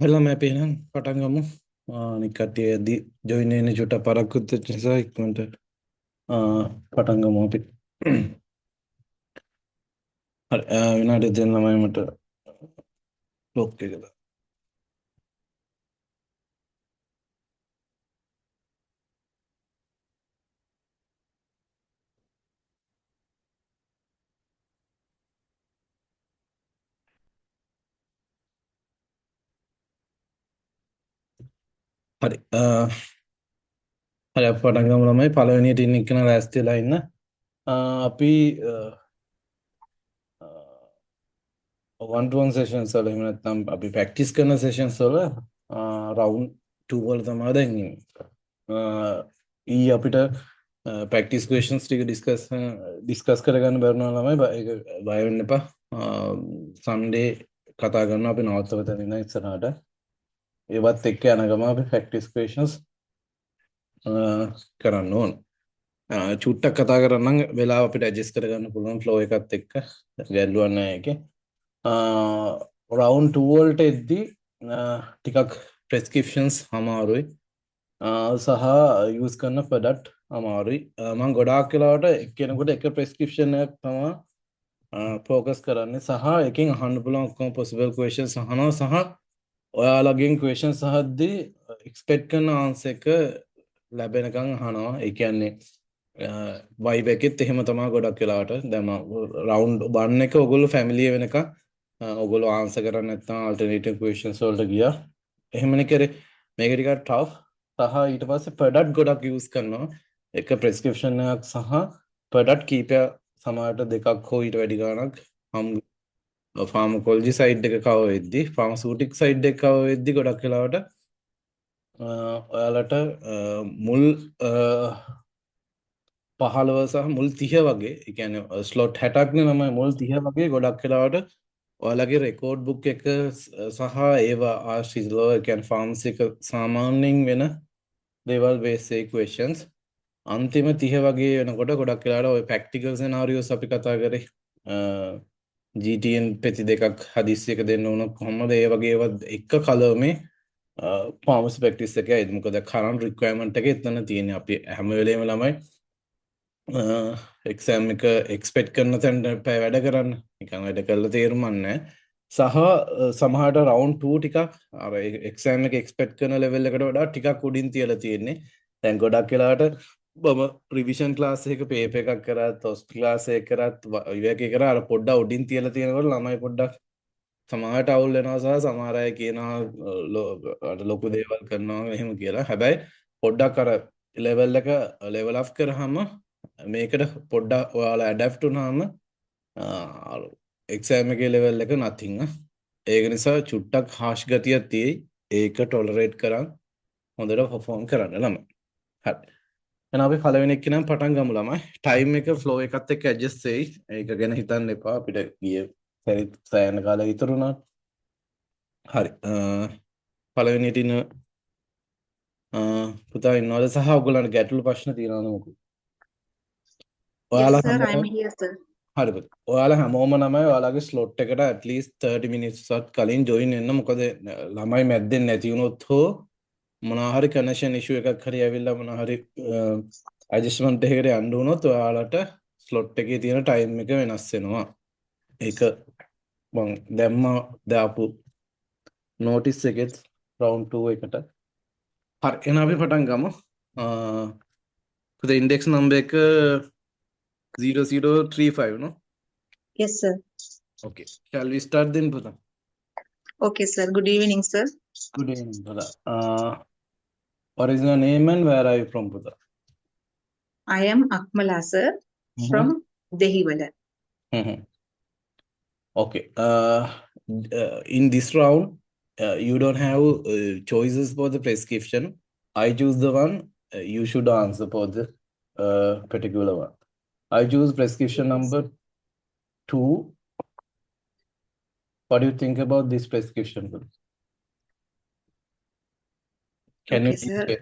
Hello, मैं पेहन पटांगमु निकट्टी दी join ने जुटा paraकुत जैसा एक मिनट पटांगमु अभी विनाडे दिन लम्बे मट लोग के कदा हरे हरे पटांगमु लम्बे पाले वनी टीन निकना लास्ट लाइन ना अभी one two one session solo हिमने तम अभी प्रैक्टिस करना सेशन सोलो राउंड टू वाले तम आधे नहीं ये අපිට ප්‍රැක්ටිස් ක්වෙස්චන්ස් ටික ඩිස්කස් කරගන්න බැරිනවා ළමයි බය වෙන්න එපා සන්ඩේ කතා කරනවා අපි නවත්තව තැන ඉන්න ඉස්සරහට ඒවත් එක්ක යන ගම අපි ප්‍රැක්ටිස් ක්වෙස්චන්ස් කරන්න ඕන චුට්ටක් කතා කරන්නම් වෙලාව අපිට ඇඩ්ජස්ට් කරගන්න පුළුවන් ෆ්ලෝ එකත් එක්ක ගැල්ලුවක් නැහැ ඒකේ රවුන්ඩ් 2 වලට එද්දී ටිකක් ප්‍රෙස්ක්‍රිප්ෂන්ස් අමාරුයි සහ යූස් කරන ප්‍රොඩක්ට් අමාරුයි මම ගොඩාක් වෙලාවට එක්කෙනෙකුට එක ප්‍රෙස්ක්‍රිප්ෂන් එකක් තමයි ફોකස් කරන්නේ සහ එකෙන් අහන්න පුළුවන් ඔක්කොම possible questions අහනවා සහ ඔයාලගෙන් questions අහද්දී expect කරන answer එක ලැබෙනකන් අහනවා ඒ කියන්නේ vibe එකෙත් එහෙම තමයි ගොඩක් වෙලාවට දැන් round 1 එක ඔයගොල්ලෝ family වෙනකන් ඔයගොල්ලෝ answer කරන්නේ නැත්නම් alternative questions වලට ගියා එහෙමනේ කරේ මේක ටිකක් tough සහ ඊට පස්සේ ප්‍රොඩක්ට් ගොඩක් යූස් කරනවා එක ප්‍රෙස්ක්‍රිප්ෂන් එකක් සහ ප්‍රොඩක්ට් කීපයක් සමහරට දෙකක් හෝ ඊට වැඩි ගාණක් ෆාමකොලොජි සයිඩ් එක කවර් වෙද්දී ෆාමසිටික් සයිඩ් එක කවර් වෙද්දී ගොඩක් වෙලාවට ඔයාලට මුල් 15 සහ මුල් 30 වගේ ඒ කියන්නේ ස්ලොට් 60ක් නේ තමයි මුල් 30 වගේ ගොඩක් වෙලාවට ඔයාලගේ රෙකෝඩ් බුක් එක සහ ඒවා ආශ්‍රිතව ඒ කියන්නේ ෆාමසි එක සාමාන්‍යයෙන් වෙන දේවල් බේස් equations අන්තිම 30 වගේ වෙනකොට ගොඩක් වෙලාවට ඔය ප්‍රැක්ටිකල් සිනාරියෝස් අපි කතා කරේ GTN පෙති දෙකක් හදිස්සියක දෙන්න වුණොත් කොහොමද ඒ වගේ ඒවා එක කලමේ ෆාමසි ප්‍රැක්ටිස් එකයි ඒක මොකද කරන්ට් රික්වයර්මන්ට් එක එතන තියෙන්නේ අපි හැම වෙලේම ළමයි එක්සෑම් එක එක්ස්පෙක්ට් කරන තැනට පැය වැඩ කරන්න නිකන් වැඩ කරලා තේරුමක් නැහැ සහ සමහරට රවුන්ඩ් 2 ටිකක් අර එක්සෑම් එක එක්ස්පෙක්ට් කරන ලෙවල් එකට වඩා ටිකක් උඩින් තියලා තියෙන්නේ දැන් ගොඩක් වෙලාවට මම රිවිෂන් ක්ලාස් එකක පේපර් එකක් කරත් ඔස්ට් ක්ලාස් එක කරත් විවේකේ කරා අර පොඩ්ඩක් උඩින් තියලා තියෙනකොට ළමයි පොඩ්ඩක් සමහරට අවුල් වෙනවා සහ සමහර අය කියනවා ලොකු දේවල් කරනවා එහෙම කියලා හැබැයි පොඩ්ඩක් අර ලෙවල් එක ලෙවල් අප් කරාම මේකට පොඩ්ඩක් ඔයාලා ඇඩැප්ට් වුණාම එක්සෑම් එකේ ලෙවල් එක nothing ඒක නිසා චුට්ටක් හාෂ් ගතියක් තියෙයි ඒක ටොලරේට් කරන් හොඳට පර්ෆෝම් කරන්න ළමයි හරි එහෙනම් අපි පළවෙනි එක නම් පටන් ගමු ළමයි ටයිම් එක ෆ්ලෝ එකත් එක්ක ඇඩ්ජස්ට් වෙයි ඒක ගැන හිතන්න එපා අපිට ගියේ සැරිත් සෑහෙන කාලෙක ඉතුරු වුණා හරි පළවෙනි ඉතින් පුතා ඉන්නවද සහ ඔයගොල්ලන්ට ගැටලු ප්‍රශ්න තියෙනවද මොකද Yes, ඔයාලා sir. හැමෝම I'm here, sir. හරිද ඔයාලා හැමෝම තමයි ඔයාලගේ ස්ලොට් එකට at least 30 minutes වත් කලින් join වෙන්න මොකද ළමයි මැද්දෙන් නැති වුණොත් හෝ මොනවා හරි කනෙක්ෂන් ඉෂුව එකක් හරි ඇවිල්ලා මොනවා හරි ඇඩ්ජස්ට්මන්ට් එකකට යන්න වුණොත් ඔයාලට ස්ලොට් එකේ තියෙන ටයිම් එක වෙනස් වෙනවා ඒක මම දැම්ම දාපු නෝටිස් එකෙත් රවුන්ඩ් 2 එකට හරි එහෙනම් අපි පටන් ගමු පුතේ ඉන්ඩෙක්ස් නම්බර් එක 0035 no Yes, sir. okay shall we start then puta Okay, sir. Good evening, sir. good evening puta what is your name and where are you from puta I am Akmala, sir, from Dehiwala. okay in this round you don't have choices for the prescription I choose the one you should answer for the particular one I choose prescription number 2 what do you think about this prescription can Okay, you please sir. check?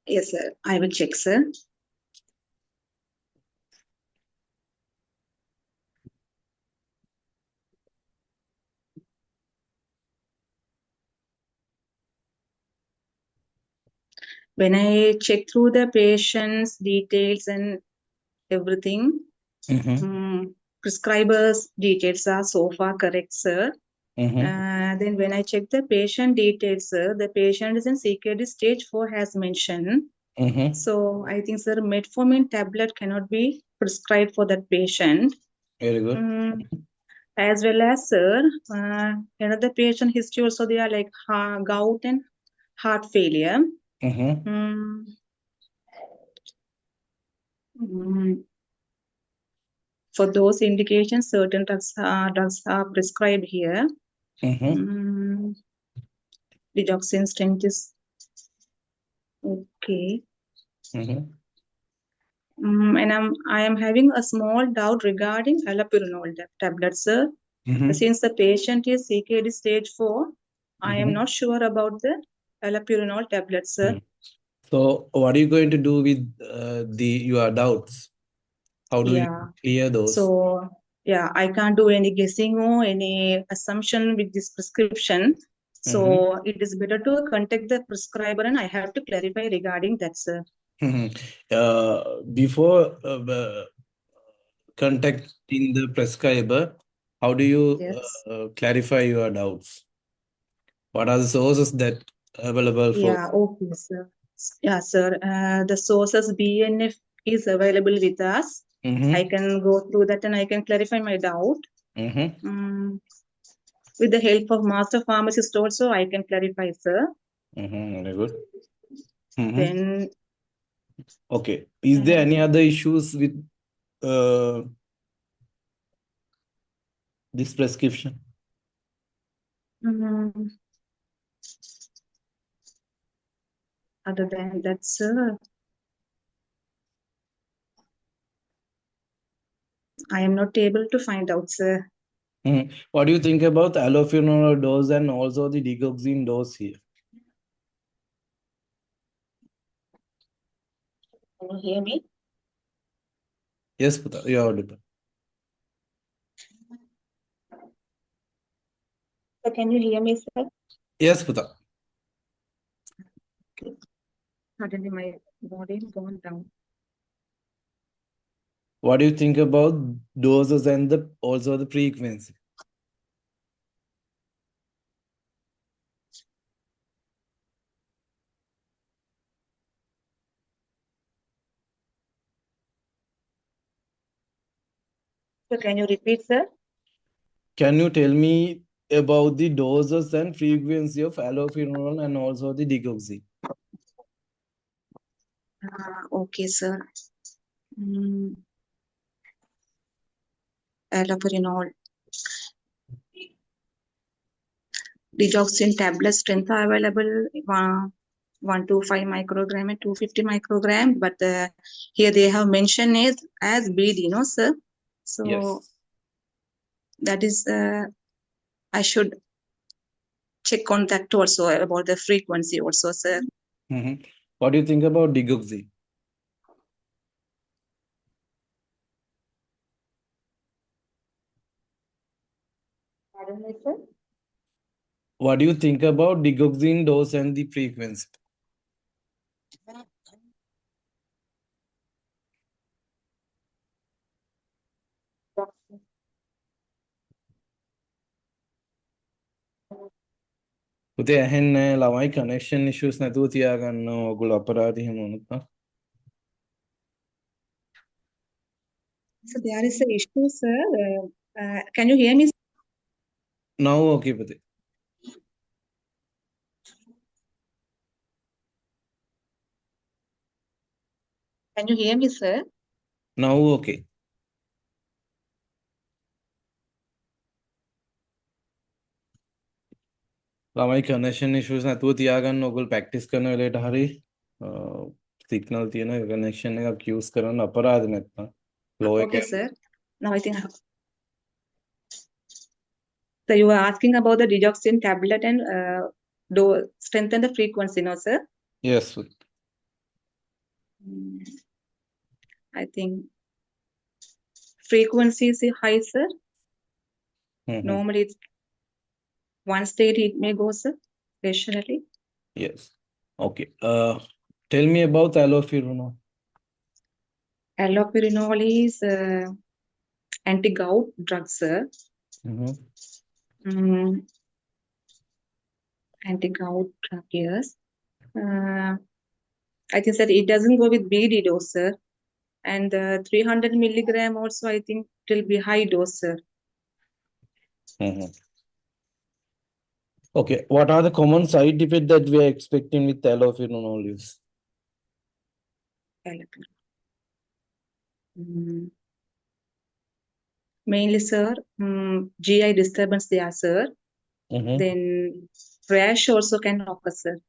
Yes, sir. I will check, sir. When I check through the patient's details and everything, prescriber's details are so far correct, sir. Then when I check the patient details, sir, the patient is in CKD stage 4 as mentioned. So I think, sir, metformin tablet cannot be prescribed for that patient. Very good. As well as, sir, another patient history also, they are like gout and heart failure. For those indications, certain drugs are prescribed here. Digoxin strength is okay. And I am having a small doubt regarding allopurinol tablets, sir. Since the patient is CKD stage 4, I am not sure about the allopurinol tablets, sir. So what are you going to do with your doubts? How do you clear those? So yeah, I can't do any guessing or any assumption with this prescription. So it is better to contact the prescriber, and I have to clarify regarding that, sir. Before contacting the prescriber, how do you clarify your doubts? What are the sources that are available for? Yeah, okay, sir. Yeah, sir. The sources BNF is available with us. I can go through that and I can clarify my doubt. With the help of master pharmacist also, I can clarify, sir. Very good. Then, okay. Is there any other issues with this prescription? Other than that, sir, I am not able to find out, sir. What do you think about the allopurinol dose and also the digoxin dose here? Can you hear me? Yes, Puta, you are audible. So can you hear me, sir? Yes, Puta. Okay. Suddenly my volume gone down. What do you think about doses and also the frequency? So can you repeat, sir? Can you tell me about the doses and frequency of allopurinol and also the digoxin? Okay, sir. Allopurinol. Digoxin tablet strength are available 125 microgram and 250 microgram, but here they have mentioned it as BD, no, sir? So yes. That is, I should check on that also about the frequency also, sir. What do you think about digoxin? Pardon me, sir? What do you think about digoxin dose and the frequency? පුතේ ඇහෙන්නේ ළමයි connection issues නැතුව තියාගන්න ඕගොල්ලෝ අපරාධ එහෙම වුණොත් නම්. So there is an issue, sir. Can you hear me? Now okay පුතේ. Can you hear me, sir? Now okay. ළමයි connection issues නැතුව තියාගන්න ඕගොල්ලෝ practice කරන වෙලේට හරි signal තියෙන connection එකක් use කරන්න අපරාධ නැත්නම්. Okay, sir. Now I think so you were asking about the digoxin tablet and strengthen the frequency, no, sir? Yes. I think frequency is high, sir. Normally it's one state it may go, sir, occasionally. Yes. Okay. Tell me about allopurinol. Allopurinol is anti-gout drug, sir. Anti-gout drug, yes. I think that it doesn't go with BD dose, sir. And 300 milligram also, I think it will be high dose, sir. Okay, what are the common side effects that we are expecting with allopurinol use? Mainly, sir, GI disturbance there, sir. Then rash also can occur, sir.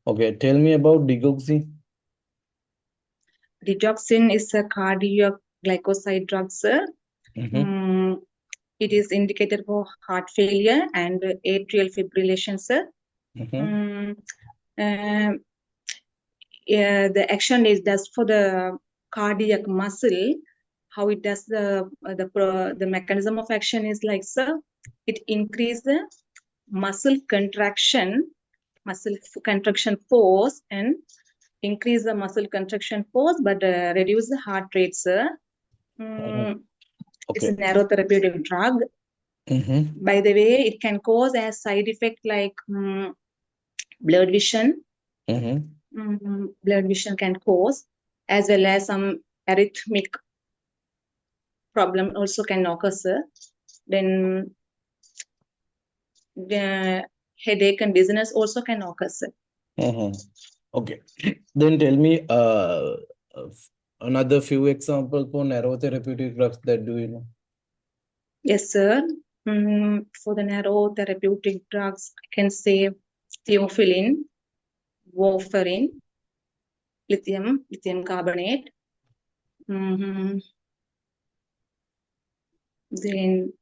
Okay, tell me about digoxin. Digoxin is a cardiac glycoside drug, sir. It is indicated for heart failure and atrial fibrillation, sir. The action is just for the cardiac muscle. How it does the mechanism of action is like, sir, it increases the muscle contraction force and increase the muscle contraction force, but reduce the heart rate, sir. It's a narrow therapeutic drug. By the way, it can cause a side effect like blurred vision. Blurred vision can cause, as well as some arrhythmic problem also can occur, sir. Then the headache and dizziness also can occur, sir. Okay, then tell me another few examples for narrow therapeutic drugs that do you know? Yes, sir. For the narrow therapeutic drugs, I can say theophylline, warfarin, lithium carbonate. Then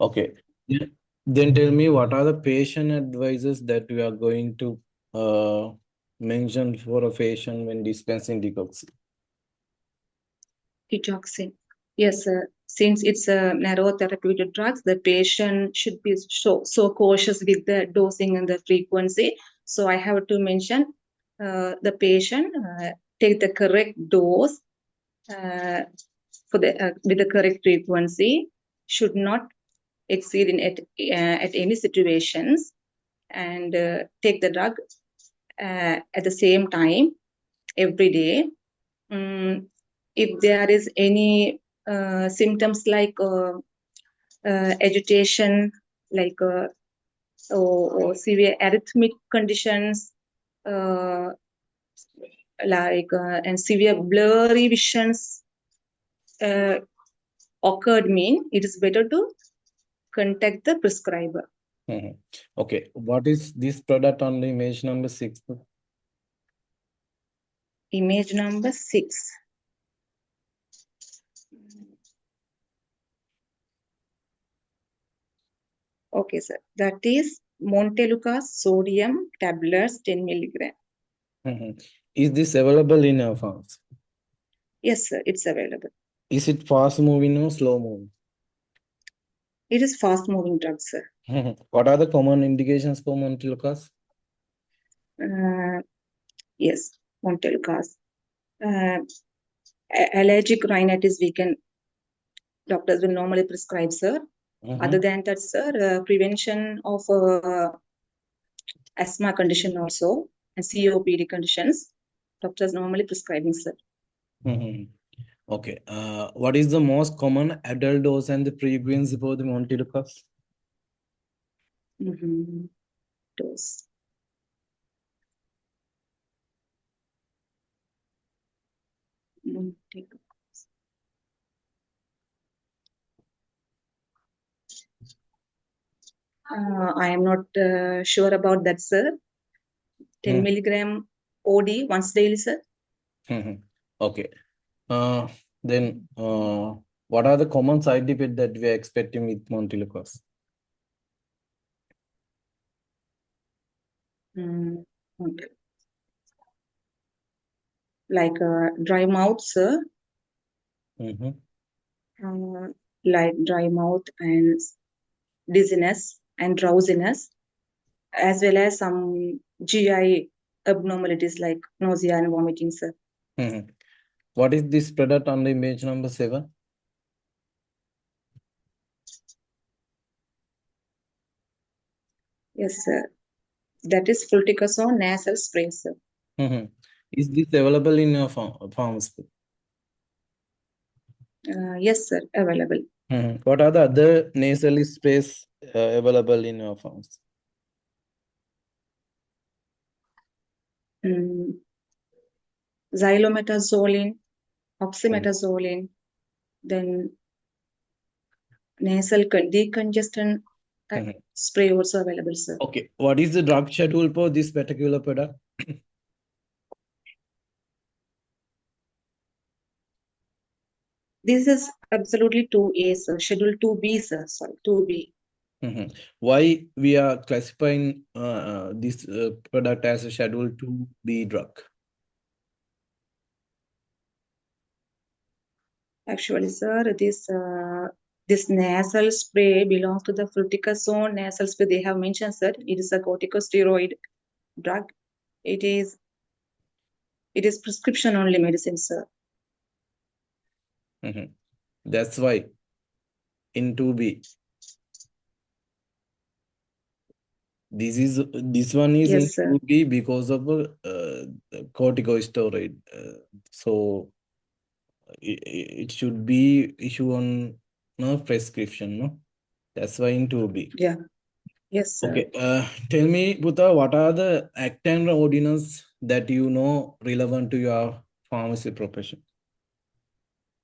okay, then tell me what are the patient advices that we are going to mention for a patient when dispensing digoxin? Detoxing. Yes, sir. Since it's a narrow therapeutic drugs, the patient should be so cautious with the dosing and the frequency. So I have to mention the patient take the correct dose with the correct frequency, should not exceed at any situations, and take the drug at the same time every day. If there is any symptoms like agitation, like or severe arrhythmic conditions, and severe blurry visions occurred, it is better to contact the prescriber. Okay, what is this product on the image number 6? Image number 6. Okay, sir. That is Montelukast sodium tablets 10 milligram. Is this available in our pharmacy? Yes, sir. It's available. Is it fast moving or slow moving? It is fast moving drug, sir. What are the common indications for Montelukast? Yes, Montelukast. Allergic rhinitis doctors will normally prescribe, sir. Other than that, sir, prevention of asthma condition also and COPD conditions, doctors normally prescribing, sir. Okay. What is the most common adult dose and the frequency for the Montelukast? Dose. I am not sure about that, sir. 10 milligram OD once daily, sir. Okay. Then what are the common side effects that we are expecting with Montelukast? Like dry mouth, sir. Like dry mouth and dizziness and drowsiness, as well as some GI abnormalities like nausea and vomiting, sir. What is this product on the image number 7? Yes, sir. That is fluticasone nasal spray, sir. Is this available in your pharmacy? Yes, sir, available. What are the other nasal sprays available in your pharmacy? Xylometazoline, oxymetazoline, then nasal decongestant spray also available, sir. Okay. What is the drug schedule for this particular product? This is absolutely 2A, sir. Schedule 2B, sir. Sorry, 2B. Why we are classifying this product as a Schedule 2B drug? Actually, sir, this nasal spray belongs to the fluticasone nasal spray. They have mentioned, sir, it is a corticosteroid drug. It is prescription only medicine, sir. That's why in 2B. This one is Yes, in 2B because of corticosteroid. So it should be issued on no prescription, no? That's why in 2B. Yeah. Yes, sir. Okay. Tell me, Bhuta, what are the act and ordinance that you know relevant to your pharmacy profession?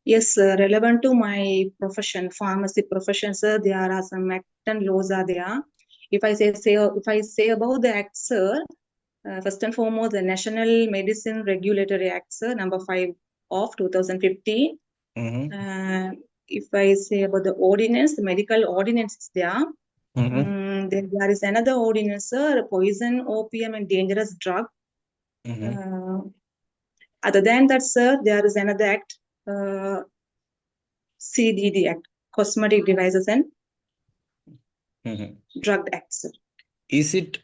Yes, sir. Relevant to my profession, pharmacy profession, sir, there are some act and laws are there. If I say about the act, sir, first and foremost, the National Medicine Regulatory Act, sir, number 5 of 2015. If I say about the ordinance, the medical ordinance is there. Then there is another ordinance, sir, poison, opium, and dangerous drug. Other than that, sir, there is another act, CDD Act, Cosmetic Devices and Drug Act, sir. Is it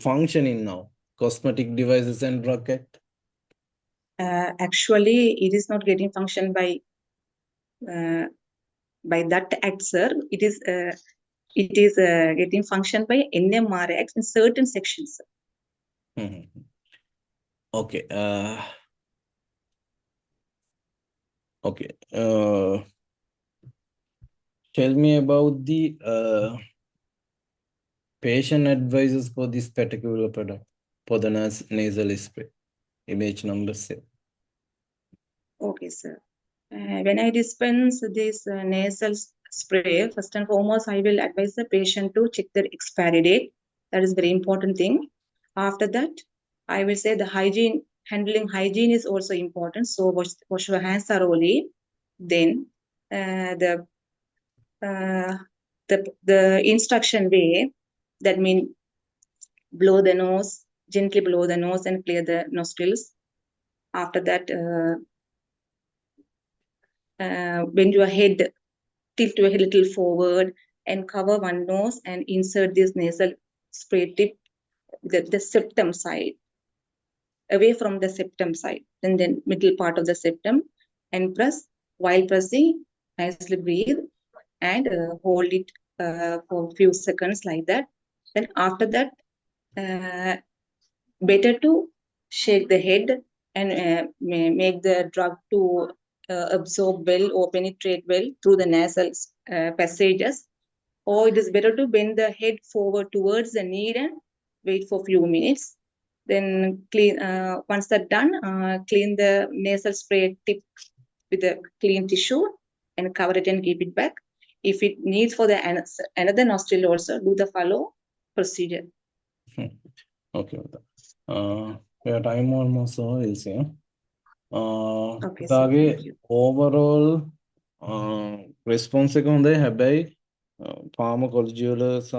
functioning now? Cosmetic Devices and Drug Act? Actually, it is not getting function by that act, sir. It is getting function by NMR Act in certain sections, sir. Okay. Okay. Tell me about the patient advices for this particular product, for the nasal spray, image number 7. Okay, sir. When I dispense this nasal spray, first and foremost, I will advise the patient to check their expiry date. That is very important thing. After that, I will say the hygiene, handling hygiene is also important. So wash your hands thoroughly. Then the instruction way, that means blow the nose, gently blow the nose and clear the nostrils. After that, bend your head, tilt your head a little forward and cover one nose and insert this nasal spray tip the septum side, away from the septum side, and then middle part of the septum, and press. While pressing, nicely breathe and hold it for a few seconds like that. Then after that, better to shake the head and make the drug to absorb well or penetrate well through the nasal passages. Or it is better to bend the head forward towards the knee and wait for a few minutes. Then clean. Once that's done, clean the nasal spray tip with a clean tissue and cover it and keep it back. If it needs for the another nostril also, do the follow procedure. Okay. Your time almost is here. Okay, sir. Thank you. Overall response එක හොඳයි. හැබැයි pharmacology වල සහ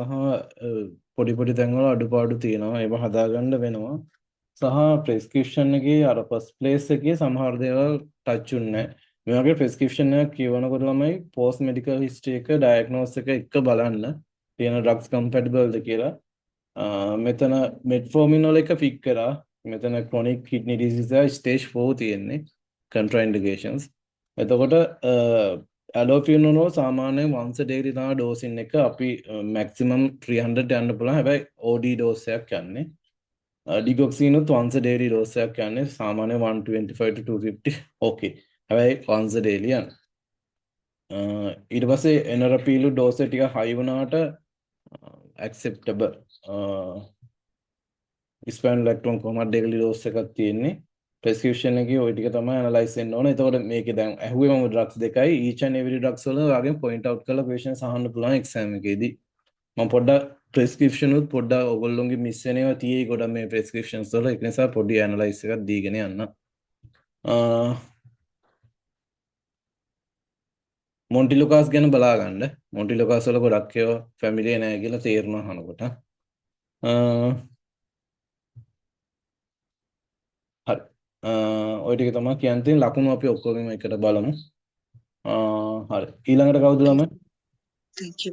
පොඩි පොඩි තැන්වල අඩුපාඩු තියෙනවා. ඒව හදාගන්න වෙනවා. සහ prescription එකේ අර first place එකේ සමහර දේවල් touch උන්නේ නැහැ. මේ වගේ prescription එකක් කියවනකොට ළමයි post medical history එක diagnose එක එක්ක බලන්න තියෙන drugs compatible ද කියලා. මෙතන metformin වල එක පික් කරා. මෙතන chronic kidney disease එක stage 4 තියෙන්නේ. contraindications. එතකොට ඇලෝපියනෝනෝ සාමාන්‍යයෙන් once a daily තමයි dosing එක අපි maximum 300 යන්න පුළුවන්. හැබැයි OD dose එකක් යන්නේ. ඩිගොක්සින් උත් once a daily dose එකක් යන්නේ සාමාන්‍ය 125 to 250. okay. හැබැයි once a daily යන. ඊට පස්සේ එනරපීලු dose ටික high වුණාට acceptable. ස්පැන්ලැක්ටෝන් කොහොමද daily dose එකක් තියෙන්නේ. prescription එකේ ওই ටික තමයි analyze වෙන්න ඕනේ. එතකොට මේකේ දැන් ඇහුවේ මම drugs දෙකයි each and every drugs වල ඔයාගෙන් point out කරලා questions අහන්න පුළුවන් exam එකේදී. මම පොඩ්ඩක් prescription උත් පොඩ්ඩක් ඔයගොල්ලෝගේ miss වෙන ඒවා තියෙයි ගොඩක් මේ prescriptions වල. ඒක නිසා පොඩි analyze එකක් දීගෙන යන්න. Montelukast ගැන බලා ගන්න. Montelukast වල ගොඩක් ඒවා familiar නෑ කියලා තේරුණා අහනකොට. හරි. ඔය ටික තමයි කියන්න තියෙන ලකුණු අපි ඔක්කොගෙම එකට බලමු. හරි. ඊළඟට කවුද ළමයි? Thank you.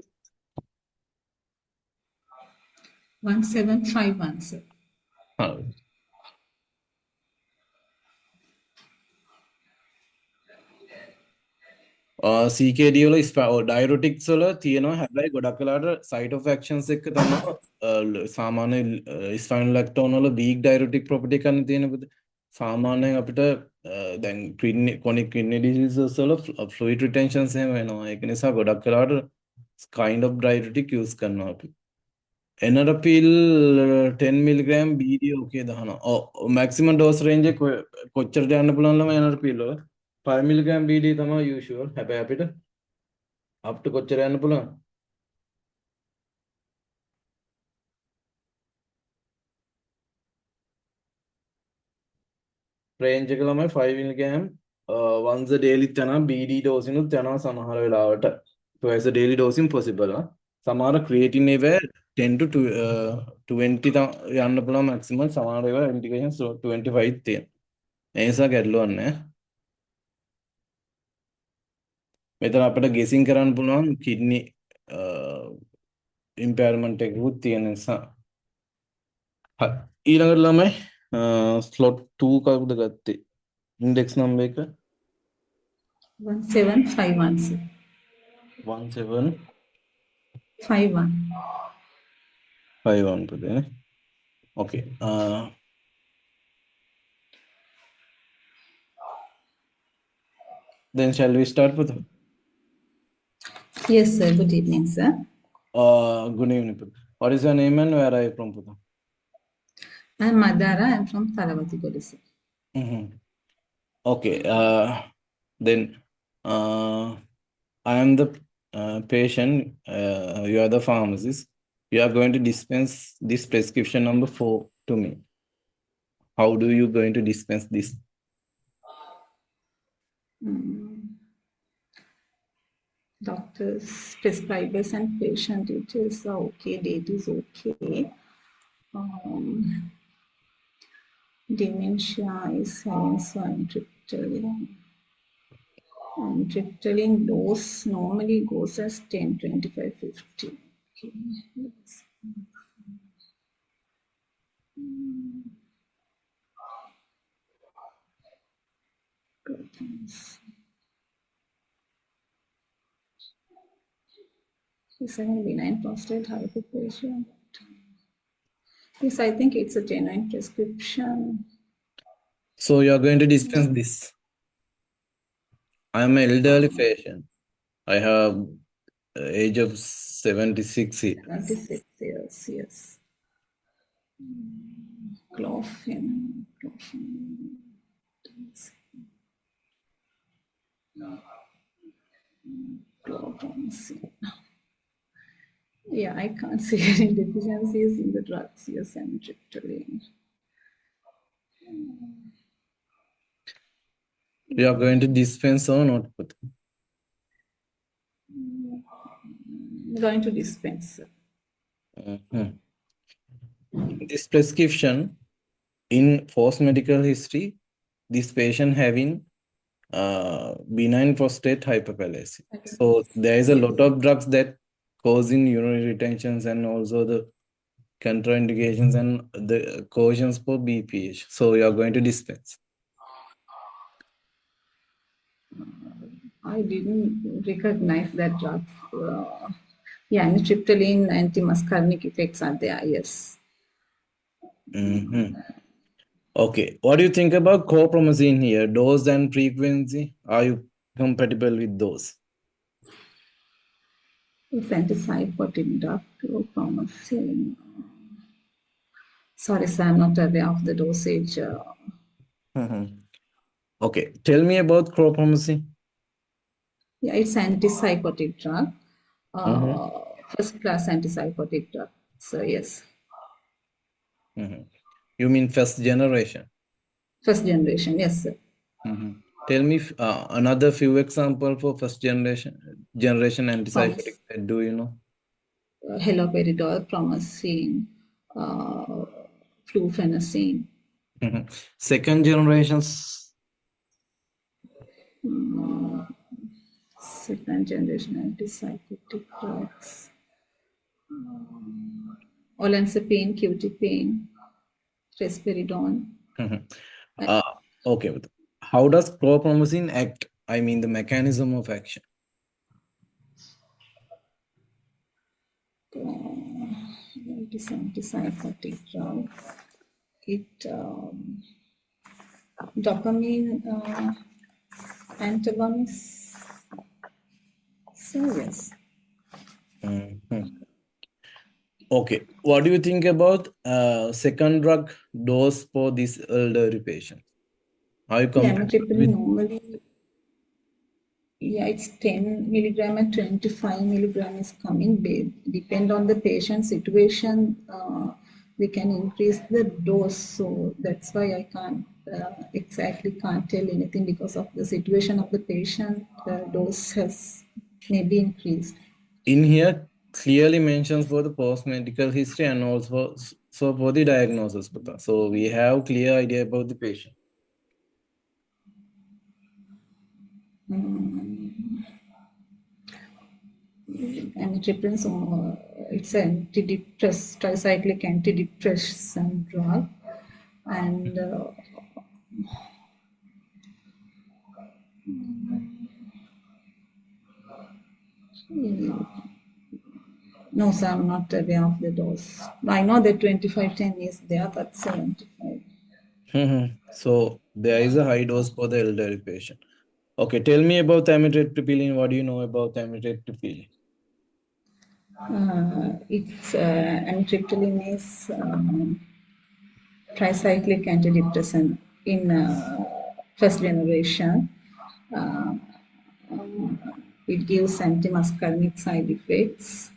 1751, sir. හරි. CKD වල diuretics වල තියෙනවා හැබැයි ගොඩක් වෙලාවට site of actions එක තමයි සාමාන්‍ය spironolactone වල weak diuretic property එකක් තියෙන පුත. සාමාන්‍යයෙන් අපිට දැන් chronic kidney diseases වල fluid retentions එහෙම වෙනවා. ඒක නිසා ගොඩක් වෙලාවට kind of diuretic use කරනවා අපි. එනරපිල් 10 mg BD okay දානවා. maximum dose range එක කොච්චරද යන්න පුළුවන් ළමයි එනරපිල් වල? 5 mg BD තමයි usual. හැබැයි අපිට up to කොච්චර යන්න පුළුවන්? range එක ළමයි 5 mg once a daily යනවා BD dose උත් යනවා සමහර වෙලාවට. twice a daily dosing possible. සමහර creatine ඒවා 10 to 20 යන්න පුළුවන් maximum. සමහර ඒවා indications 25 තියෙන. ඒ නිසා ගැටලුවක් නැහැ. මෙතන අපිට guessing කරන්න පුළුවන් kidney impairment එකකුත් තියෙන නිසා. හරි. ඊළඟට ළමයි slot 2 කවුද ගත්තේ? index number එක 1751, sir. 1751 51. පුතේ නේ. okay. Then shall we start with Yes, sir. Good evening, sir. good evening Puta. What is your name and where are you from Puta? I'm Madara. I'm from Thalavati, sir. Okay. Then I am the patient. You are the pharmacist. You are going to dispense this prescription number 4 to me. How do you going to dispense this? Doctors, prescribers, and patient details are okay. Date is okay. Dementia is having some triptyline. Triptyline dose normally goes as 10, 25, 50. Okay. He's having benign prostate hyperplasia. Yes, I think it's a genuine prescription. So you are going to dispense this. I am an elderly patient. I have age of 76 years. 26 years, yes. Chlorphene. Yeah, I can't see any deficiencies in the drugs. Yes, I'm triptyline. You are going to dispense or not? Going to dispense. This prescription in false medical history, this patient having benign prostate hyperplasia. So there is a lot of drugs that causing urinary retentions and also the contraindications and the cautions for BPH. So you are going to dispense. I didn't recognize that drugs. Yeah, amitriptyline antimuscarinic effects are there, yes. Okay, what do you think about chlorpromazine here? Dose and frequency, are you compatible with those? It's antipsychotic drug, chlorpromazine. Sorry, sir, I'm not aware of the dosage. Okay, tell me about chlorpromazine. Yeah, it's antipsychotic drug. First class antipsychotic drug. So yes. You mean first generation? First generation, yes, sir. Tell me another few examples for first generation antipsychotics. Do you know? Haloperidol, promazine, fluphenazine. Second generations. Second generation antipsychotic drugs. Olanzapine, QTPane, risperidone. Okay. How does chlorpromazine act? I mean the mechanism of action. It is antipsychotic drug. It dopamine antagonist. So yes. Okay. What do you think about second drug dose for this elderly patient? Are you compatible with? Normally, yeah, it's 10 milligram and 25 milligram is coming. Depend on the patient situation, we can increase the dose. So that's why I can't exactly can't tell anything because of the situation of the patient. The dose has maybe increased. In here, clearly mentions for the post-medical history and also so for the diagnosis. So we have clear idea about the patient. Amitriptyline, it's an tricyclic antidepressant drug, and no, sir, I'm not aware of the dose. I know that 2510 is there, but 75. So there is a high dose for the elderly patient. Okay, tell me about amitriptyline. What do you know about amitriptyline? It's amitriptyline is tricyclic antidepressant in first generation. It gives antimuscarinic side effects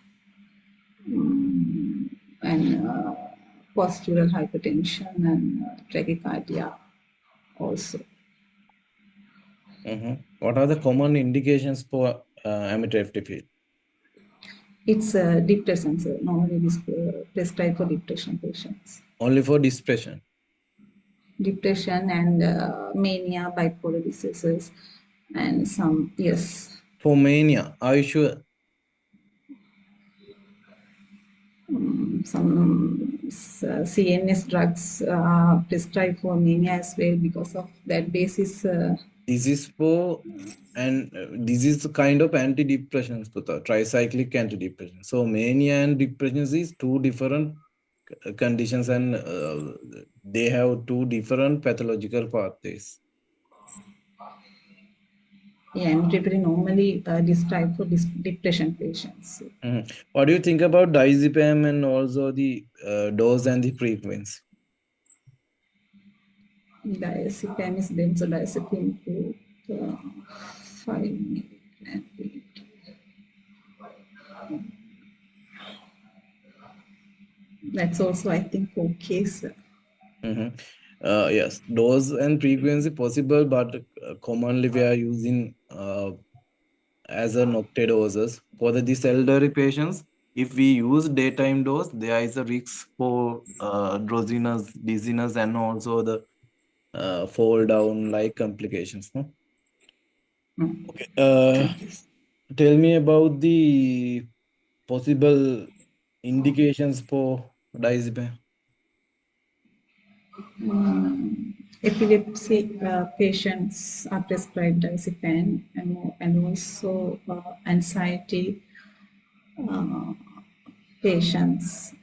and postural hypertension and tachycardia also. What are the common indications for amitriptyline? It's depressant, sir. Normally it is prescribed for depression patients. Only for depression? Depression and mania, bipolar diseases, and some, yes. For mania, are you sure? Some CNS drugs are prescribed for mania as well because of that basis. This is for, and this is the kind of antidepressants, tricyclic antidepressants. So mania and depression is two different conditions, and they have two different pathological pathways. Yeah, amitriptyline normally prescribed for depression patients. What do you think about diazepam and also the dose and the frequency? Diazepam is benzodiazepine group 5 milligram. That's also, I think, okay, sir. Yes, dose and frequency possible, but commonly we are using as a noctadoses. For these elderly patients, if we use daytime dose, there is a risk for drowsiness, dizziness, and also the fall down like complications. No? Okay. Tell me about the possible indications for diazepam? Epilepsy patients are prescribed diazepam, and also anxiety patients,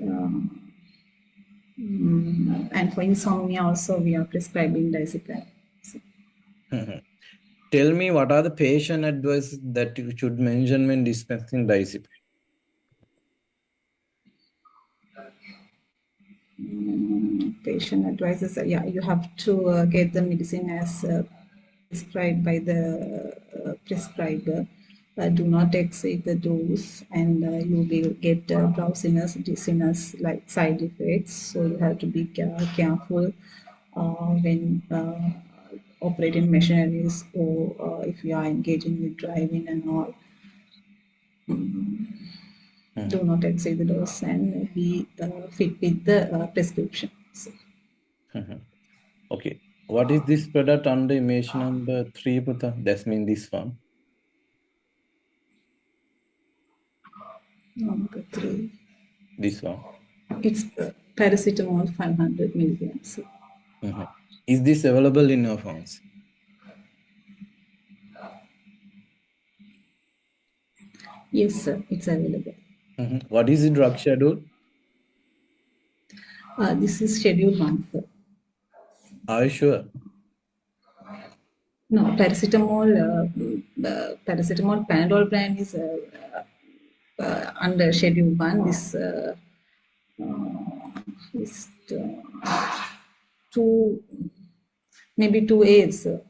and for insomnia also we are prescribing diazepam. Tell me, what are the patient advice that you should mention when dispensing diazepam? Patient advices, you have to get the medicine as prescribed by the prescriber. Do not exceed the dose, and you will get drowsiness, dizziness, like side effects. So you have to be careful when operating machineries, or if you are engaging with driving and all. Do not exceed the dose and be fit with the prescription. Okay. What is this product under image number 3, Putha? That means this one. Number 3. This one. It's paracetamol 500 milligrams. Is this available in your pharmacy? Yes, sir. It's available. What is the drug schedule? This is Schedule 1, sir. Are you sure? No, paracetamol, Panadol brand is under Schedule 1. This is 2, maybe 2A, sir.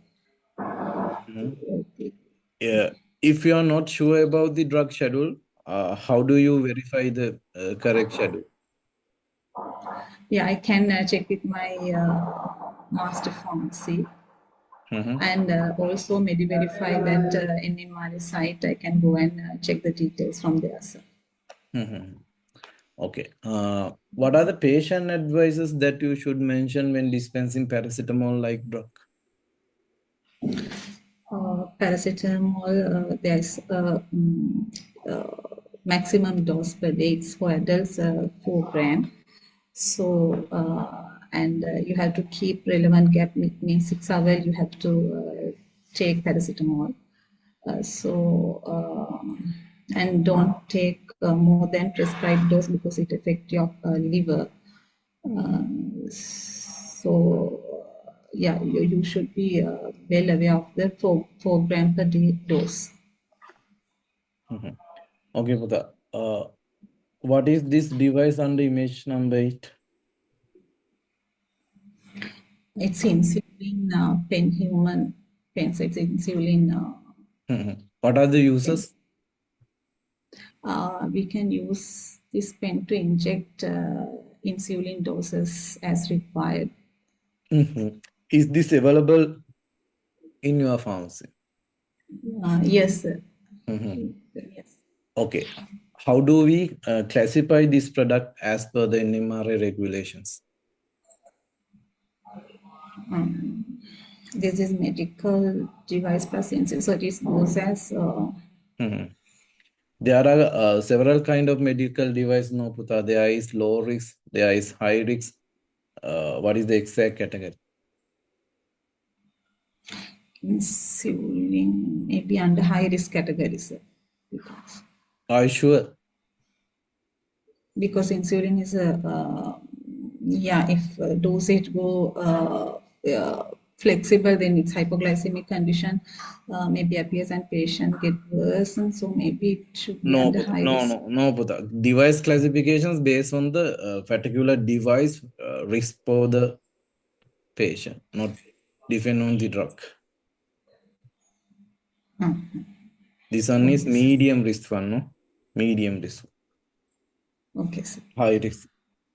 Yeah. If you are not sure about the drug schedule, how do you verify the correct schedule? Yeah, I can check with my master pharmacy. And also verify that NMRA site. I can go and check the details from there, sir. Okay. What are the patient advices that you should mention when dispensing paracetamol-like drug? Paracetamol, there's maximum dose per day. It's for adults 4 grams. So, and you have to keep relevant gap, means 6 hours you have to take paracetamol. And don't take more than prescribed dose because it affects your liver. You should be well aware of the 4 gram per day dose. Okay, Putha. What is this device under image number 8? It's insulin pen, human pens. It's insulin. What are the uses? We can use this pen to inject insulin doses as required. Is this available in your pharmacy? Yes, sir. Yes. Okay. How do we classify this product as per the NMRA regulations? This is medical device plus insulin, so it goes as. There are several kind of medical device, no, Putha. There is low risk, there is high risk. What is the exact category? Insulin maybe under high risk category, sir. Are you sure? Because insulin is if dosage go flexible, then it's hypoglycemic condition maybe appears and patient get worse, and so maybe it should be under high risk. No, Putha. Device classifications based on the particular device risk for the patient, not depend on the drug. This one is medium risk one, no? Medium risk. Okay, sir. High risk.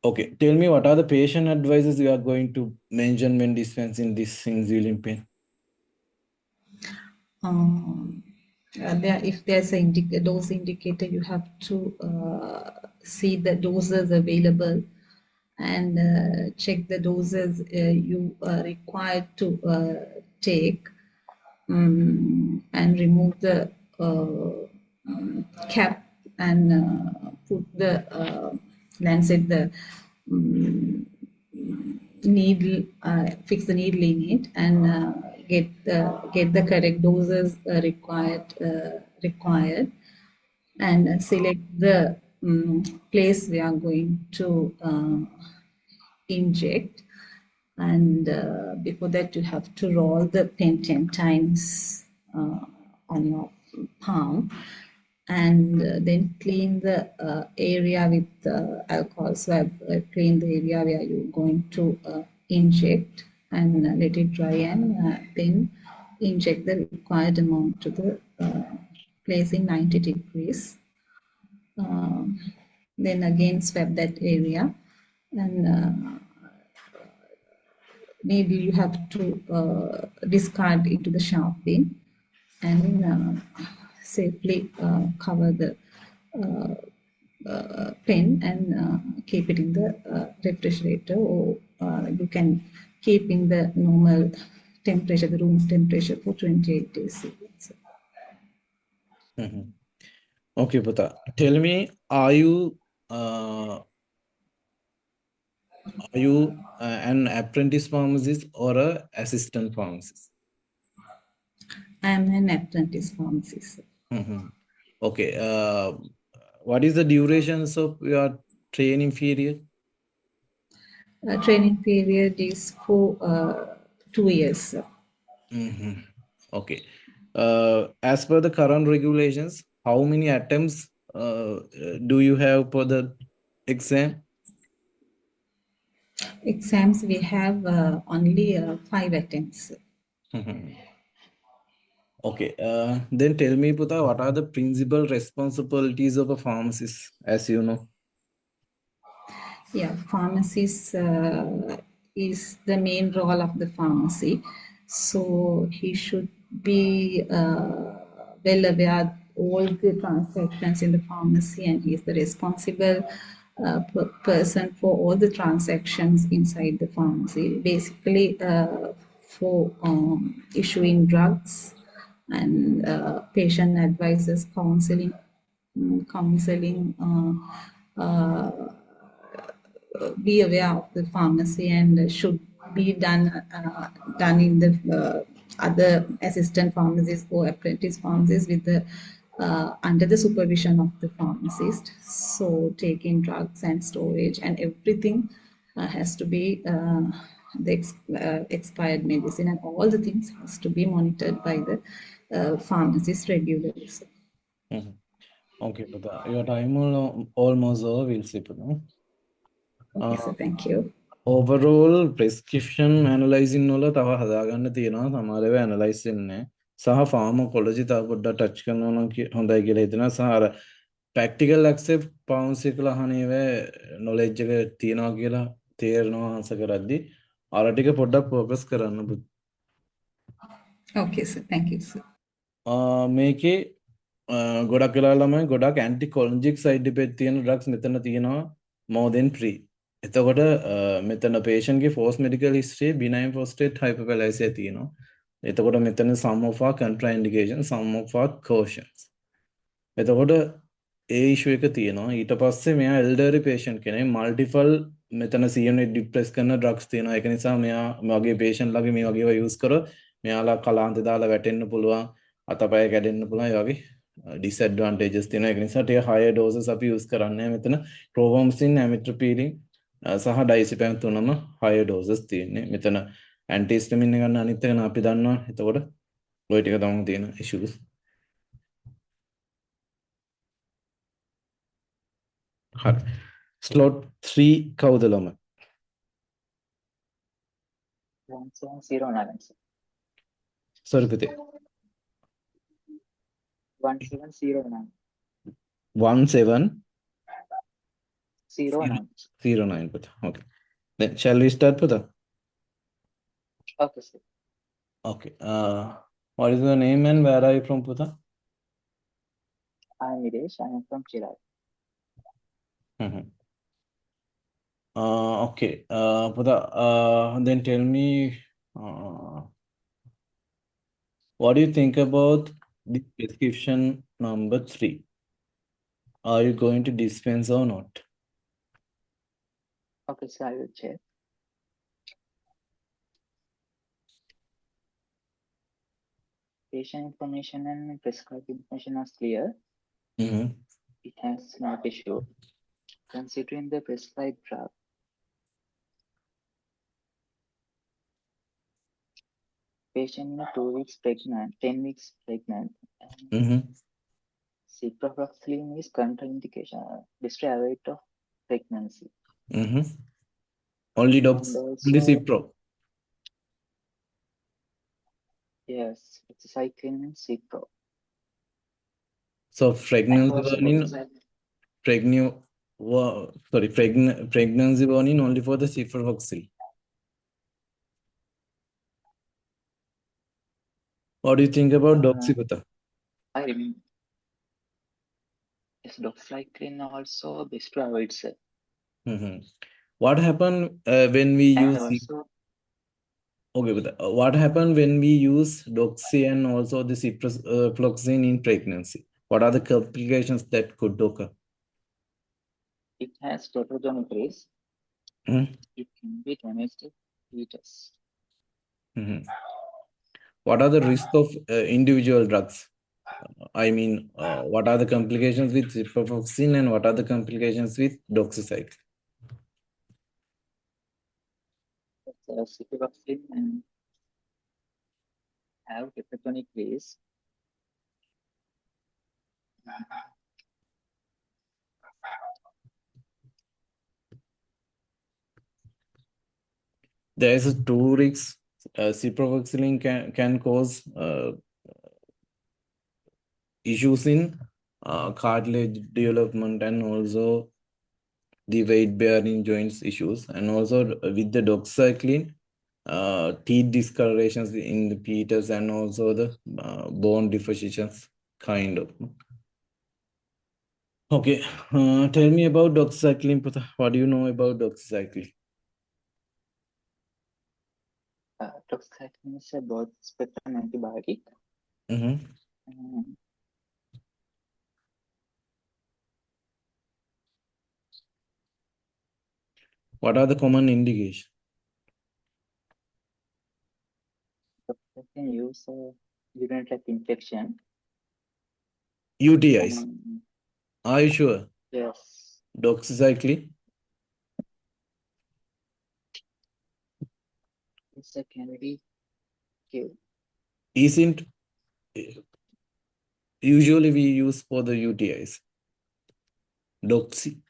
Okay, tell me, what are the patient advices you are going to mention when dispensing this insulin pen? If there's a dose indicator, you have to see the doses available and check the doses you are required to take, and remove the cap and put the lancet, the needle, fix the needle in it, and get the correct doses required, and select the place we are going to inject. And before that, you have to roll the pen 10 times on your palm, and then clean the area with alcohol swab. Clean the area where you're going to inject, and let it dry, and then inject the required amount to the place in 90 degrees. Then again swab that area, and maybe you have to discard into the sharp bin, and safely cover the pen, and keep it in the refrigerator, or you can keep in the normal temperature, the room temperature, for 28 days. Okay, Pata. Tell me, are you an apprentice pharmacist or a assistant pharmacist? I am an apprentice pharmacist. Okay. What is the durations of your training period? Training period is for 2 years. Okay. As per the current regulations, how many attempts do you have for the exam? Exams, we have only 5 attempts. Okay. Then tell me, Puta, what are the principal responsibilities of a pharmacist, as you know? Yeah, pharmacist is the main role of the pharmacy. So he should be well aware of all the transactions in the pharmacy, and he is the responsible person for all the transactions inside the pharmacy. Basically, for issuing drugs, and patient advices, counseling, be aware of the pharmacy, and should be done in the other assistant pharmacists or apprentice pharmacists with the under the supervision of the pharmacist. So taking drugs and storage and everything has to be the expired medicine, and all the things has to be monitored by the pharmacist regularly. Okay, but your time will almost over. We'll see. Okay, so thank you. Overall prescription analyzing වල තව හදාගන්න තියෙනවා සමහර ඒවා analyse වෙන්නේ සහ ෆාමකොලොජි තව පොඩ්ඩක් ටච් කරනවා නම් හොඳයි කියලා හිතනවා සහ අර ප්‍රැක්ටිකල් ඇක්සෙප්ට් පවුන්ස් එකලා අහන ඒවා නොලෙජ් එක තියනවා කියලා තේරෙනවා ආන්සර් කරද්දි අර ටික පොඩ්ඩක් ફોකස් කරන්න. Okay, sir. Thank you, sir. මේකේ ගොඩක් වෙලා ළමයි ගොඩක් ඇන්ටිකොලොජික් සයිඩ් ඉෆෙක්ට් තියෙන ඩ්‍රග්ස් මෙතන තියෙනවා more than 3. එතකොට මෙතන patient ගේ false medical history benign prostate hyperplasia තියෙනවා. එතකොට මෙතන some of our contraindications, some of our cautions. එතකොට ඒ issue එක තියෙනවා. ඊට පස්සේ මෙයා elderly patient කෙනෙක් multiple මෙතන CNA depress කරන drugs තියෙනවා. ඒක නිසා මෙයා මගේ patient ලාගේ මේ වගේ ඒවා use කරොත් මෙයාලා කලාන්තේ දාලා වැටෙන්න පුළුවන්. අතපය කැඩෙන්න පුළුවන්. ඒ වගේ disadvantages තියෙනවා. ඒක නිසා ටික higher doses අපි use කරන්නේ මෙතන chromazine, amitriptyline සහ ඩයිසිපෑම් තුනම higher doses තියෙන්නේ. මෙතන antihistamine ගන්න අනිත් එක අපි දන්නවා. එතකොට ඔය ටික තමයි තියෙන issues. හරි. slot 3 කවුද ළමයි? 1709. sorry පුතේ. 1709. 1709 පුතා. Okay. Then shall we start පුතා? Okay, sir. Okay. What is your name and where are you from පුතා? I am Nidesh. I am from Chennai. Okay. පුතා, then tell me what do you think about the prescription number 3? Are you going to dispense or not? Okay, so I will check. Patient information and prescribed information are clear. It has no issue. Considering the prescribed drug, patient 2 weeks pregnant, 10 weeks pregnant, and ciprofloxacin is contraindication, destroy rate of pregnancy. Only And dogs, only also, Cipro. yes, doxycycline and cipro. So And pregnancy also warning, pregnancy warning only for the ciprofloxacin. What do you think about doxycycline? I remember. Yes, doxycycline also best to avoid, sir. What happened when we And use also, okay, but what happened when we use doxy and also the ciprofloxacin in pregnancy? What are the complications that could occur? it has teratogenic risk. It can be damaged to fetus. What are the risks of individual drugs? I mean, what are the complications with ciprofloxacin and what are the complications with doxycycline? Ciprofloxacin and have teratogenic risk. There is a two risks. Ciprofloxacin can cause issues in cartilage development and also the weight bearing joints issues, and also with the doxycycline, teeth discolorations in the fetus and also the bone depositions kind of. Okay, tell me about doxycycline, Pratha. What do you know about doxycycline? Doxycycline is a broad spectrum antibiotic. What are the common indications? Doxycycline use urinary tract infection. UTIs. Are you sure? Yes. Doxycycline? It's a can be killed. Isn't usually we use for the UTIs. Doxy.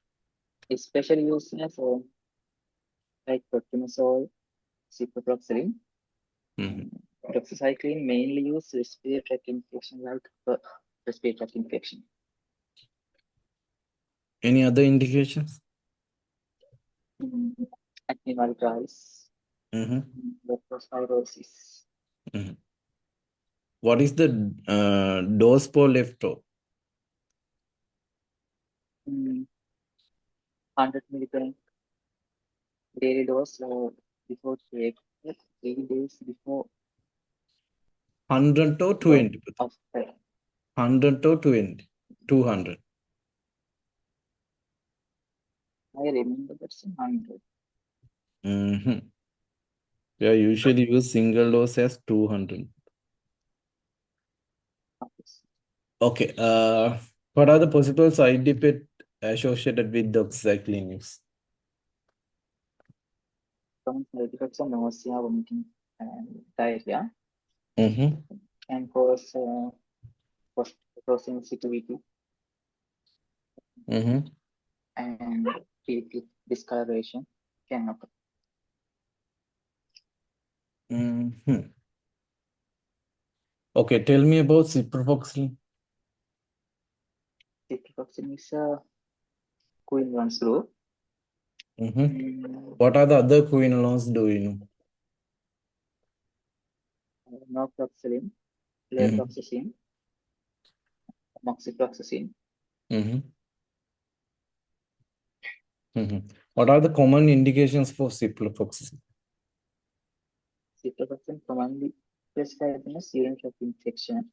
Especially used as like protamazole, ciprofloxacin. Doxycycline mainly used respiratory tract infection like respiratory tract infection. Any other indications? Arthritis. Leptospirosis. What is the dose per lefto? 100 milligram daily dose before 3 days before. 100 to 20. 100 to 20. 200. I remember that's 100. We are usually use single dose as 200. Okay. What are the possible side effects associated with doxycycline use? Some side effects are nausea, vomiting, and diarrhea. Can cause sensitivity and teeth discoloration can occur. Okay, tell me about ciprofloxacin. Ciprofloxacin is a quinolones group. What are the other quinolones do you know? Norfloxacin, levofloxacin, moxifloxacin. What are the common indications for ciprofloxacin? Ciprofloxacin commonly prescribed in a urinary tract infection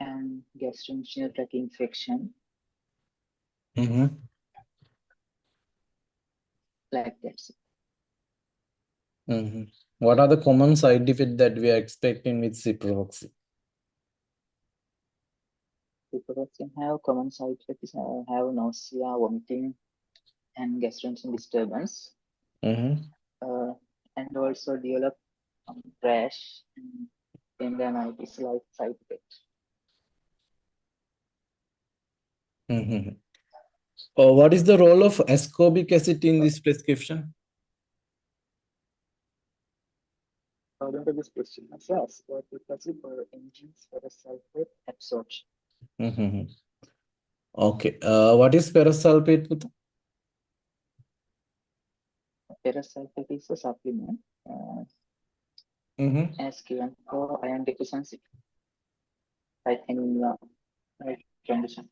and gastrointestinal tract infection. like that. What are the common side effects that we are expecting with ciprofloxacin? Ciprofloxacin have common side effects, have nausea, vomiting, and gastrointestinal disturbance, and also develop rash and tendinitis like side effect. What is the role of ascorbic acid in this prescription? According to this question, yes, what because for engines for the sulfate absorption. Okay. What is parasulfate? Parasulfate is a supplement as given for iron deficiency, like anemia, like condition.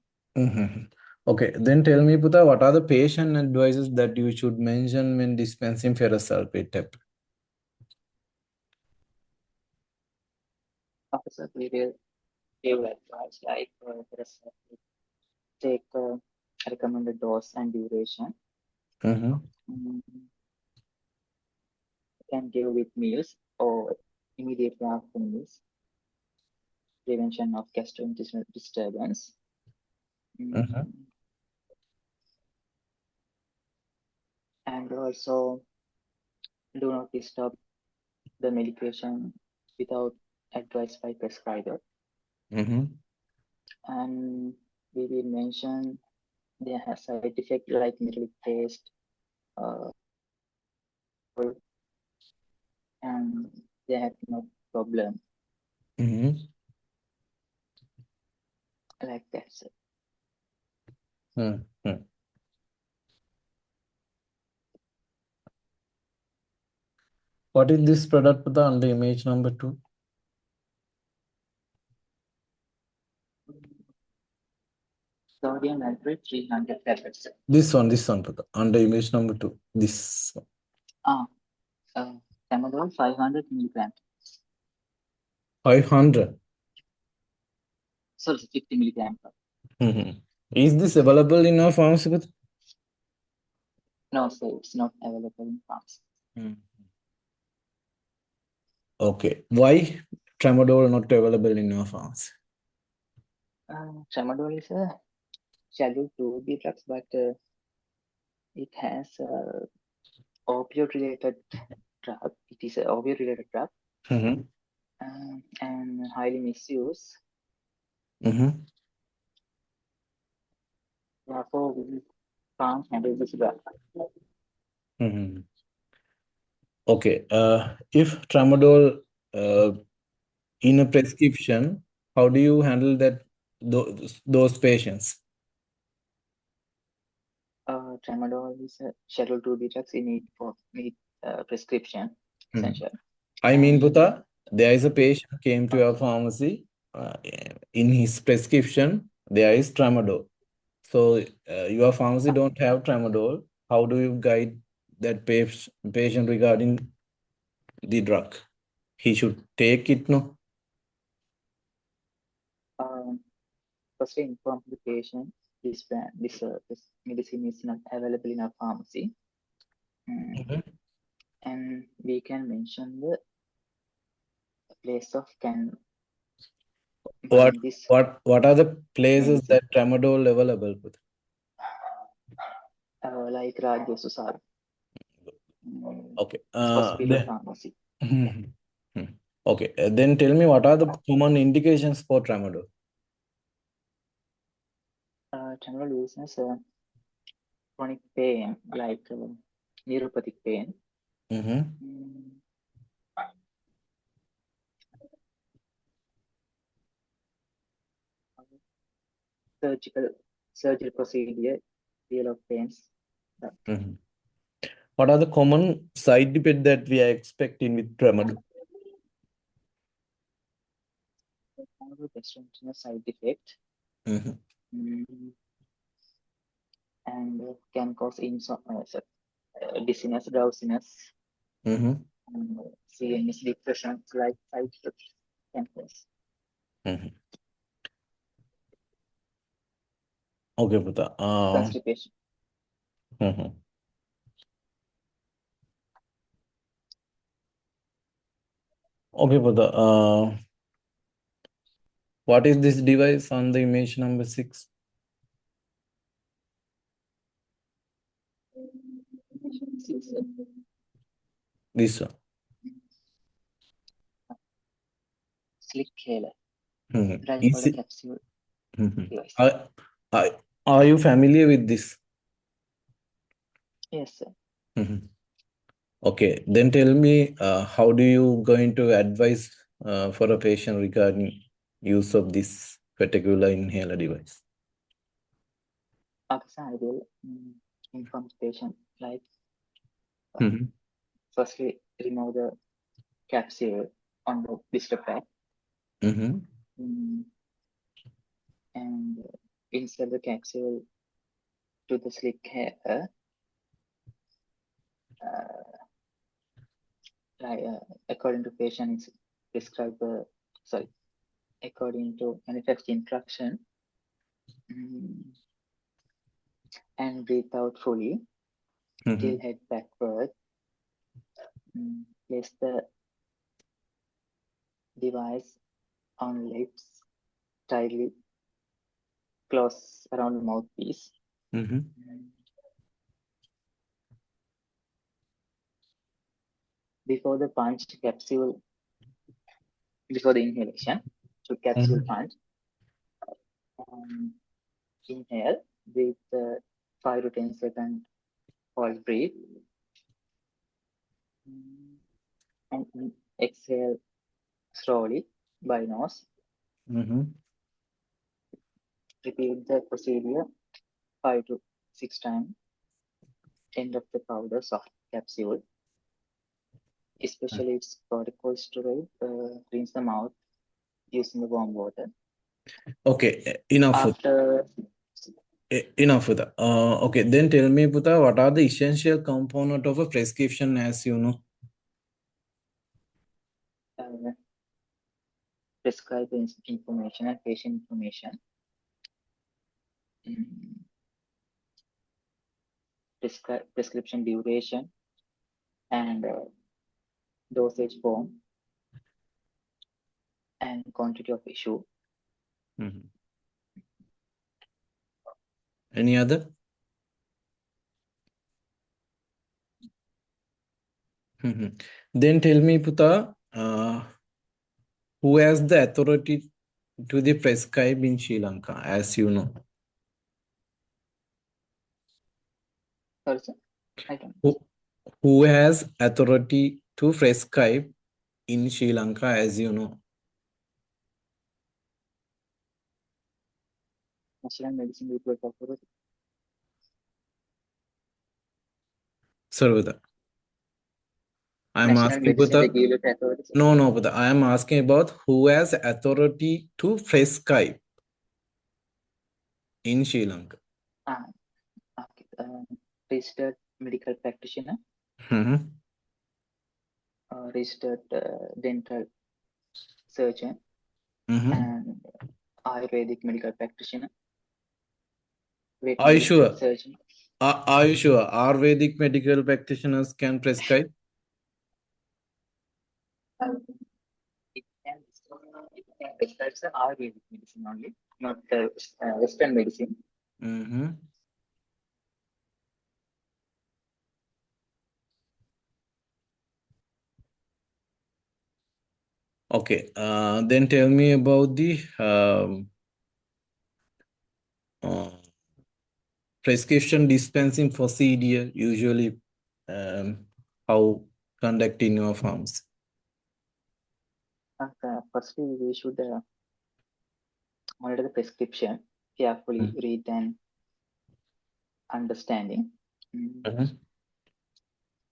Okay, then tell me, Puta, what are the patient advices that you should mention when dispensing parasulfate tablet? Officer, we will give advice like parasulfate, take recommended dose and duration. Can give with meals or immediately after meals. Prevention of gastrointestinal disturbance. And also do not disturb the medication without advice by prescriber. And we will mention they have side effect like metallic taste, and they have no problem. Like that. What is this product, Puta, under image number 2? Sodium nitrate 300 tablets. This one, Puta, under image number 2. This one. Tramadol 500 milligrams. 500. Sorry, 50 milligrams. Is this available in our pharmacy? Puta? No, sir, it's not available in pharmacy. Okay. Why tramadol not available in your pharmacy? Tramadol is a schedule 2B drugs, but it has opioid-related drug. It is an opioid-related drug and highly misused. Therefore, we can't handle this drug. Okay. If tramadol in a prescription, how do you handle that those patients? Tramadol is a schedule 2B drugs in need for prescription, essential. I mean, Puta, there is a patient came to your pharmacy. In his prescription, there is tramadol. So your pharmacy don't have tramadol. How do you guide that patient regarding the drug? He should take it, no? First, inform the patient this medicine is not available in our pharmacy. And we can mention the place of What are the places medicine. that tramadol available? Like Rajya Susar. Okay. Hospital pharmacy. Okay. Then tell me, what are the common indications for tramadol? Tramadol uses chronic pain, like neuropathic pain. Surgical procedure, deal of pains. What are the common side effects that we are expecting with tramadol? Gastrointestinal side effect. And can cause dizziness, drowsiness, CNS depression, like side effects can cause. Okay, Puta. Constipation. Okay, brother. What is this device on the image number 6? This one. Slick Haler. Mhm. Dry Is powder it? capsule Mhm. device. Are, are you familiar with this? Yes, sir. Mhm. Okay, then tell me, how do you going to advise for a patient regarding use of this particular inhaler device? Okay, sir, I will inform the patient like Mhm. firstly remove the capsule on the blister pad Mhm. and insert the capsule to the slick hair. According to patient's prescribed, according to manufacturer instruction, and breathe out fully till Mhm. head backward. Place the device on lips, tightly close around the mouthpiece. Mhm. Before the punched capsule, before the inhalation, to capsule Mhm. punch, inhale with 5 to 10 seconds hold breathe, and exhale slowly by nose. Mhm. Repeat the procedure 5 to 6 times. End of the powder soft capsule, especially its corticosteroid, rinse the mouth using the warm water. Okay, enough. After Enough with that. Okay, then tell me, Puta, what are the essential component of a prescription, as you know? prescribe information and patient information, prescription duration and dosage form and quantity of issue. Mhm. Any other? Mhm. Then tell me, Puta, who has the authority to the prescribe in Sri Lanka, as you know? Sorry, sir, I don't know. Who has authority to prescribe in Sri Lanka, as you know? National Medicine Report Authority. Sir, Puta. I'm National asking, Medicine Puta. Regulatory Authority. Sir. No, Puta. I am asking about who has authority to prescribe in Sri Lanka. Okay. Registered medical practitioner, Mhm. registered dental surgeon, Mhm. and Ayurvedic medical practitioner, Are you veterinary sure? surgeon. Are you sure Ayurvedic medical practitioners can prescribe? It can prescribe the Ayurvedic medicine only, not the Western medicine. Mm-hmm. Okay. Then tell me about the prescription dispensing procedure, usually how conduct in your farms. Firstly, we should monitor the prescription, carefully read and understanding.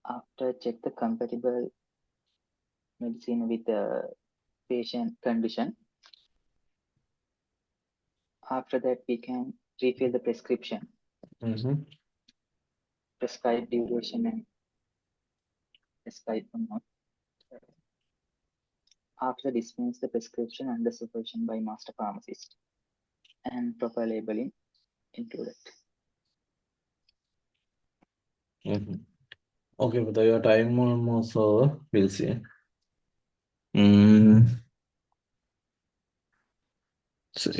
After check the compatible medicine with the patient condition. After that, we can refill the prescription, prescribe duration and prescribe amount. After dispense the prescription under supervision by master pharmacist and proper labeling included. Okay, but your time almost over. We'll see.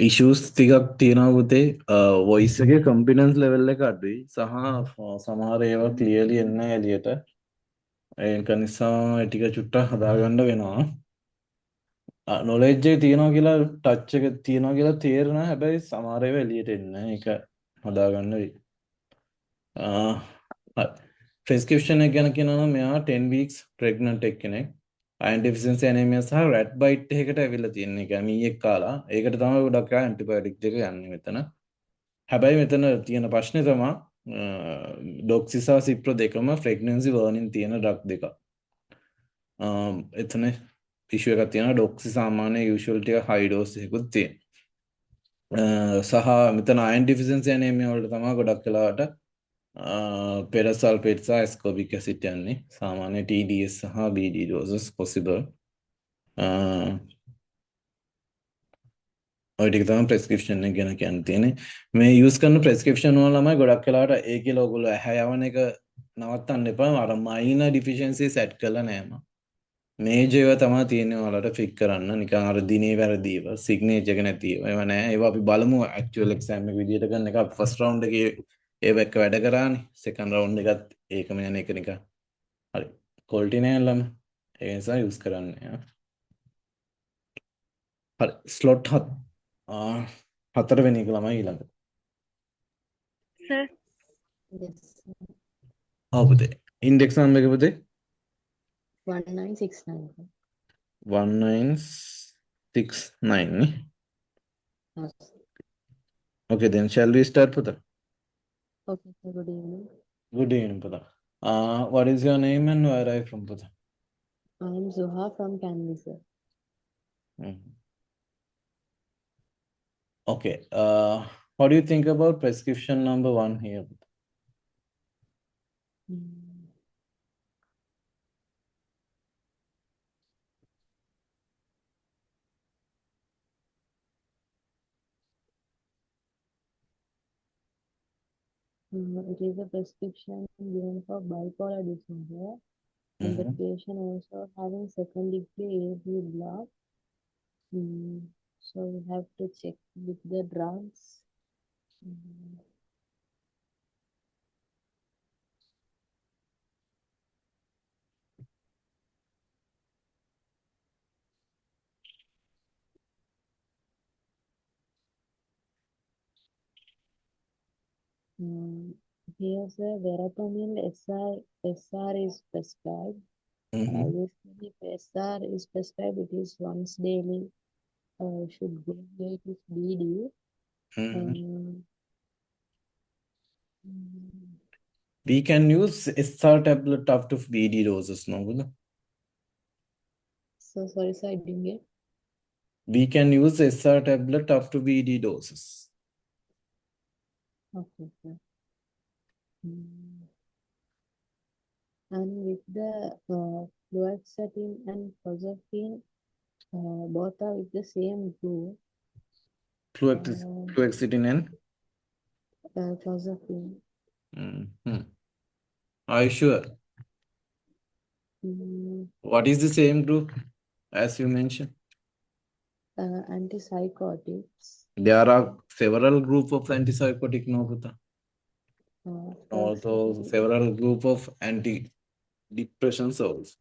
ඉෂස් තිකක් තියෙනවා පුතේ voice එකේ කම්පිඩන්ස් level එක අඩුයි සහ සමහර ඒවා clearly එන්නේ එළියට ඒක නිසා ඒ ටික චුට්ටක් හදාගන්න වෙනවා නොලෙජ් එක තියෙනවා කියලා ටච් එක තියෙනවා කියලා තේරෙනවා හැබැයි සමහර ඒවා එළියට එන්නේ නැහැ ඒක හදාගන්න වෙයි ප්‍රෙස්ක්‍රිප්ෂන් එක ගැන කියනවා නම් මෙයා 10 weeks pregnant එක්කෙනෙක් iron deficiency anemia සහ rat bite එකකට ඇවිල්ලා තියෙන එක මීයක් කාලා ඒකට තමයි ගොඩක් අය antibiotic දෙක යන්නේ මෙතන හැබැයි මෙතන තියෙන ප්‍රශ්නේ තමයි ඩොක්සි සහ සිප්‍රෝ දෙකම pregnancy warning තියෙන ඩ්‍රග් දෙක එතන ඉෂුව එකක් තියෙනවා ඩොක්සි සාමාන්‍ය usual ටික high dose එකකුත් තියෙනවා සහ මෙතන iron deficiency anemia වලට තමයි ගොඩක් වෙලාවට පෙරසල්ෆේට් සහ ascorbic acid යන්නේ සාමාන්‍ය TDS සහ BD doses possible ඔය ටික තමයි ප්‍රෙස්ක්‍රිප්ෂන් එක ගැන කියන්න තියෙන්නේ මේ යූස් කරන ප්‍රෙස්ක්‍රිප්ෂන් වල ළමයි ගොඩක් වෙලාවට ඒකේ ඔයගොල්ලෝ ඇහැ යවන එක නවත්තන්න එපා අර මයිනර් ඩිෆිෂියන්සි සෙට් කරලා නෑම මේජර් ඒවා තමයි තියෙන්නේ ඔයාලට ෆික් කරන්න නිකන් අර දිනේ වැරදීව සිග්නේචර් එක නැතිව ඒවා නෑ ඒවා අපි බලමු ඇක්චුවල් එක්සෑම් එක විදියට කරන එක ෆස්ට් රවුන්ඩ් එකේ ඒව එක්ක වැඩ කරානේ සෙකන්ඩ් රවුන්ඩ් එකත් ඒකම යන එක නිකන් හරි ක්වොලිටි නෑ ළම ඒ නිසා යූස් කරන්න හරි ස්ලොට් හතරවෙනි එක ළමයි ඊළඟ Sir, Yes. ඔව් පුතේ ඉන්ඩෙක්ස් නම්බර් එක පුතේ 1969. 1969 නේ Yes. okay then shall we start පුතා Okay, sir, good evening. good evening පුතා what is your name and where are you from පුතා I am Zoha from Canada, sir. okay what do you think about prescription number 1 here Mm. It is a prescription given for bipolar disorder, and the patient also having second degree AB block. So we have to check with the drugs. Here, sir, verapamil SR is prescribed. Usually, if SR is prescribed, it is once daily. Should go with BD. we can use SR tablet after BD doses no Buddha? So sorry, sir, I didn't get. We can use SR tablet after BD doses Okay, sir. And with the fluoxetine and prozapine, both are with the same group. fluoxetine and Prozapine. are you sure what is the same group as you mentioned Antipsychotics. there are several group of antipsychotic no Buddha? Also several group of antidepressants also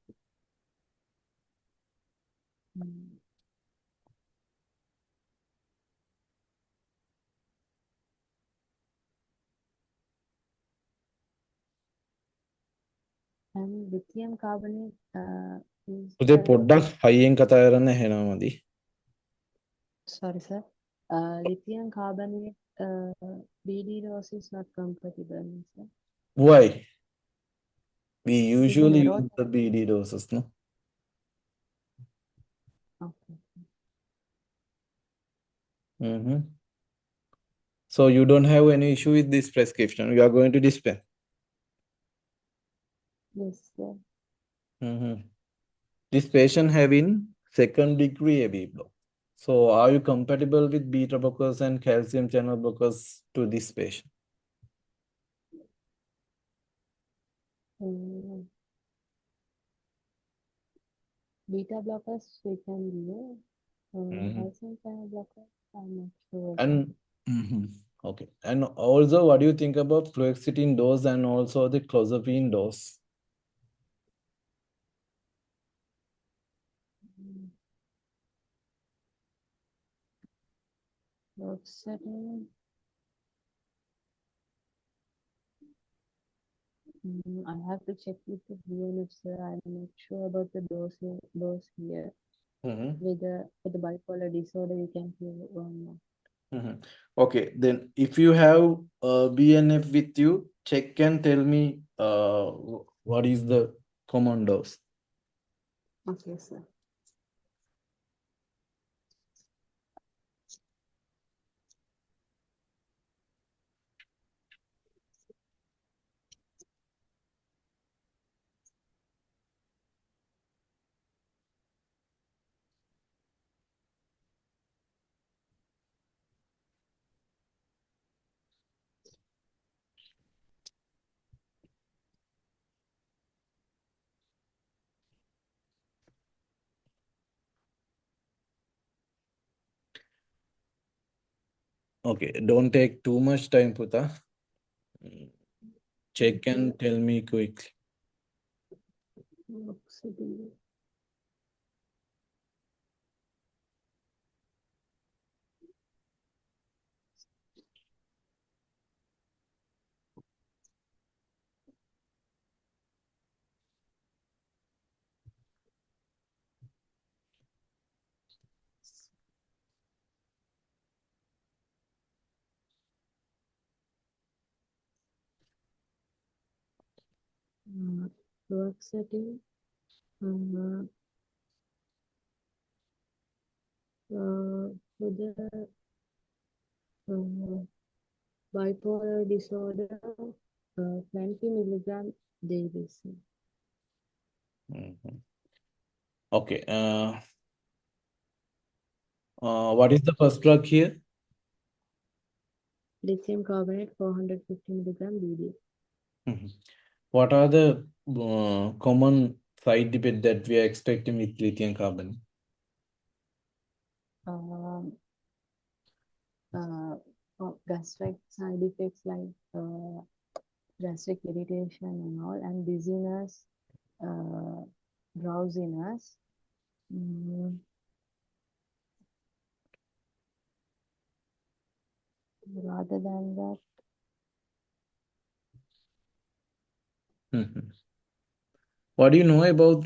And lithium carbonate is පුතේ පොඩ්ඩක් හයියෙන් කතා කරන්න ඇහෙනවා මදි sorry, sir. Lithium carbonate BD dose is not compatible, sir. why we usually error. use the BD doses no Okay. so you don't have any issue with this prescription you are going to dispense Yes, sir. this patient having second degree AB block. So are you compatible with beta blockers and calcium channel blockers to this patient? Beta blockers we can give. Mhm. Calcium channel blockers, I'm not sure. And mhm. Okay. And also, what do you think about fluoxetine dose and also the clozapine dose? Fluoxetine. I have to check with the DNF, sir. I'm not sure about the dose here. Mhm. With the bipolar disorder, we can give one. Mhm. Okay, then if you have BNF with you, check and tell me what is the common dose. Okay, sir. Okay, don't take too much time, Puta. Check and tell me quickly. Fluoxetine. Fluoxetine. For the bipolar disorder, 20 milligram daily, sir. Mhm. Okay. What is the first drug here? Lithium carbonate, 450 milligram BD. Mhm. What are the common side effects that we are expecting with lithium carbonate? Gastric side effects like gastric irritation and all, and dizziness, drowsiness. Rather than that, Mhm. What do you know about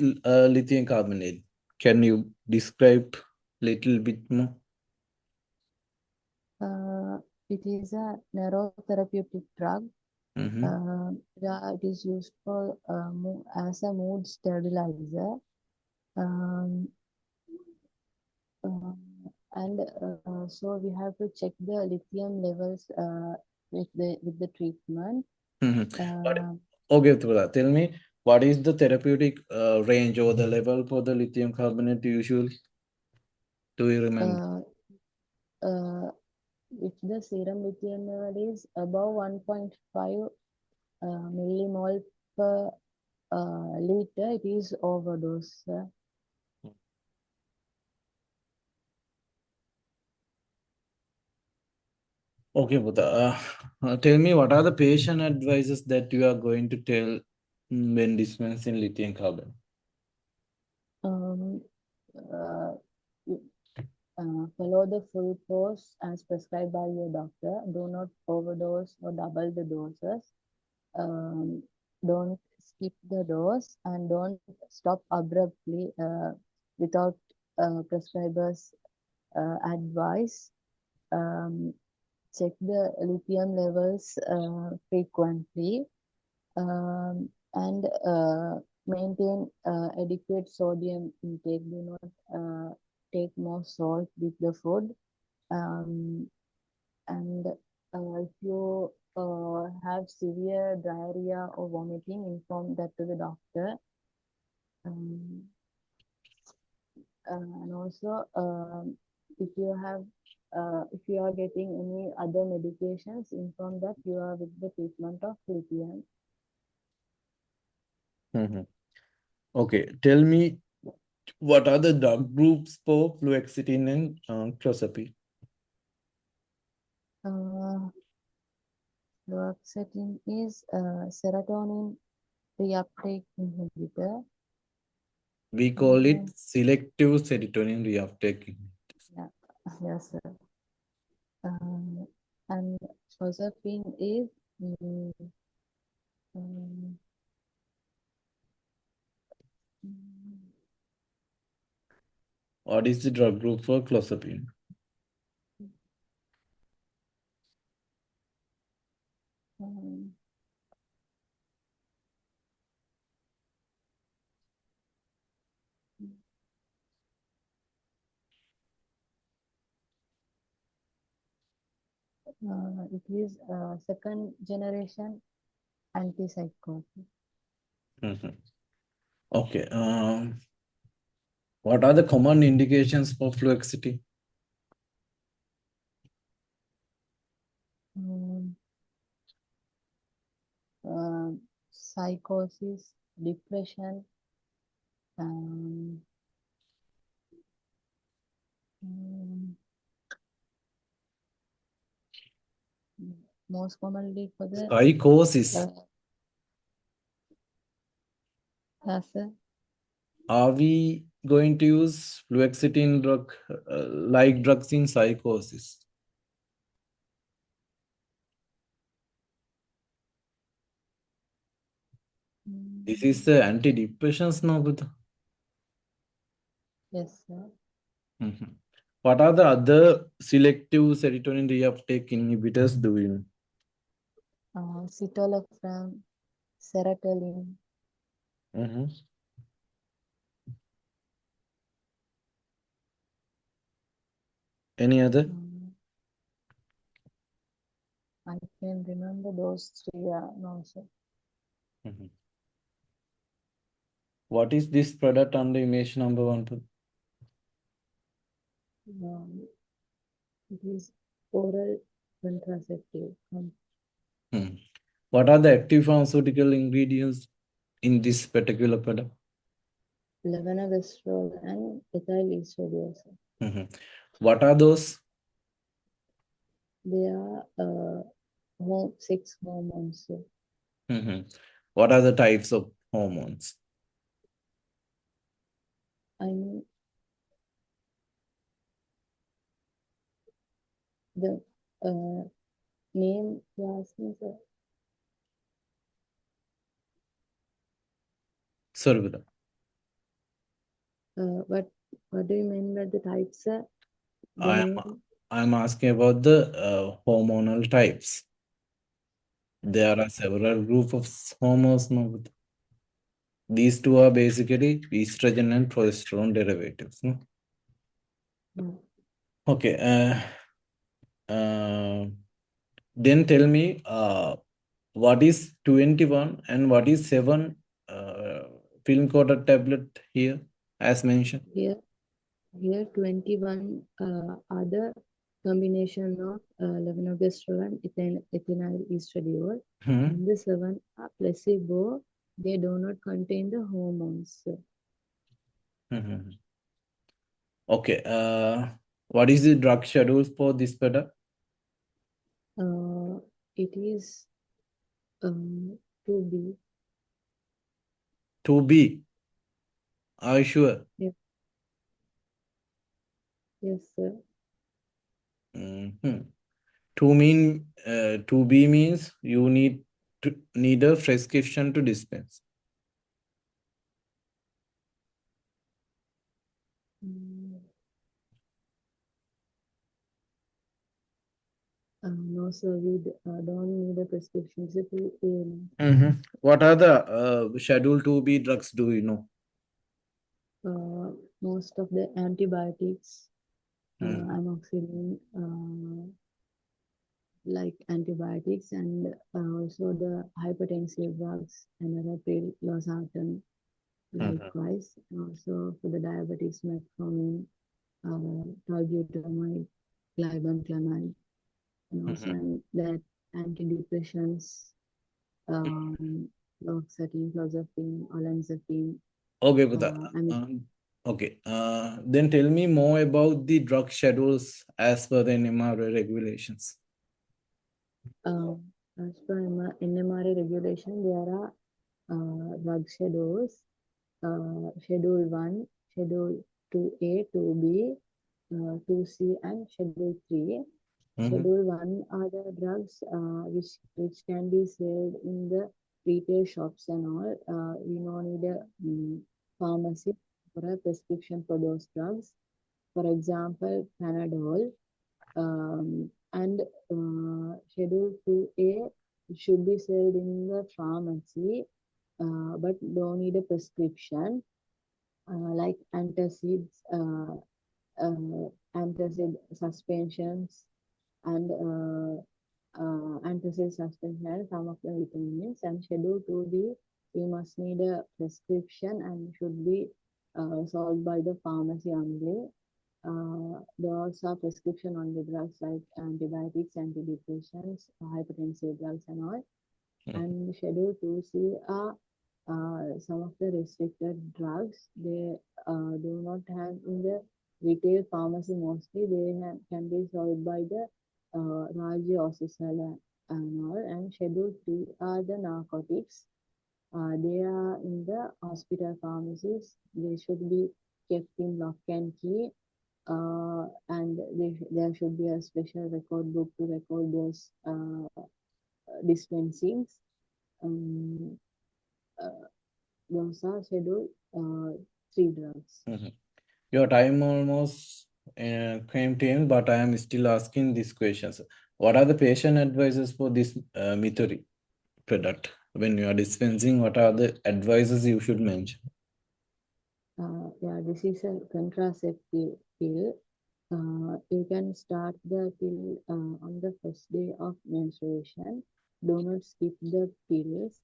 lithium carbonate? Can you describe little bit more? it is a narrow therapeutic drug. Mhm. Yeah, it is used for as a mood stabilizer. Um, uh, and so we have to check the lithium levels with the treatment. Mhm. But Uh, okay, Trula, tell me what is the therapeutic range or the level for the lithium carbonate usually? Do you remember? uh, uh, if the serum lithium level is above 1.5 millimole per liter, it is overdose. Okay, Buddha. Tell me what are the patient advices that you are going to tell when dispensing lithium carbonate? Um, uh, Follow the full course as prescribed by your doctor. Do not overdose or double the doses. Um, don't skip the dose and don't stop abruptly without prescriber's advice. Um, Check the lithium levels frequently, and maintain adequate sodium intake. Do not take more salt with the food. Um, and if you have severe diarrhea or vomiting, inform that to the doctor. Um, and also, if you are getting any other medications, inform that you are with the treatment of lithium. Mhm. Okay, tell me What are the drug groups for fluoxetine and clozapine? Fluoxetine is a serotonin reuptake inhibitor. We call it selective serotonin reuptake. Yeah, yes, sir. And clozapine is What is the drug group for clozapine? it is second generation antipsychotic. Okay. What are the common indications for fluoxetine? Psychosis, depression, most commonly for the Psychosis. yes, sir. Are we going to use fluoxetine drug like drugs in psychosis? This is the antidepressants now. Yes, sir. What are the other selective serotonin reuptake inhibitors doing? Citalopram, sertraline. Any other? I can remember those three no, sir. What is this product under image number 1? It is oral contraceptive. What are the active pharmaceutical ingredients in this particular product? Levonorgestrel and ethyl estradiol. What are those? They are 6 hormones. What are the types of hormones? I mean, the name you asked me, sir. Sorry, brother. What do you mean by the types, sir? I'm asking about the hormonal types. There are several groups of hormones now. These two are basically estrogen and progesterone derivatives. No? Okay. Then tell me what is 21 and what is 7 film coated tablet here as mentioned? Here 21 are the combination of levonorgestrel and ethyl estradiol. And the 7 are placebo. They do not contain the hormones. Okay. What is the drug schedule for this product? It is 2B. 2B. Are you sure? Yes. Yes, sir. 2B means you need a prescription to dispense. No, sir, we don't need a prescription. It's a 2A. What are the Schedule 2B drugs, do you know? Most of the antibiotics, amoxicillin, like antibiotics, and also the hypertensive drugs, enalapril, losartan, likewise. And also for the diabetes, metformin, tolbutamide, glibenclamide, and also that antidepressants, fluoxetine, clozapine, olanzapine. Okay, Buddha. Okay. Then tell me more about the drug schedules as per the NMRA regulations. As per NMRA regulation, there are drug schedules, Schedule 1, Schedule 2A, 2B, 2C, and Schedule 3. Schedule 1 are the drugs which can be sold in the retail shops and all. We don't need a pharmacy for a prescription for those drugs. For example, Panadol. And Schedule 2A should be sold in the pharmacy, but don't need a prescription, like antacids, antacid suspensions, and antacid suspension, and some of the vitamins. And Schedule 2B, we must need a prescription and should be sold by the pharmacy only. There are also prescription on the drugs like antibiotics, antidepressants, hypertensive drugs, and all. And Schedule 2C are some of the restricted drugs. They do not have in the retail pharmacy mostly. They can be sold by the Raji official and all. And Schedule 3 are the narcotics. They are in the hospital pharmacies. They should be kept in lock and key. And there should be a special record book to record those dispensings. Those are Schedule 3 drugs. Your time almost came to end, but I am still asking these questions. What are the patient advices for this Mithori product? When you are dispensing, what are the advices you should mention? Yeah, this is a contraceptive pill. You can start the pill on the first day of menstruation. Do not skip the pills.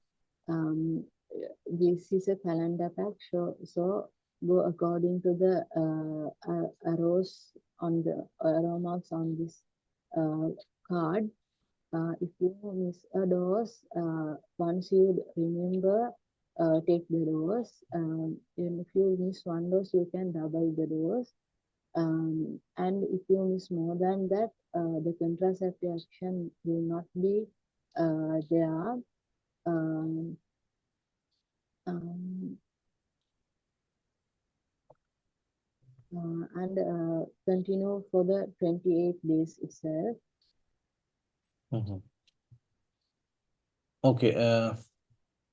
This is a calendar pack, so go according to the arrows on the arrow marks on this card. If you miss a dose, once you remember, take the dose. And if you miss one dose, you can double the dose. And if you miss more than that, the contraceptive action will not be there. And continue for the 28 days itself. Okay.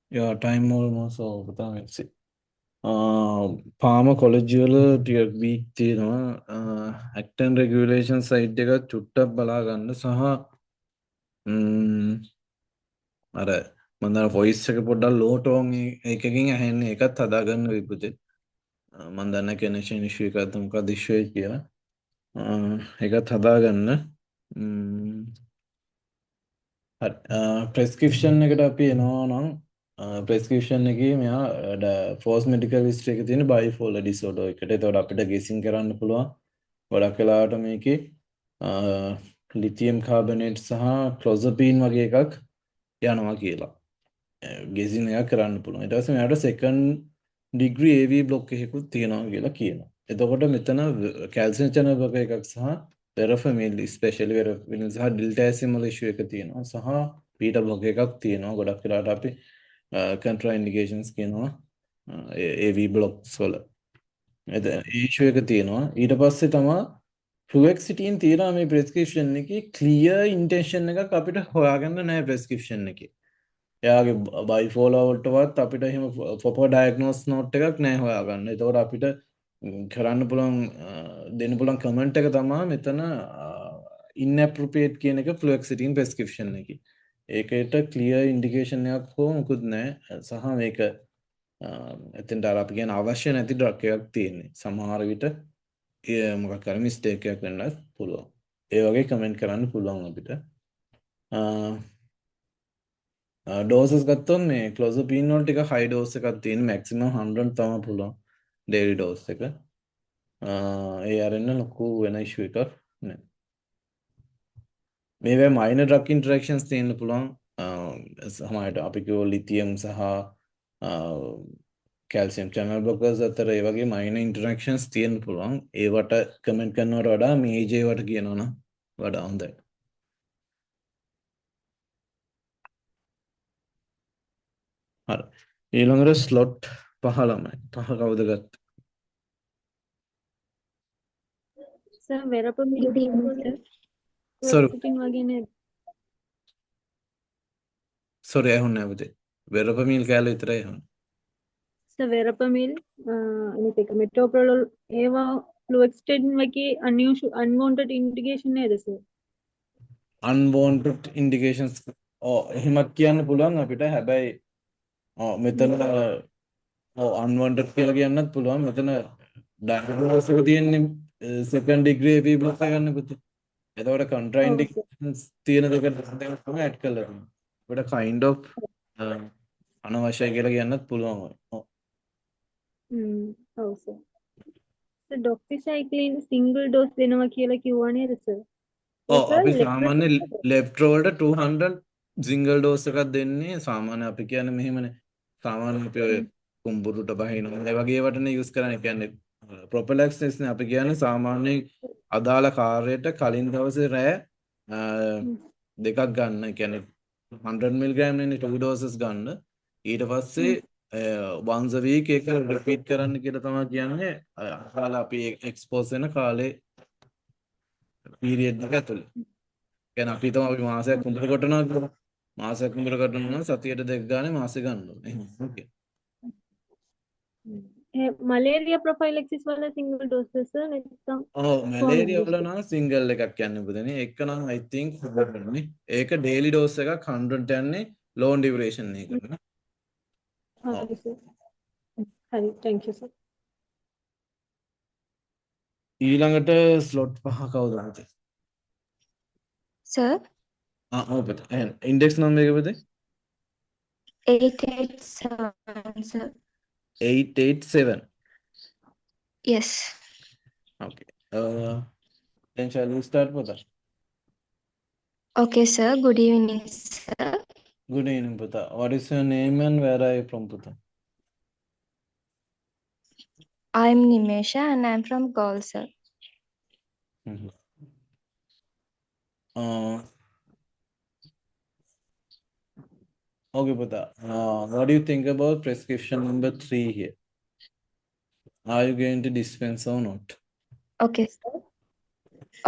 Your time almost over. Pharmacology වල ටිකක් weak තියෙනවා. Act and regulation side එක චුට්ටක් බලා ගන්න සහ අර මම අර voice එක පොඩ්ඩක් low tone එකකින් ඇහෙන්නේ ඒකත් හදාගන්න විපුතේ. මම දන්න connection issue එකක් මොකක්ද issue එක කියලා. ඒකත් හදාගන්න. හරි. prescription එකට අපි එනවා නම් prescription එකේ මෙයා false medical history එකේ තියෙන bipolar disorder එකට. ඒතකොට අපිට guessing කරන්න පුළුවන් ගොඩක් වෙලාවට මේකේ lithium carbonate සහ clozapine වගේ එකක් යනවා කියලා. guessing එකක් කරන්න පුළුවන්. ඊට පස්සේ මෙයාට second degree AV block එකකුත් තියෙනවා කියලා කියනවා. එතකොට මෙතන calcium channel block එකක් සහ verapamil especially verapamil සහ diltiazem issue එක තියෙනවා. සහ beta block එකක් තියෙනවා. ගොඩක් වෙලාවට අපි contraindications කියනවා AV blocks වල. issue එක තියෙනවා. ඊට පස්සේ තමයි fluoxetine තියෙනවා මේ prescription එකේ clear intention එකක් අපිට හොයාගන්න නැහැ prescription එකේ. එයාගේ bipolar වලටවත් අපිට එහෙම proper diagnose note එකක් නැහැ හොයාගන්න. ඒතකොට අපිට කරන්න පුළුවන් දෙන්න පුළුවන් comment එක තමයි මෙතන inappropriate කියන එක fluoxetine prescription එකේ. ඒකට clear indication එකක් හෝ මොකුත් නැහැ. සහ මේක එතෙන්ට අර අපි කියන අවශ්‍ය නැති ඩ්‍රග් එකක් තියෙන්නේ. සමහර විට මොකක් හරි mistake එකක් වෙන්නත් පුළුවන්. ඒ වගේ comment කරන්න පුළුවන් අපිට. doses ගත්තොත් මේ clozapine වල ටික high dose එකක් තියෙන maximum 100 තමයි පුළුවන් daily dose එක. ඒ අරන්න ලොකු වෙන issue එකක් නෑ. මේවා minor drug interactions තියෙන්න පුළුවන්. සමහරට අපි කිව්ව lithium සහ calcium channel blockers අතර ඒ වගේ minor interactions තියෙන්න පුළුවන්. ඒවට comment කරනවට වඩා major ඒවට කියනවා නම් වඩා හොඳයි. හරි. ඊළඟට slot 15යි. පහ කවුද ගත්තේ? Sir, verapamil Good evening, sir. Sorry. sitting වගේ නේද? sorry ඇහුන්නේ නැහැ පුතේ. verapamil කෑල්ල විතරයි ඇහුන්නේ. Sir, verapamil අනිත් එක metoprolol ඒවා fluoxetine වගේ unwanted indication නේද sir? unwanted indications එහෙමත් කියන්න පුළුවන් අපිට. හැබැයි මෙතන unwanted කියලා කියන්නත් පුළුවන්. මෙතන diagnosis එක තියෙන්නේ second degree AP block එක ගන්න පුතේ. එතකොට contraindications තියෙන දෙක තමයි add කරලා තියෙන්නේ. අපිට kind of අනවශ්‍යයි කියලා කියන්නත් පුළුවන් ඔය. ඔව් sir. sir, doxycycline single dose දෙනවා කියලා කිව්වා නේද sir? අපි සාමාන්‍ය left වලට 200 single dose එකක් දෙන්නේ. සාමාන්‍ය අපි කියන්නේ මෙහෙමනේ. සාමාන්‍ය අපි ඔය කුඹුරුට බහිනවා. ඒ වගේ ඒවටනේ use කරන්නේ. කියන්නේ prophylaxis නේ අපි කියන්නේ සාමාන්‍යයෙන් අදාළ කාර්යයට කලින් දවසේ රැය දෙකක් ගන්න. කියන්නේ 100 mg නේ 2 doses ගන්න. ඊට පස්සේ once a week එක repeat කරන්න කියලා තමයි කියන්නේ. අදාළ අපි expose වෙන කාලේ period එක ඇතුළේ. කියන්නේ අපි හිතමු අපි මාසයක් කුඹුර කොටනවා කියලා. මාසයක් කුඹුර කොටනවා නම් සතියට දෙක ගානේ මාසෙ ගන්න ඕනේ. එහෙනම් okay. මලේරියා ප්‍රොෆයිලැක්සිස් වල single dose sir නැත්නම් මැලේරියා වල නම් single එකක් යන්නේ පුතේ. ඒක නම් I think හොඳනේ. ඒක daily dose එකක් 100 යන්නේ long duration එකකට. හරි sir. හරි thank you sir. ඊළඟට slot 5 කවුද පුතේ? Sir, ඔව් පුතේ. එහෙනම් index number එක පුතේ? 887, sir. 887. Yes. Okay. Then shall we start puta? Okay, sir. Good evening, sir. Good evening puta. What is your name and where are you from puta? I'm Nimesha and I'm from Gaul, sir. Okay puta. What do you think about prescription number 3 here? Are you going to dispense or not? Okay, sir.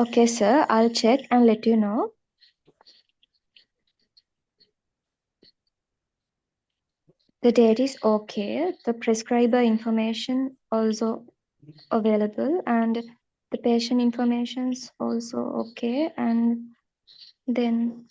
Okay, sir. I'll check and let you know. The date is okay. The prescriber information also available and the patient information is also okay. And then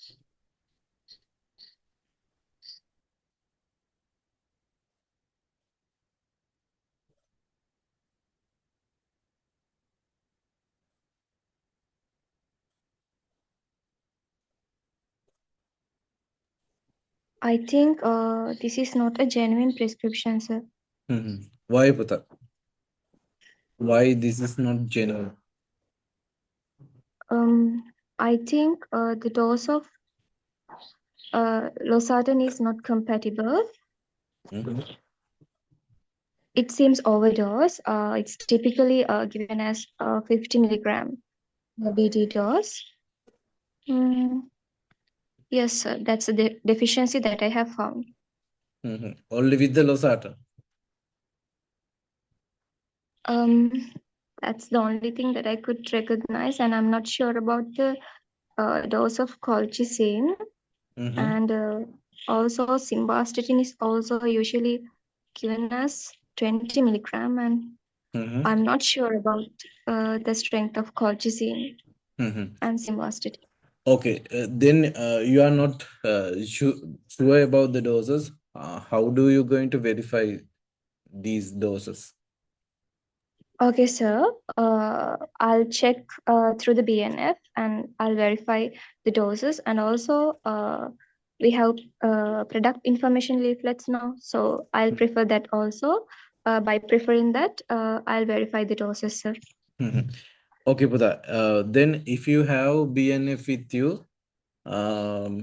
I think this is not a genuine prescription, sir. Why puta? Why this is not genuine? I think the dose of losartan is not compatible. It seems overdose. It's typically given as 50 milligram BD dose. Yes, sir. That's the deficiency that I have found. Only with the losartan? That's the only thing that I could recognize, and I'm not sure about the dose of colchicine. And also simvastatin is also usually given as 20 milligram, and I'm not sure about the strength of colchicine and simvastatin. Okay, then you are not sure about the doses. How do you going to verify these doses? Okay, sir. I'll check through the BNF and I'll verify the doses. And also, we have product information leaflets now. So I'll prefer that also. By preferring that, I'll verify the doses, sir. Okay, Puta. Then if you have BNF with you,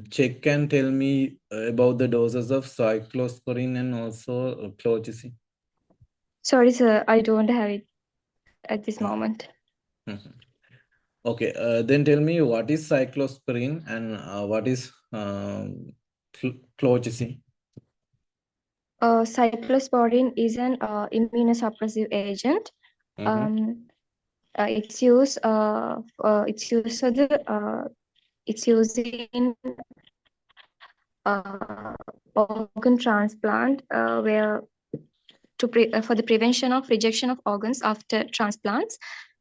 check and tell me about the doses of cyclosporine and also colchicine. Sorry, sir, I don't have it at this moment. Mhm. Okay, then tell me what is cyclosporine and what is clozapine? Cyclosporine is an immunosuppressive agent. Mhm. It's used for the it's used in organ transplant where for the prevention of rejection of organs after transplants.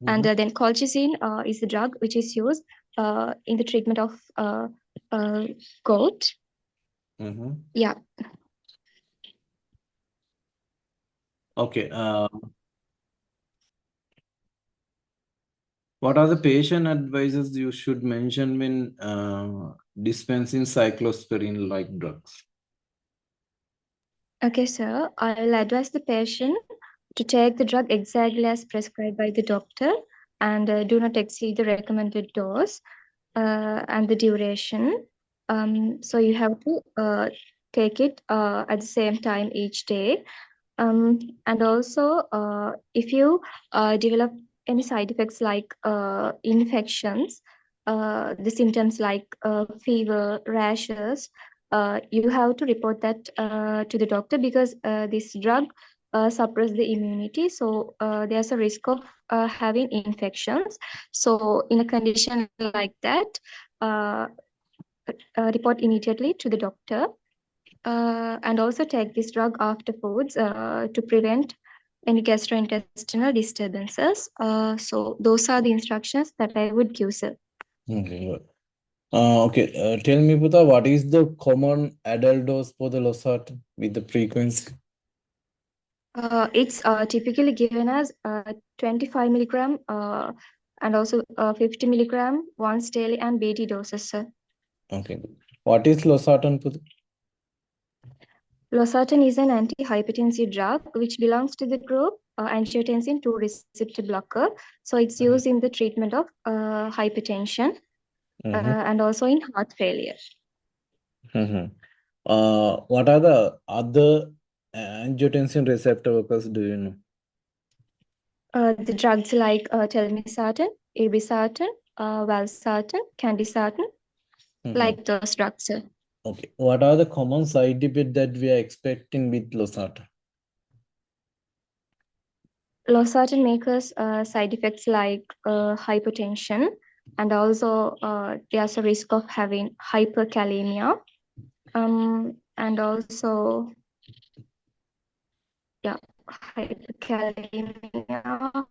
And then colchicine is the drug which is used in the treatment of gout. Yeah. Okay. What are the patient advices you should mention when dispensing cyclosporine-like drugs? Okay, sir. I will advise the patient to take the drug exactly as prescribed by the doctor and do not exceed the recommended dose and the duration. So you have to take it at the same time each day. And also, if you develop any side effects like infections, the symptoms like fever, rashes, you have to report that to the doctor because this drug suppress the immunity. So there's a risk of having infections. So in a condition like that, uh, report immediately to the doctor. And also take this drug after foods to prevent any gastrointestinal disturbances. So those are the instructions that I would give, sir. Okay, good. Tell me, Buddha, what is the common adult dose for the losartan with the frequency? It's typically given as 25 milligram and also 50 milligram once daily and BD doses, sir. Okay. What is losartan, Buddha? Losartan is an antihypertensive drug which belongs to the group angiotensin 2 receptor blocker. So it's used in the treatment of hypertension and also in heart failure. What are the other angiotensin receptor workers, do you know? The drugs like telmisartan, irbesartan, valsartan, candesartan, like those drugs, sir. Okay. What are the common side effects that we are expecting with losartan? Losartan may cause side effects like hypertension, and also there's a risk of having hyperkalemia, and also hyperkalemia,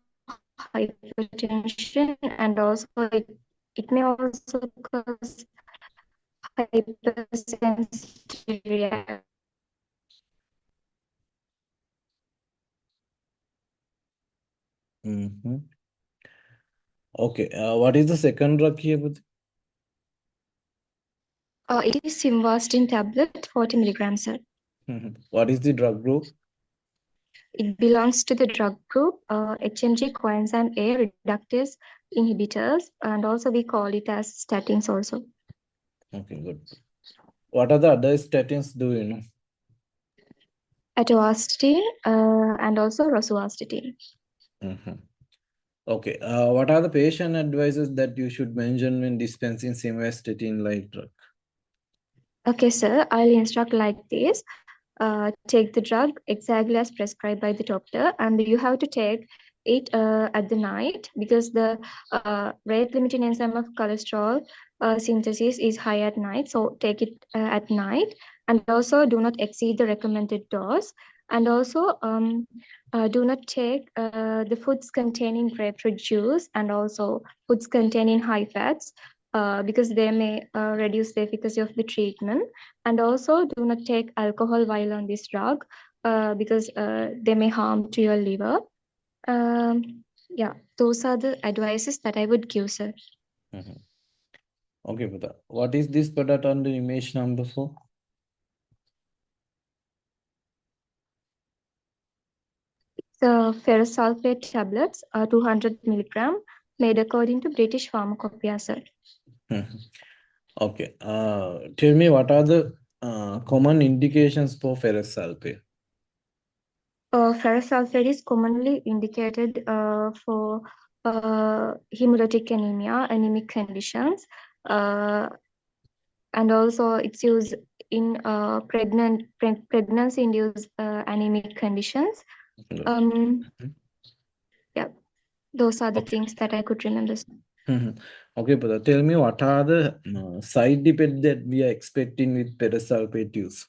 hypertension, and also it may also cause hypersensitivity. Okay. What is the second drug here? It is simvastatin tablet, 40 milligrams, sir. What is the drug group? It belongs to the drug group HMG coenzyme A reductase inhibitors, and also we call it as statins also. Okay, good. What are the other statins, do you know? Atorvastatin and also rosuvastatin. Okay. What are the patient advices that you should mention when dispensing simvastatin-like drug? Okay, sir. I'll instruct like this. Take the drug exactly as prescribed by the doctor, and you have to take it at the night because the rate limiting enzyme of cholesterol synthesis is high at night. So take it at night, and also do not exceed the recommended dose. And also do not take the foods containing grapefruit juice and also foods containing high fats because they may reduce the efficacy of the treatment. And also do not take alcohol while on this drug because they may harm to your liver. Yeah, those are the advices that I would give, sir. Okay, Buddha. What is this product under image number 4? The ferrous sulfate tablets are 200 milligram made according to British Pharmacopoeia, sir. Okay. Tell me what are the common indications for ferrous sulfate? Ferrous sulfate is commonly indicated for hemolytic anemia, anemic conditions, and also it's used in pregnancy-induced anemic conditions. Yeah, those are the things that I could remember. Okay, but tell me what are the side effects that we are expecting with parasulfate use?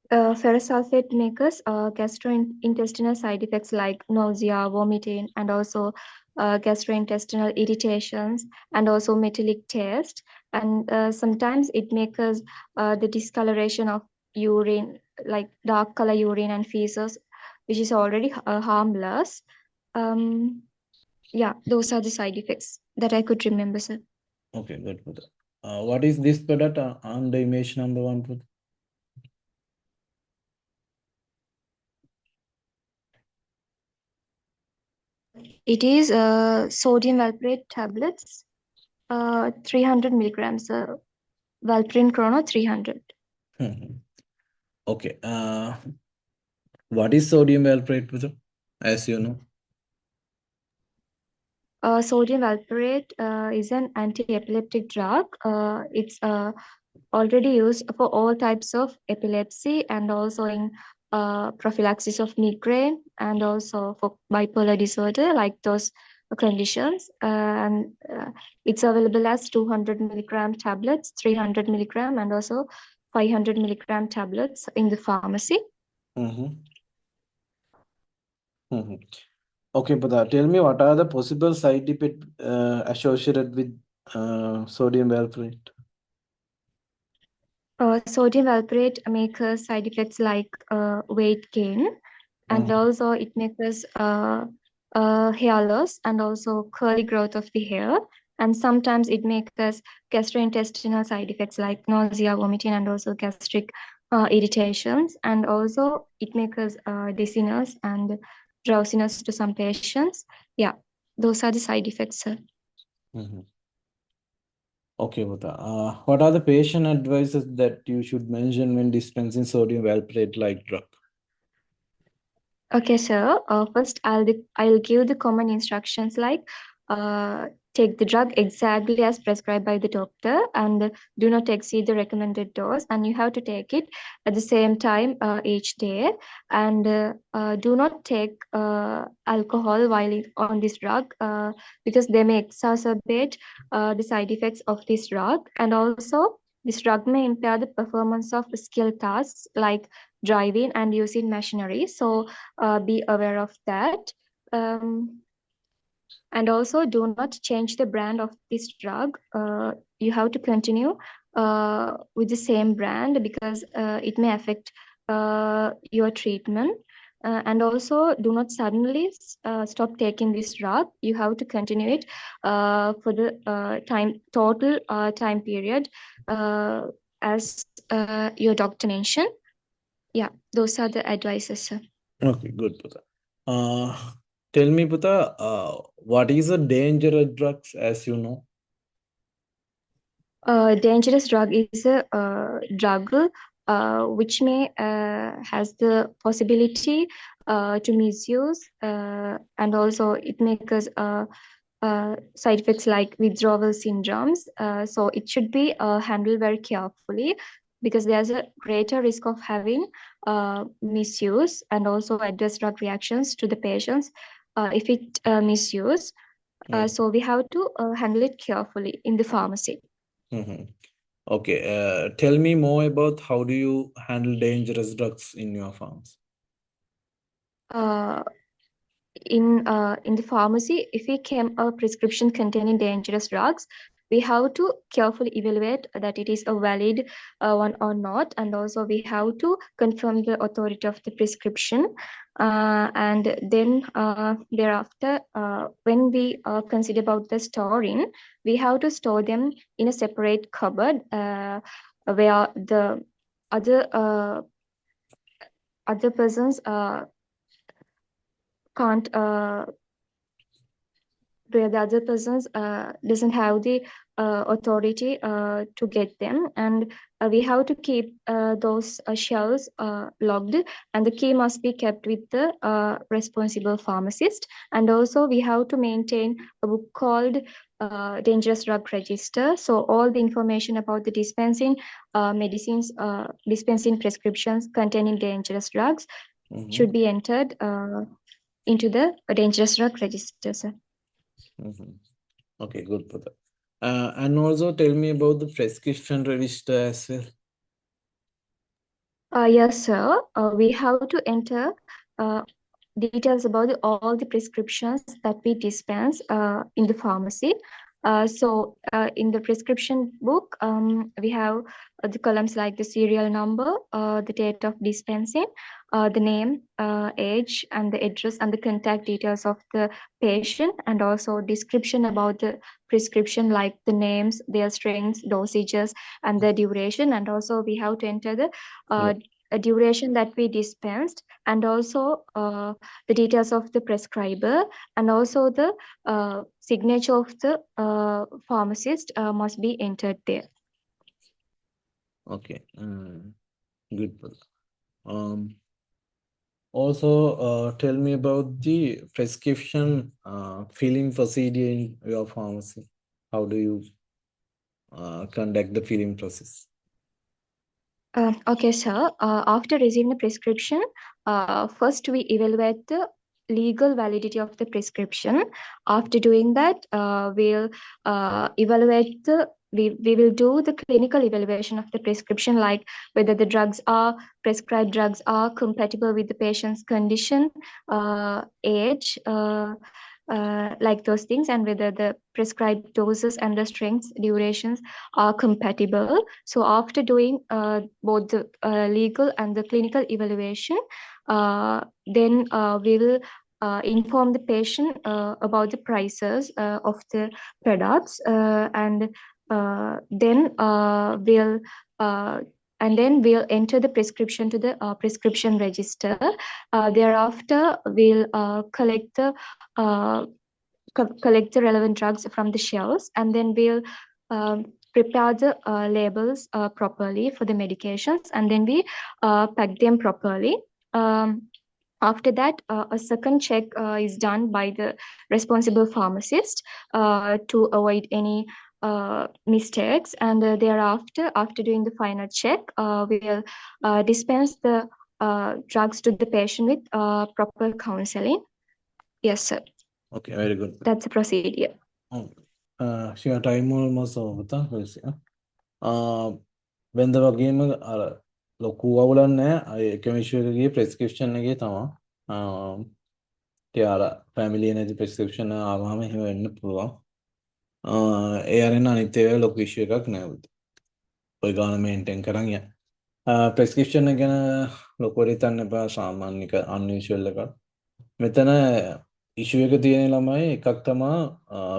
Ferrous sulfate may cause gastrointestinal side effects like nausea, vomiting, and also gastrointestinal irritations, and also metallic taste. And sometimes it may cause the discoloration of urine, like dark color urine and feces, which is already harmless. Yeah, those are the side effects that I could remember, sir. Okay, good. What is this product on the image number 1? It is sodium valproate tablets, 300 milligrams, Valprin Chrono 300. Okay. What is sodium valproate, as you know? Sodium valproate is an anti-epileptic drug. It's already used for all types of epilepsy and also in prophylaxis of migraine and also for bipolar disorder, like those conditions. And it's available as 200 milligram tablets, 300 milligram, and also 500 milligram tablets in the pharmacy. Okay, but tell me what are the possible side effects associated with sodium valproate? Sodium valproate may cause side effects like weight gain, and also it may cause hair loss and also curly growth of the hair. And sometimes it may cause gastrointestinal side effects like nausea, vomiting, and also gastric irritations. And also it may cause dizziness and drowsiness to some patients. Yeah, those are the side effects, sir. Okay, Bhuta. What are the patient advices that you should mention when dispensing sodium valproate like drug? Okay, sir. First, I'll give the common instructions like take the drug exactly as prescribed by the doctor and do not exceed the recommended dose. And you have to take it at the same time each day. And do not take alcohol while on this drug because they may exacerbate the side effects of this drug. And also, this drug may impair the performance of skilled tasks like driving and using machinery. So be aware of that. And also do not change the brand of this drug. You have to continue with the same brand because it may affect your treatment. And also do not suddenly stop taking this drug. You have to continue it for the total time period as your doctor mentioned. Yeah, those are the advices, sir. Okay, good, Puta. Tell me, Puta, what is a dangerous drugs, as you know? Dangerous drug is a drug which may has the possibility to misuse and also it may cause side effects like withdrawal syndromes. So it should be handled very carefully because there's a greater risk of having misuse and also adverse drug reactions to the patients if it misuse. So we have to handle it carefully in the pharmacy. Okay, tell me more about how do you handle dangerous drugs in your farms? In the pharmacy, if we came a prescription containing dangerous drugs, we have to carefully evaluate that it is a valid one or not, and also we have to confirm the authority of the prescription. And then thereafter, when we consider about the storing, we have to store them in a separate cupboard where the other persons can't where the other persons doesn't have the authority to get them, and we have to keep those shelves locked, and the key must be kept with the responsible pharmacist. And also we have to maintain a book called dangerous drug register. So all the information about the dispensing medicines, dispensing prescriptions containing dangerous drugs should be entered into the dangerous drug register, sir. Okay, good for that. And also tell me about the prescription register as well. Yes, sir. We have to enter details about all the prescriptions that we dispense in the pharmacy. So in the prescription book, we have the columns like the serial number, the date of dispensing, the name, age, and the address and the contact details of the patient, and also description about the prescription like the names, their strengths, dosages, and the duration. And also we have to enter the a duration that we dispensed, and also the details of the prescriber, and also the signature of the pharmacist must be entered there. Okay, good. Also, tell me about the prescription filling procedure in your pharmacy. How do you conduct the filling process? Okay, sir. After receiving the prescription, first we evaluate the legal validity of the prescription. After doing that, we'll evaluate we will do the clinical evaluation of the prescription, like whether the prescribed drugs are compatible with the patient's condition, age, like those things, and whether the prescribed doses and the strengths, durations are compatible. So after doing both the legal and the clinical evaluation, then we will inform the patient about the prices of the products, and then we'll enter the prescription to the prescription register. Thereafter, we'll collect the relevant drugs from the shelves, and then we'll prepare the labels properly for the medications, and then we pack them properly. After that, a second check is done by the responsible pharmacist to avoid any mistakes, and thereafter, after doing the final check, we'll dispense the drugs to the patient with proper counseling. Yes, sir. Okay, very good. That's the procedure. Your time almost over. When the වගේම අර ලොකු අවුලක් නැහැ. Chemistry prescription එකේ තමයි. අර family නැති prescription ආවම එහෙම වෙන්න පුළුවන්. ඒ අරින්න අනිත් ඒවා ලොකු issue එකක් නෑ උත්. ඔය ගාන maintain කරන් යන්න. prescription එක ගැන ලොකුවට හිතන්න එපා, සාමාන්‍යක unusual එකක්. මෙතන issue එක තියෙන ළමයි එකක් තමයි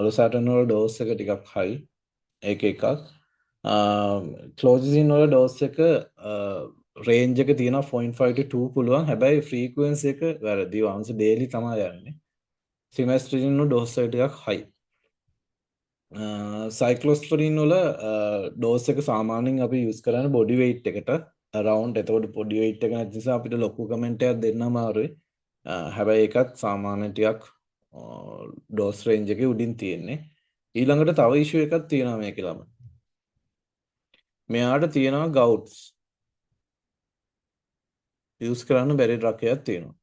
ලොසැටන් වල dose එක ටිකක් high. ඒක එකක්. clozapine වල dose එක range එක තියෙනවා 0.5 to 2 පුළුවන්. හැබැයි frequency එක වැරදි. once daily තමයි යන්නේ. simvastatin වල dose එක ටිකක් high. cyclosporine වල dose එක සාමාන්‍යයෙන් අපි use කරන්නේ body weight එකට around. එතකොට body weight එක නැති නිසා අපිට ලොකු comment එකක් දෙන්න අමාරුයි. හැබැයි ඒකත් සාමාන්‍ය ටිකක් dose range එකේ උඩින් තියෙන්නේ. ඊළඟට තව issue එකක් තියෙනවා මේකේ ළමයි. මෙයාට තියෙනවා ගවුට්ස්. යූස් කරන්න බැරි රකයක් තියෙනවා.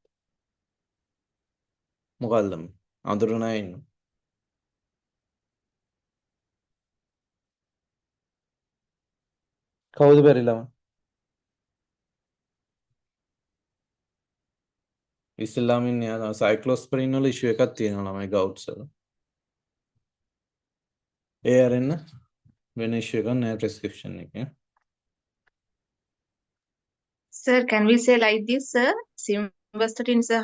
මොකල්ද? අඳුරන අය ඉන්නවා. කවුද බැරි ළමයි? ඉස්ලාම් ඉන්නේ සයික්ලොස්පරින් වල ඉෂුව එකක් තියෙනවා ළමයි ගවුට්ස් වල. ඒ අරින්න වෙන ඉෂුව එකක් නෑ ප්‍රෙස්ක්‍රිප්ෂන් එකේ. Sir, can we say like this, sir? Simvastatin is a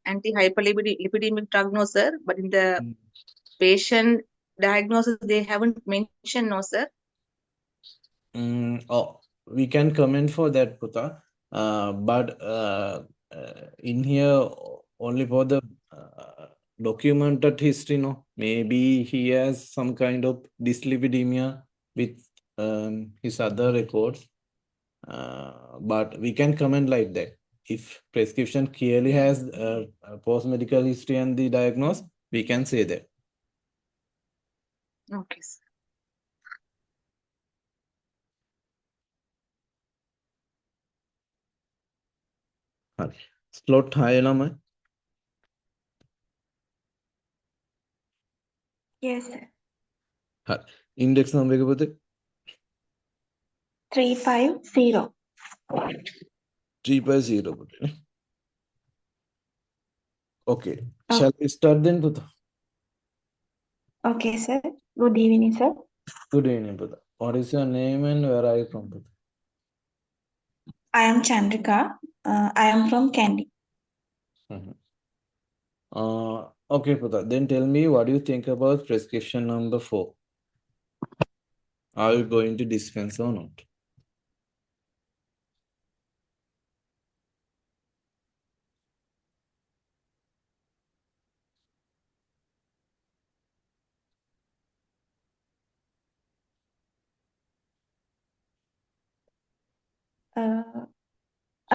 anti-hyperlipidemic drug, no, sir. But in the patient diagnosis, they haven't mentioned, no, sir. We can comment for that, Puta. But in here, only for the documented history, no? Maybe he has some kind of dyslipidemia with his other records. But we can comment like that. If prescription clearly has a post-medical history and the diagnosis, we can say that. Okay, sir. Slot high lamai. Yes, sir. Index number එක පුතේ 350. 350 පුතේ. Okay. Shall we start then පුතා? Okay, sir. Good evening, sir. Good evening පුතා. What is your name and where are you from පුතා? I am Chandrika. I am from Kandy. Okay පුතා. Then tell me what do you think about prescription number 4? Are you going to dispense or not?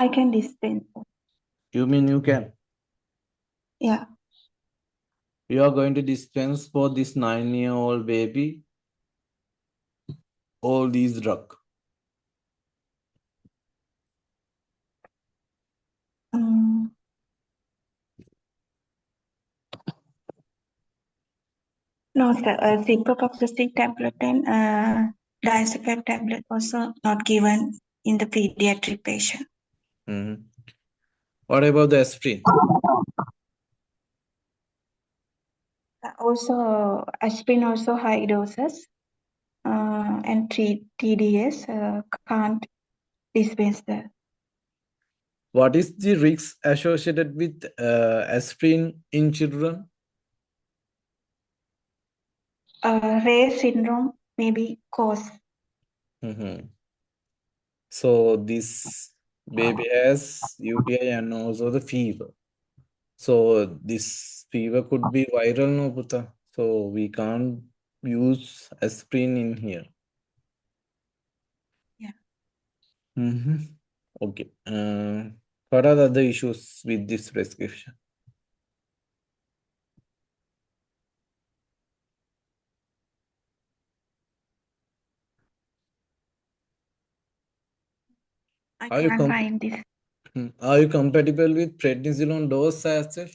I can dispense. You mean you can? Yeah. You are going to dispense for this 9-year-old baby all these drugs. No, sir. Ciprofloxacin tablet and diazepam tablet also not given in the pediatric patient. What about the aspirin? Also, aspirin also high doses and TDS can't dispense the What is the risk associated with aspirin in children? rare syndrome may be cause. So this baby has UTI and also the fever. So this fever could be viral, no puta. So we can't use aspirin in here. Yeah. Okay. What are the other issues with this prescription? I can't find this. Are you compatible with prednisolone dose as well?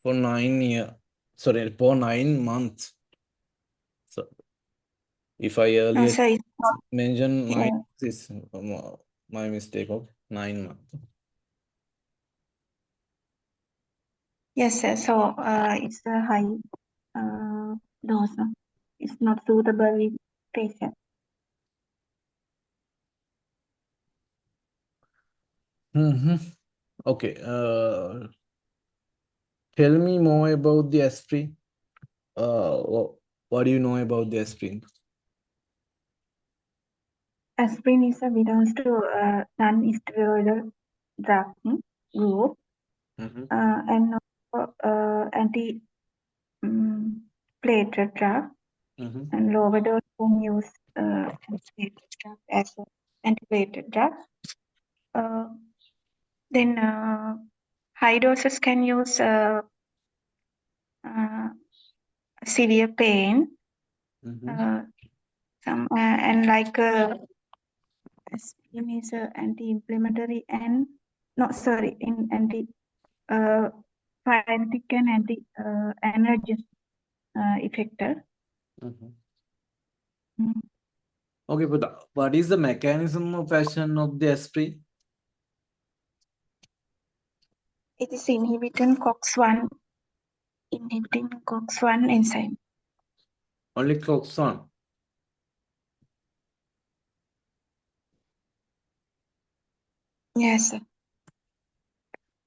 For 9 months. So if I earlier mentioned this my mistake of 9 months. Yes, sir. So it's a high dose. It's not suitable with patient. Okay. Tell me more about the aspirin. What do you know about the aspirin? Aspirin is a belongs to non-steroidal drug group and anti-platelet drug and lower dose can use anti-platelet drug as an anti-platelet drug. Then high doses can use severe pain. And like aspirin is anti-inflammatory and anti-pyretic and anti-allergic effector. Okay, but what is the mechanism of action of the aspirin? It is inhibiting COX-1 enzyme. Only COX-1? Yes, sir.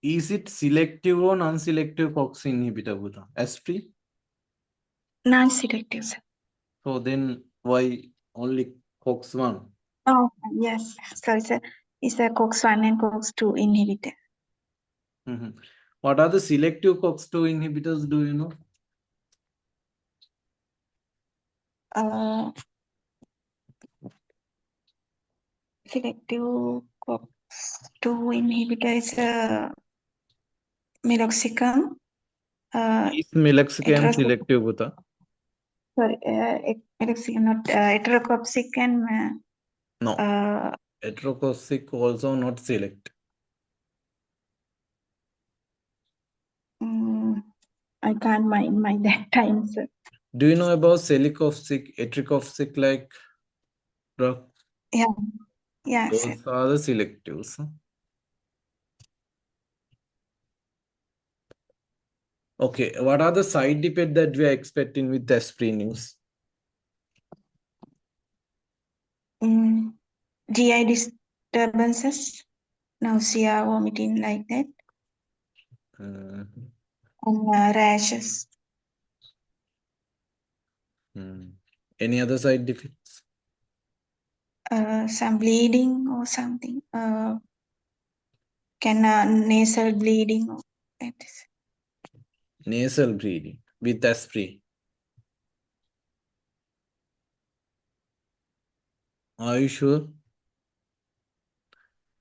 Is it selective or non-selective COX inhibitor, Buddha? Aspirin? Non-selective, sir. So then why only COX-1? Oh, yes. Sorry, sir. It's a COX-1 and COX-2 inhibitor. What are the selective COX-2 inhibitors? Do you know? Selective COX-2 inhibitor is meloxicam. Is meloxicam selective? Buta? Sorry, meloxicam, not heterocopsic and No. Heterocopsic also not select. I can't mind that time, sir. Do you know about celecoxib, etricopsic like drug? Yeah, yeah, Those sir. are the selectives. Okay, what are the side effects that we are expecting with aspirin use? GI disturbances, nausea, vomiting, like that, and rashes. Any other side effects? Some bleeding or something. Nasal bleeding or that is. Nasal bleeding with aspirin. Are you sure?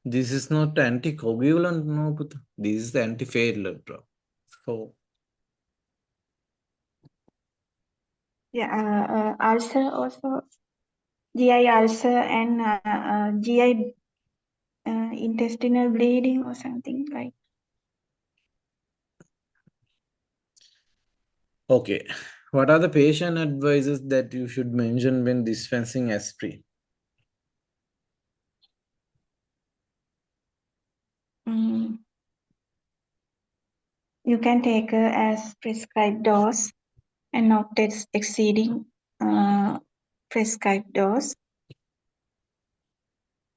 This is not anticoagulant, no, but this is anti-failure drug. So, Yeah, ulcer also, GI ulcer and GI intestinal bleeding or something like. okay. What are the patient advices that you should mention when dispensing aspirin? You can take as prescribed dose and not exceeding prescribed dose.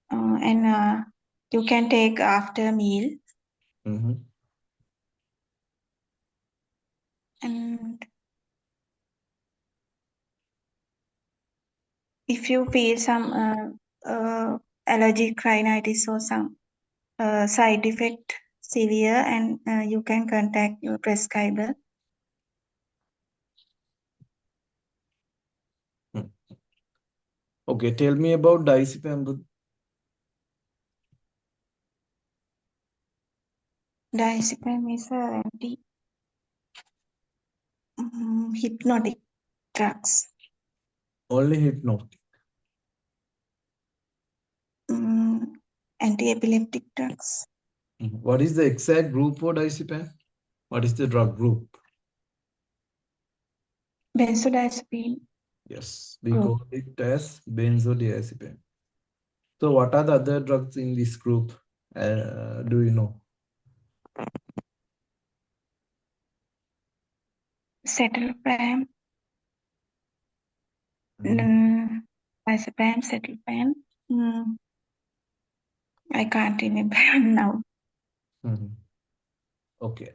And you can take after meal. And if you feel some allergic rhinitis or some side effect severe, and you can contact your prescriber. Okay, tell me about diazepam. Diazepam is a hypnotic drugs. Only hypnotic. Antiepileptic drugs. What is the exact group for diazepam? What is the drug group? Benzodiazepine. Yes, we call it as benzodiazepine. So what are the other drugs in this group? Do you know? Citalopram. Diazepam, citalopram. I can't remember now. Okay.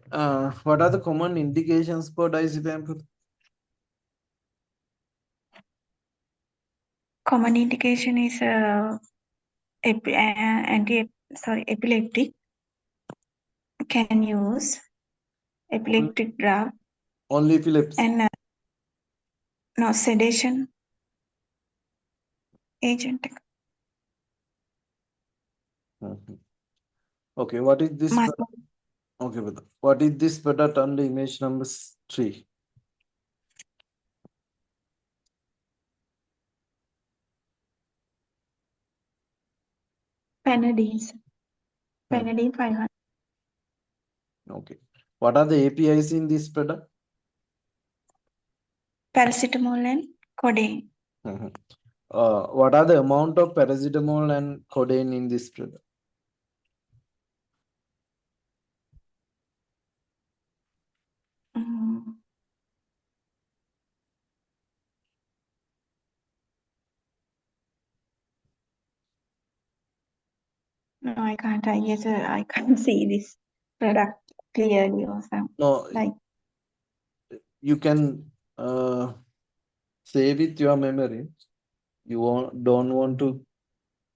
What are the common indications for diazepam? Common indication is epileptic. Can use epileptic drug. Only epilepsy. And no sedation agent. Okay, what is this? Okay, what is this product under image number 3? Panadine. Panadine 500. Okay. What are the APIs in this product? Paracetamol and codeine. What are the amount of paracetamol and codeine in this product? No, I can't. I guess I can't see this product clearly or something. No, like you can save it your memory. You don't want to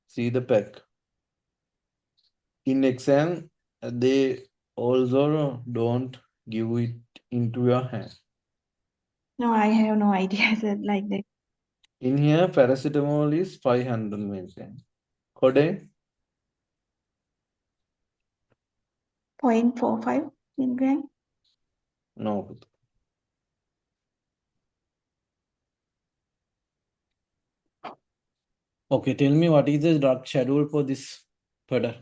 see the pack. In exam, they Also, don't give it into your hand. No, I have no idea, sir, like that. In here, paracetamol is 500 milligrams. Codeine, 0.45 milligram. no. Okay, tell me what is the drug schedule for this product?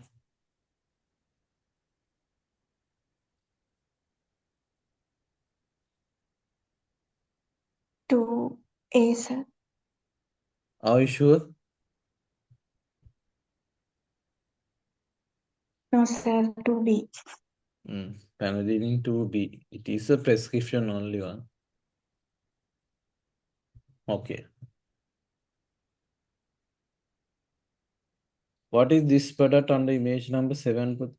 To A, sir. Are you sure? No, sir, to B. Panadine 2B. It is a prescription only one. Okay. What is this product under image number 7?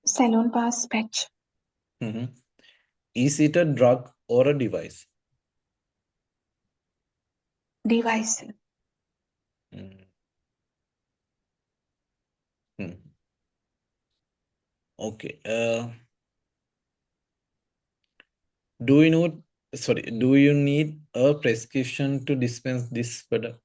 Salon pass patch. Is it a drug or a device? Device. Okay. Do you need a prescription to dispense this product?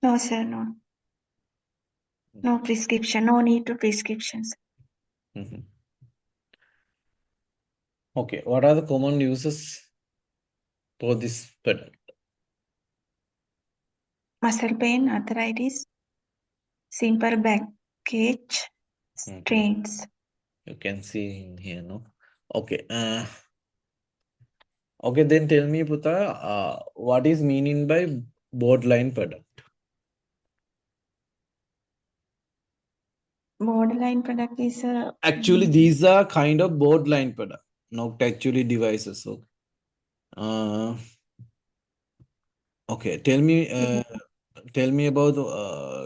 No, sir, no. No prescription. No need to prescriptions. Okay. What are the common uses for this product? Muscle pain, arthritis, simple backache, strains. You can see in here, no? Okay. Okay, then tell me, Puta, what is meaning by borderline product? Borderline product is a... Actually, these are kind of borderline product, not actually devices. So, okay, tell me about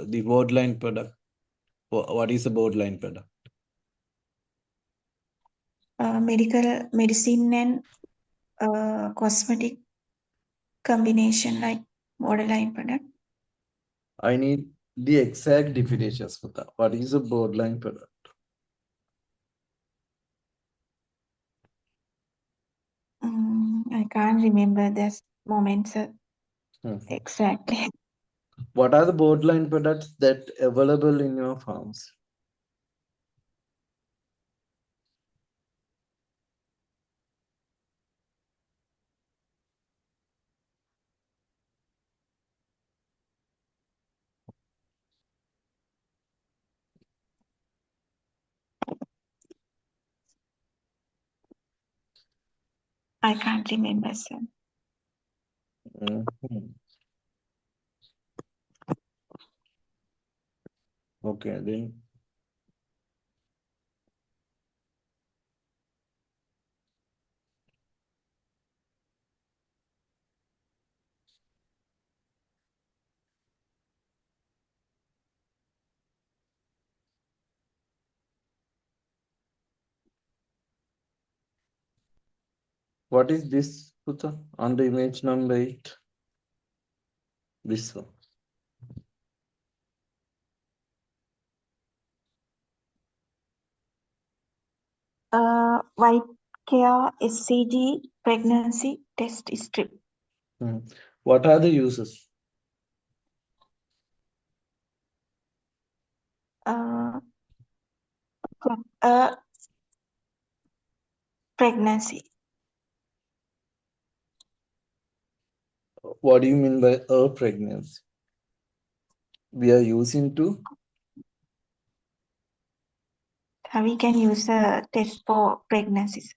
the borderline product. What is a borderline product? Medical medicine and cosmetic combination, like borderline product. I need the exact definitions for that. What is a borderline product? I can't remember that moment, sir. Exactly. What are the borderline products that available in your farms? I can't remember, sir. Okay, then. What is this, Puta, on the image number 8? This one. White care SCG pregnancy test strip. What are the uses? Pregnancy. What do you mean by a pregnancy? We are using to? We can use a test for pregnancies.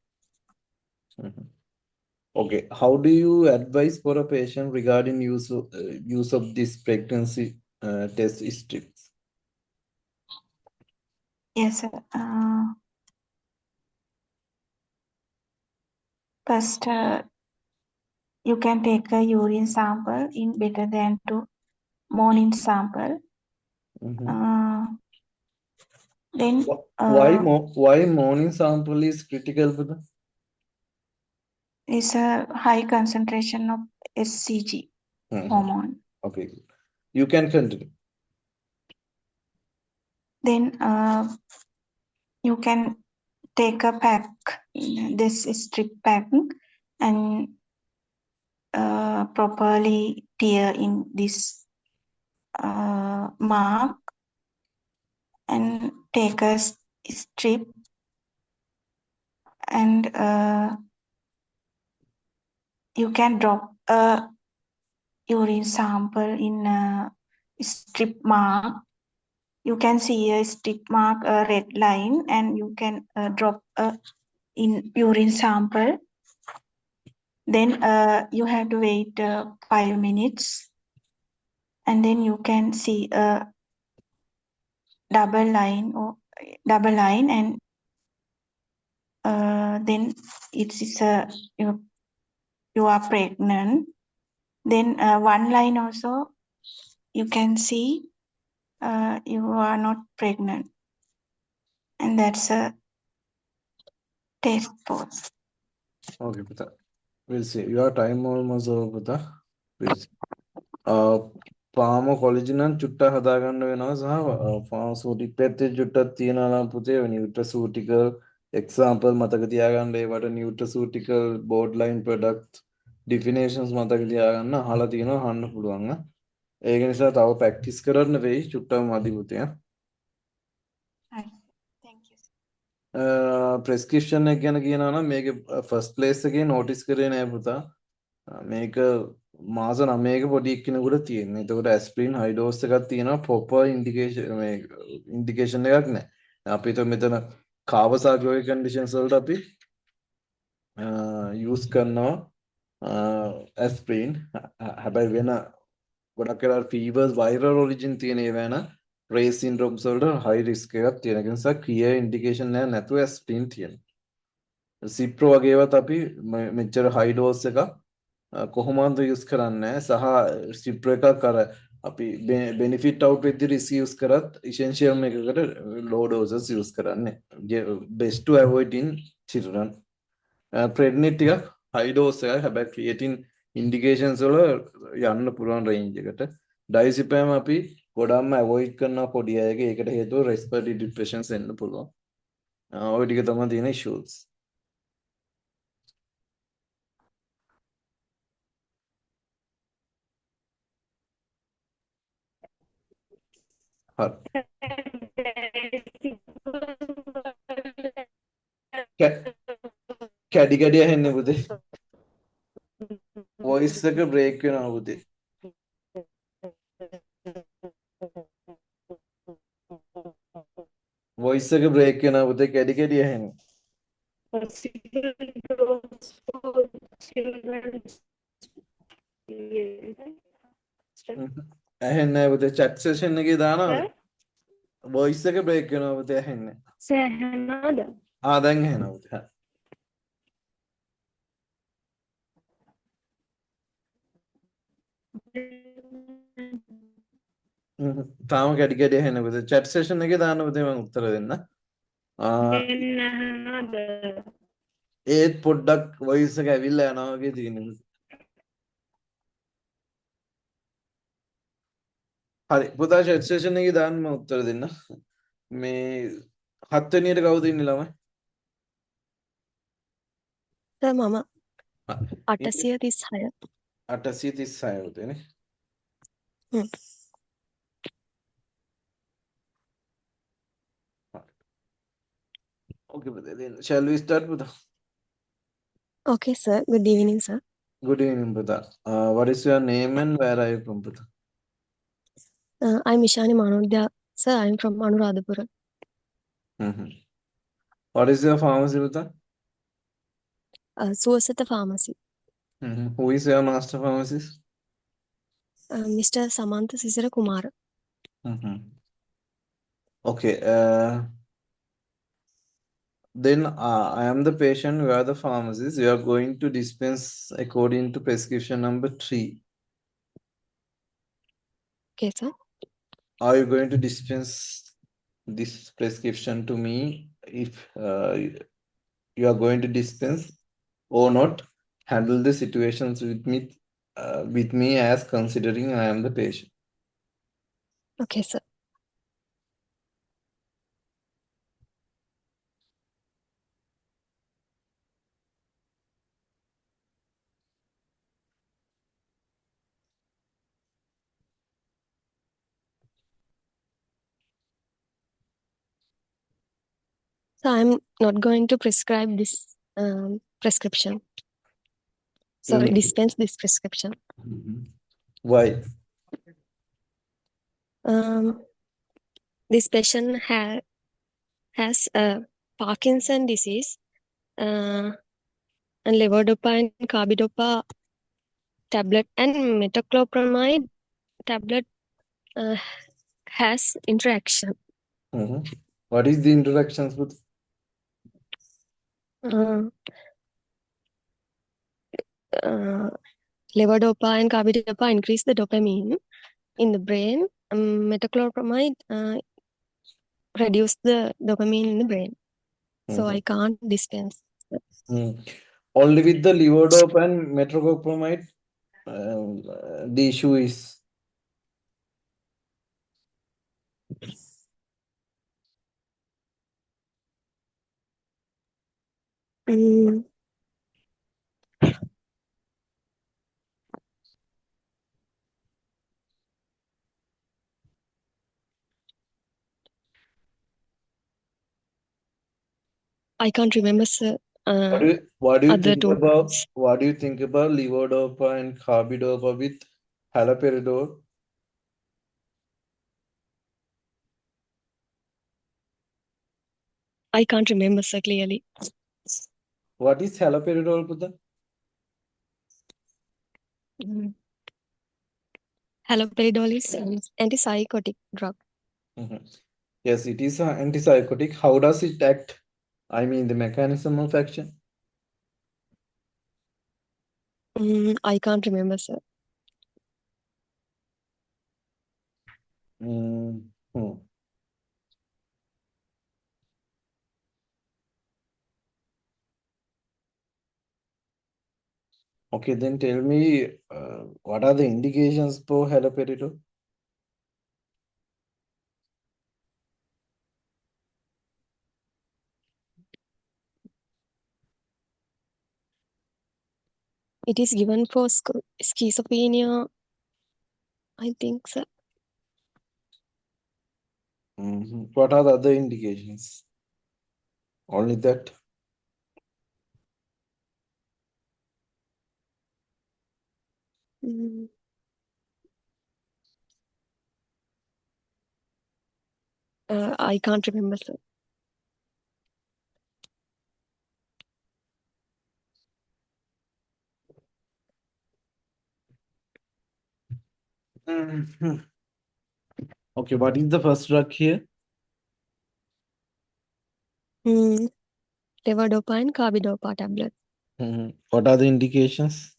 Okay, how do you advise for a patient regarding use of this pregnancy test strips? Yes, sir. First, you can take a urine sample in better than 2 morning sample. Then Why morning sample is critical for the? is a high concentration of SCG hormone. Okay, you can continue. Then you can take a pack, this strip pack, and properly tear in this mark and take a strip and you can drop a urine sample in a strip mark. You can see a strip mark, a red line, and you can drop a in urine sample. Then you have to wait 5 minutes, and then you can see a double line, and then it's you are pregnant. Then one line also you can see you are not pregnant, and that's a test pose. Okay, Pita. We'll see. Your time almost over, Pita. We'll see. Pharmacology nan chutta hadaganna වෙනවා සහ pharmaceutic පැත්තේ චුට්ටක් තියනවා නම් පුතේ nutraceutical example මතක තියාගන්න ඒවට nutraceutical borderline product definitions මතක තියාගන්න අහලා තියෙනවා අහන්න පුළුවන් ඒක නිසා තව practice කරන්න වෙයි චුට්ටක් මදි පුතේ Thank you. prescription එක ගැන කියනවා නම් මේක first place එකේ notice කරේ නෑ පුතා මේක මාස 9ක පොඩි එක්කෙනෙකුට තියෙනවා. එතකොට ඇස්ප්‍රින් හයි ඩෝස් එකක් තියෙනවා proper indication එකක් නැහැ. අපි તો මෙතන කාවසාකි conditions වලට අපි use කරනවා ඇස්ප්‍රින්. හැබැයි වෙන ගොඩක් වෙලාවට fevers viral origin තියෙන ඒවා න Reye syndromes වලට high risk එකක් තියෙන. ඒ නිසා clear indication නැහැ නැතුව ඇස්ප්‍රින් තියෙනවා. Cipro වගේ ඒවාත් අපි මෙච්චර high dose එකක් කොහොමද යූස් කරන්නේ සහ සිප්‍රෝ එකක් අර අපි benefit out වෙද්දී use කරත් essential එකකට low doses use කරන්නේ best to avoid in children prednit ටිකක් high dose එකක් හැබැයි creatine indications වල යන්න පුළුවන් range එකට diazepam අපි ගොඩක්ම avoid කරනවා පොඩි අයගේ ඒකට හේතුව respiratory depressions එන්න පුළුවන් ඔය ටික තමයි තියෙන issues කැඩි කැඩි ඇහෙන්නේ පුතේ වොයිස් එක බ්‍රේක් වෙනවා පුතේ වොයිස් එක බ්‍රේක් වෙනවා පුතේ කැඩි කැඩි ඇහෙන්නේ ඇහෙන්නේ නැහැ පුතේ chat session එකේ දානවා වොයිස් එක බ්‍රේක් වෙනවා පුතේ ඇහෙන්නේ සෑහෙනවද? දැන් ඇහෙනවා පුතේ තාම කැඩි කැඩි ඇහෙන්නේ පුතේ chat session එකේ දාන්න පුතේ මම උත්තර දෙන්න ඒත් පොඩ්ඩක් වොයිස් එක ඇවිල්ලා යනවා වගේ තියෙනවා හරි පුතා chat session එකේ දාන්න මම උත්තර දෙන්න මේ 7 වෙනියට කවුද ඉන්නේ ළමයි සර් මම 836 836 පුතේනේ Okay, then shall we start, Buddha? Okay, sir. Good evening, sir. Good evening, Buddha. What is your name and where are you from, Buddha? I'm Ishani Manodya. Sir, I'm from Anuradhapura. What is your pharmacy, Buddha? Suasata Pharmacy. Who is your master pharmacist? Mr. Samantha Sisara Kumar. Okay. Then I am the patient, you are the pharmacist. You are going to dispense according to prescription number 3. Okay, sir. Are you going to dispense this prescription to me if you are going to dispense or not. Handle the situations with me as considering I am the patient. Okay, sir. So I'm not going to prescribe this prescription. Sorry, dispense this prescription. Why? This patient has Parkinson disease and levodopa and carbidopa tablet and metoclopramide tablet has interaction. What is the interactions with? Levodopa and carbidopa increase the dopamine in the brain. Metoclopramide reduce the dopamine in the brain. So I can't dispense. Only with the levodopa and metoclopramide, the issue is. I can't remember, sir. What do you other think two. about levodopa and carbidopa with haloperidol? I can't remember, sir, clearly. What is haloperidol, Pudha? Haloperidol is an antipsychotic drug. Yes, it is an antipsychotic. How does it act? I mean, the mechanism of action. I can't remember, sir. Okay, then tell me, what are the indications for haloperidol? It is given for schizophrenia, I think, sir. What are the other indications? Only that? I can't remember, sir. Okay, what is the first drug here? Levodopa and carbidopa tablet. What are the indications?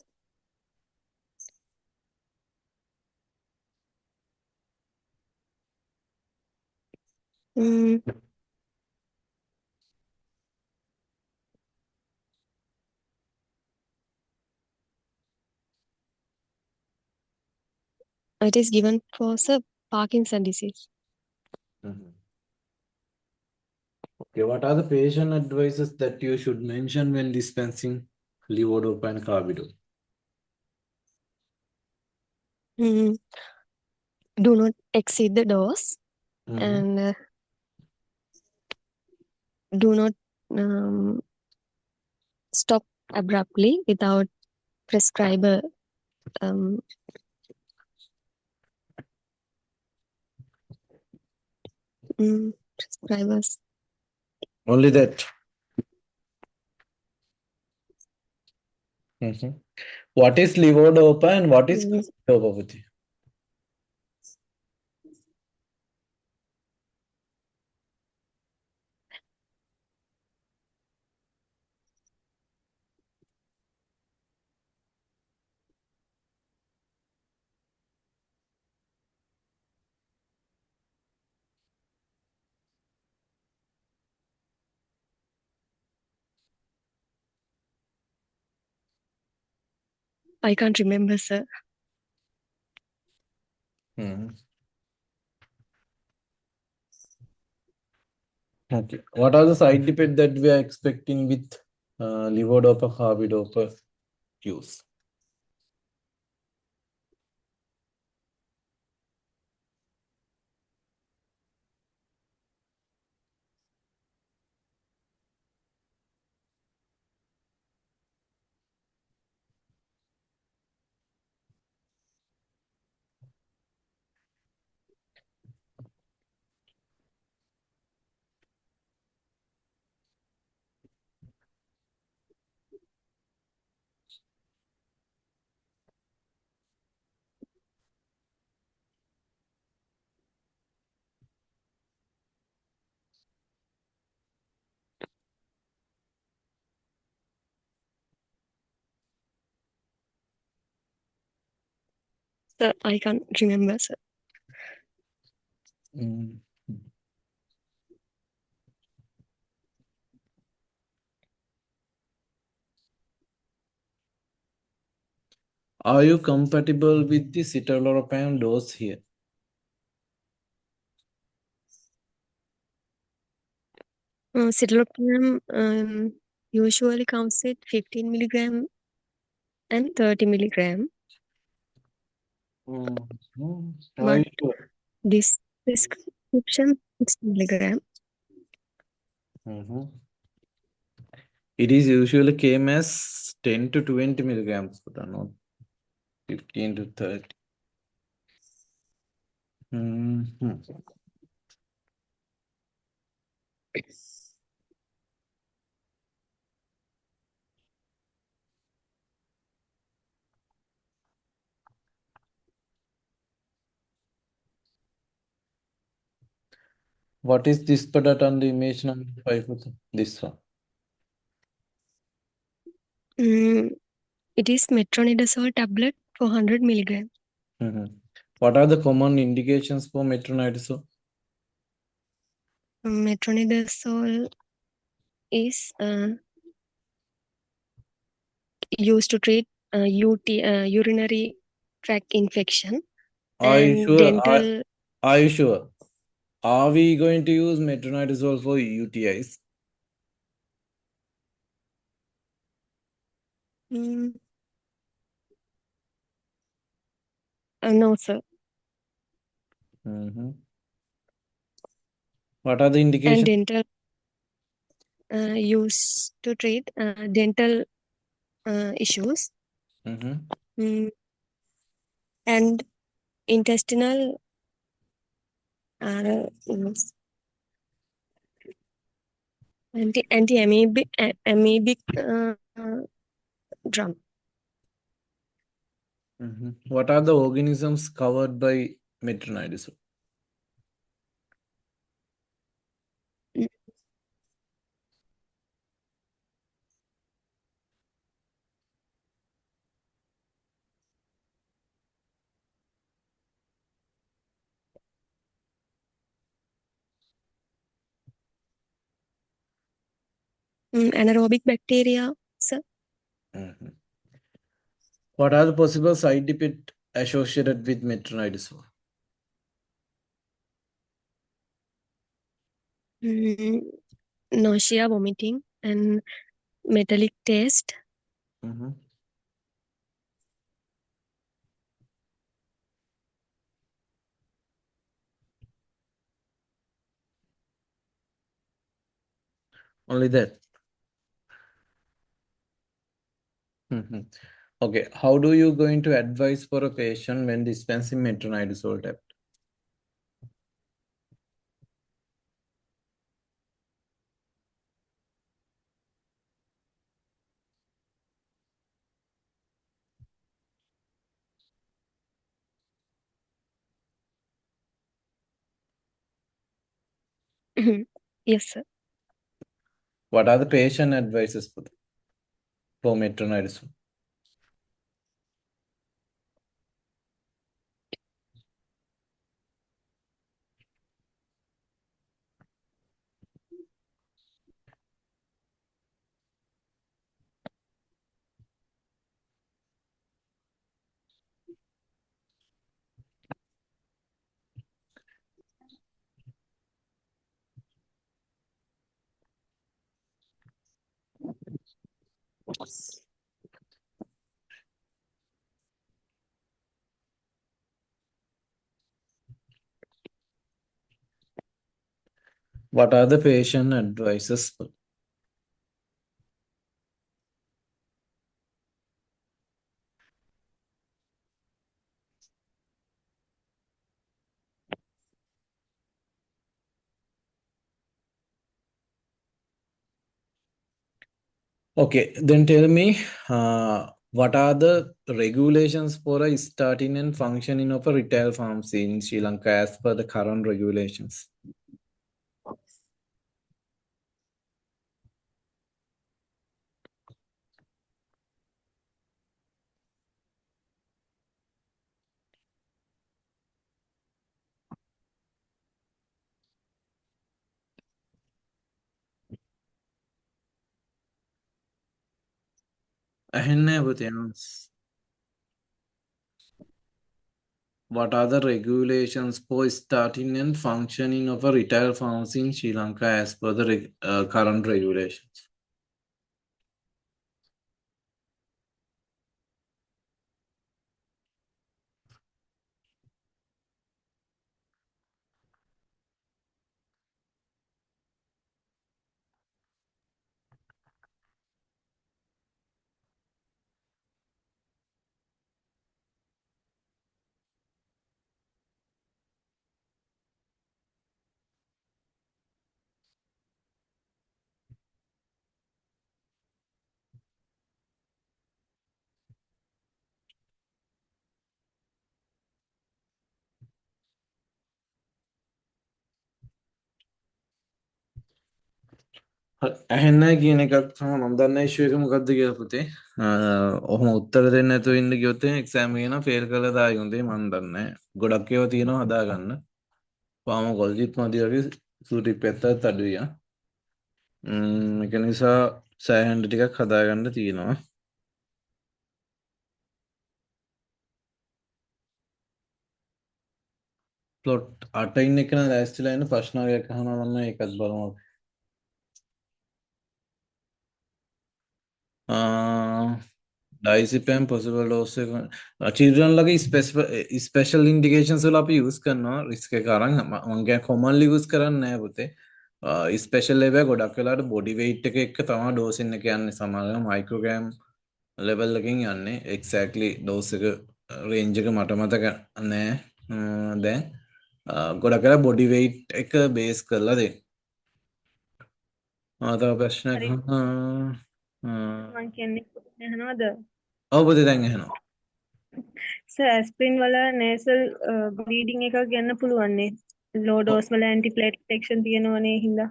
It is given for, sir, Parkinson disease. Okay, what are the patient advices that you should mention when dispensing levodopa and carbidopa? Do not exceed the dose and do not stop abruptly without prescriber prescribers. Only that. What is levodopa and what is carbidopa? I can't remember, sir. Okay. What are the side effects that we are expecting with levodopa, carbidopa use? Sir, I can't remember, sir. Mm. Are you compatible with the citalopram dose here? Citalopram usually comes with 15 milligram and 30 milligram. Are you But sure? this prescription 60 milligram. It is usually came as 10 to 20 milligrams, but not 15 to 30. What is this product on the image number 5? This one. It is metronidazole tablet 400 milligram. What are the common indications for metronidazole? Metronidazole is used to treat urinary tract infection Are you and sure? dental. Are you sure? Are we going to use metronidazole for UTIs? No, sir. What are the And indications? dental used to treat dental issues. And intestinal anti-amoebic drug. What are the organisms covered by metronidazole? Anaerobic bacteria, sir. What are the possible side effects associated with metronidazole? Nausea, vomiting, and metallic taste. Only that. Okay, how do you going to advise for a patient when dispensing metronidazole tablet? Yes, sir. What are the patient advices for metronidazole? What are the patient advices? Okay, then tell me, what are the regulations for a starting and functioning of a retail pharmacy in Sri Lanka as per the current regulations? ඇහෙන්නේ පුතේ. What are the regulations for starting and functioning of a retail pharmacy in Sri Lanka as per the current regulations? ඇහෙන්නේ කියන එකක් තමයි මම දන්න ඉෂුව එක මොකක්ද කියලා පුතේ. ඔහොම උත්තර දෙන්න නැතුව ඉන්න ගියොත් එක්සෑම් එක නම් ෆේල් කරලා දායි හොඳේ මම දන්නේ නැහැ. ගොඩක් ඒවා තියෙනවා හදාගන්න. ෆාමකොලොජිත් මදි වගේ සූටි පැත්තත් අඩුයි. ඒක නිසා සෑහෙන්න ටිකක් හදාගන්න තියෙනවා. ප්ලොට් 8 ඉන්න එක නම් ලෑස්තිලා ඉන්න ප්‍රශ්න වර්ගයක් අහනවා නම් ඒකත් බලමු. Diazepam possible dose children lage special indications වල අපි use කරනවා risk එක අරන් මම කියන්නේ commonly use කරන්නේ නැහැ පුතේ. ස්පෙෂල් ලෙවල් ගොඩක් වෙලාවට බොඩි weight එක එක්ක තමයි ඩෝසින් එක යන්නේ සමහරවිට මයික්‍රෝග්‍රෑම් ලෙවල් එකකින් යන්නේ exactly ඩෝස් එක රේන්ජ් එක මට මතක නැහැ දැන් ගොඩක් වෙලා බොඩි weight එක බේස් කරලා දෙන්න. තව ප්‍රශ්නයක් මම කියන්නේ ඇහනවද? ඔව් පුතේ දැන් ඇහෙනවා. සර් ඇස්ප්‍රින් වල nasal bleeding එකක් ගන්න පුළුවන් නේ. low dose වල antibiotic action තියෙනවනේ හින්දා.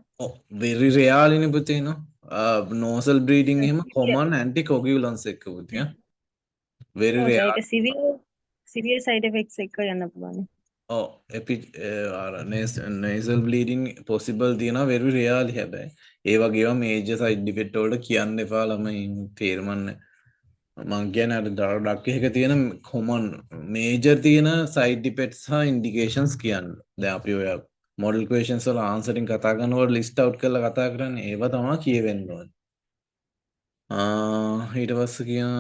very rarely නේ පුතේ නෝ. nasal bleeding එහෙම common anticoagulants එක පුතේ. very rare. ඒක severe side effects එක යන්න පුළුවන්. nasal bleeding possible තියෙනවා very rarely හැබැයි. ඒ වගේ ඒවා major side effect වලට කියන්න එපා ළමයි තේරුම්න්නේ. මං කියන්නේ අර ඩොක්ටර් එක තියෙන common major තියෙන side effects හා indications කියන්න. දැන් අපි ඔය model questions වල answer එකෙන් කතා කරනකොට list out කරලා කතා කරන්නේ ඒවා තමයි කියවෙන්න ඕනේ. ඊට පස්සේ කියන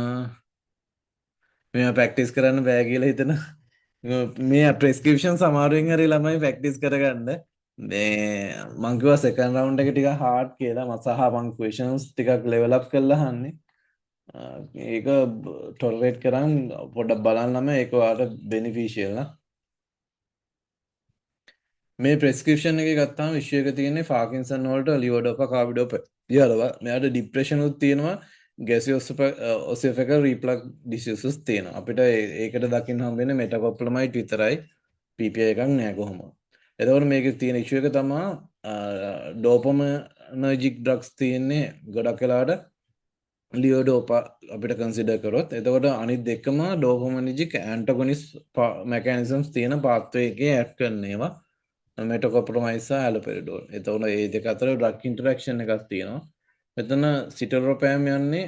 මේවා practice කරන්න බෑ කියලා හිතන මේ prescription සමහරවින් හරි ළමයි practice කරගන්න. මං කිව්වා second round එක ටිකක් hard කියලා සහ මං questions ටිකක් level up කරලා අහන්නේ. ඒක ටොලරේට් කරන් පොඩ්ඩක් බලන්නම ඒක ඔයාලට බෙනිෆිෂියල් නා. මේ ප්‍රෙස්ක්‍රිප්ෂන් එකේ ගත්තාම ඉෂුව එක තියෙන්නේ පාකින්සන් වලට ලිවෝඩෝපා කාබිඩෝපා යාලවා මෙයාට ડિප්‍රෙෂන් උත් තියෙනවා ගැසියෝසෙෆිකල් රීප්ලග් ඩිසීසස් තියෙනවා. අපිට ඒකට දකින්න හම්බෙන්නේ මෙටකොප්ලමයිඩ් විතරයි. PPI එකක් නෑ කොහොම. එතකොට මේකේ තියෙන ඉෂුව එක තමයි ඩෝපමිනර්ජික් ඩ්‍රග්ස් තියෙන්නේ ගොඩක් වෙලාවට ලියෝඩෝපා අපිට කන්සිඩර් කරොත් එතකොට අනිත් දෙකම ඩෝපමිනර්ජික් ඇන්ටගොනිස්ට් මෙකැනිසම්ස් තියෙන පාත්වේ එකේ ඇඩ් කරන ඒවා මෙටකොප්‍රොමයිඩ් සහ ඇලොපෙරිඩෝල්. එතකොට මේ දෙක අතර ඩ්‍රග් ඉන්ටරැක්ෂන් එකක් තියෙනවා. මෙතන සිටරොපෑම් යන්නේ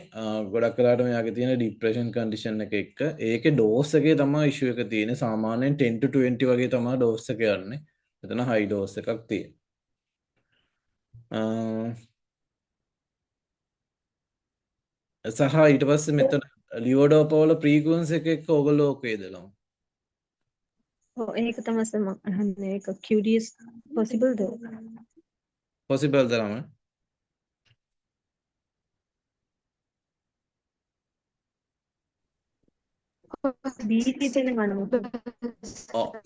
ගොඩක් වෙලාවට මෙයාගේ තියෙන ડિප්‍රෙෂන් කන්ඩිෂන් එක එක්ක. ඒකේ ඩෝස් එකේ තමයි ඉෂුව එක තියෙන්නේ. සාමාන්‍යයෙන් 10 to 20 වගේ තමයි ඩෝස් එක යන්නේ. මෙතන හයි ඩෝස් එකක් තියෙනවා. සහ ඊට පස්සේ මෙතන ලියෝඩෝපා වල ෆ්‍රීකවන්සි එක එක්ක ඕගොල්ලෝ ඔක වේදලා. ඔව් ඒක තමයි සර් මම අහන්නේ ඒක QDS possible ද? possible තරම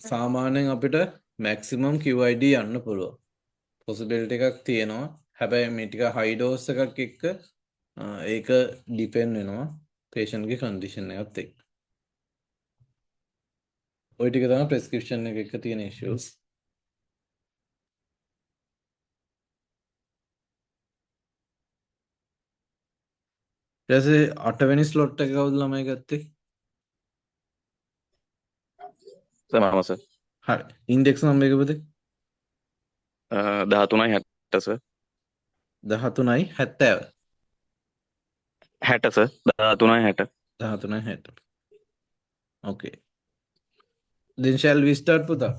සාමාන්‍යයෙන් අපිට maximum QID යන්න පුළුවන්. possibility එකක් තියෙනවා. හැබැයි මේ ටික high dose එකක් එක්ක ඒක depend වෙනවා patient ගේ condition එකත් එක්ක. ඔය ටික තමයි prescription එක එක්ක තියෙන issues. ඊට පස්සේ 8 වෙනි slot එක කවුද ළමයි ගත්තේ? මම සර්. හරි. index number එක බද? 13.60 sir. 13.70. 60 sir. 13.60. 13.60. Okay. Then shall we start, Puta?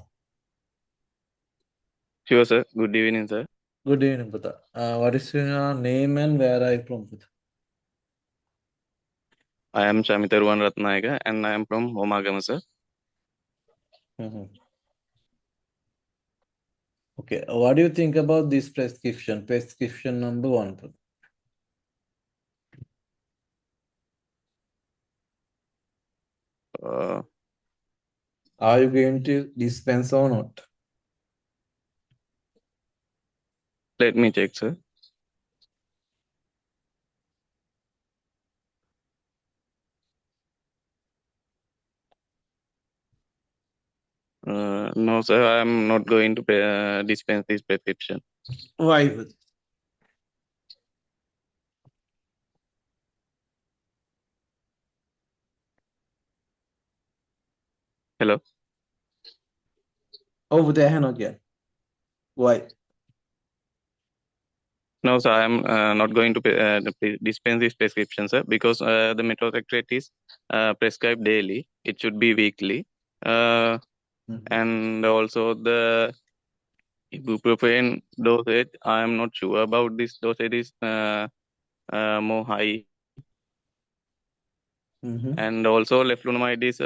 Sure sir. Good evening sir. Good evening, Puta. What is your name and where are you from, Puta? I am Shamitharuwan Ratnayaka and I am from Homagama sir. Okay. What do you think about this prescription? Prescription number 1, Puta. Are you going to dispense or not? Let me check sir. No sir, I am not going to dispense this prescription. Why, Puta? Hello. Over there, again. Why? No sir, I am not going to dispense this prescription sir because the methotrexate is prescribed daily. It should be weekly. And also the ibuprofen dosage, I am not sure about this dosage is more high. And also leflunomide is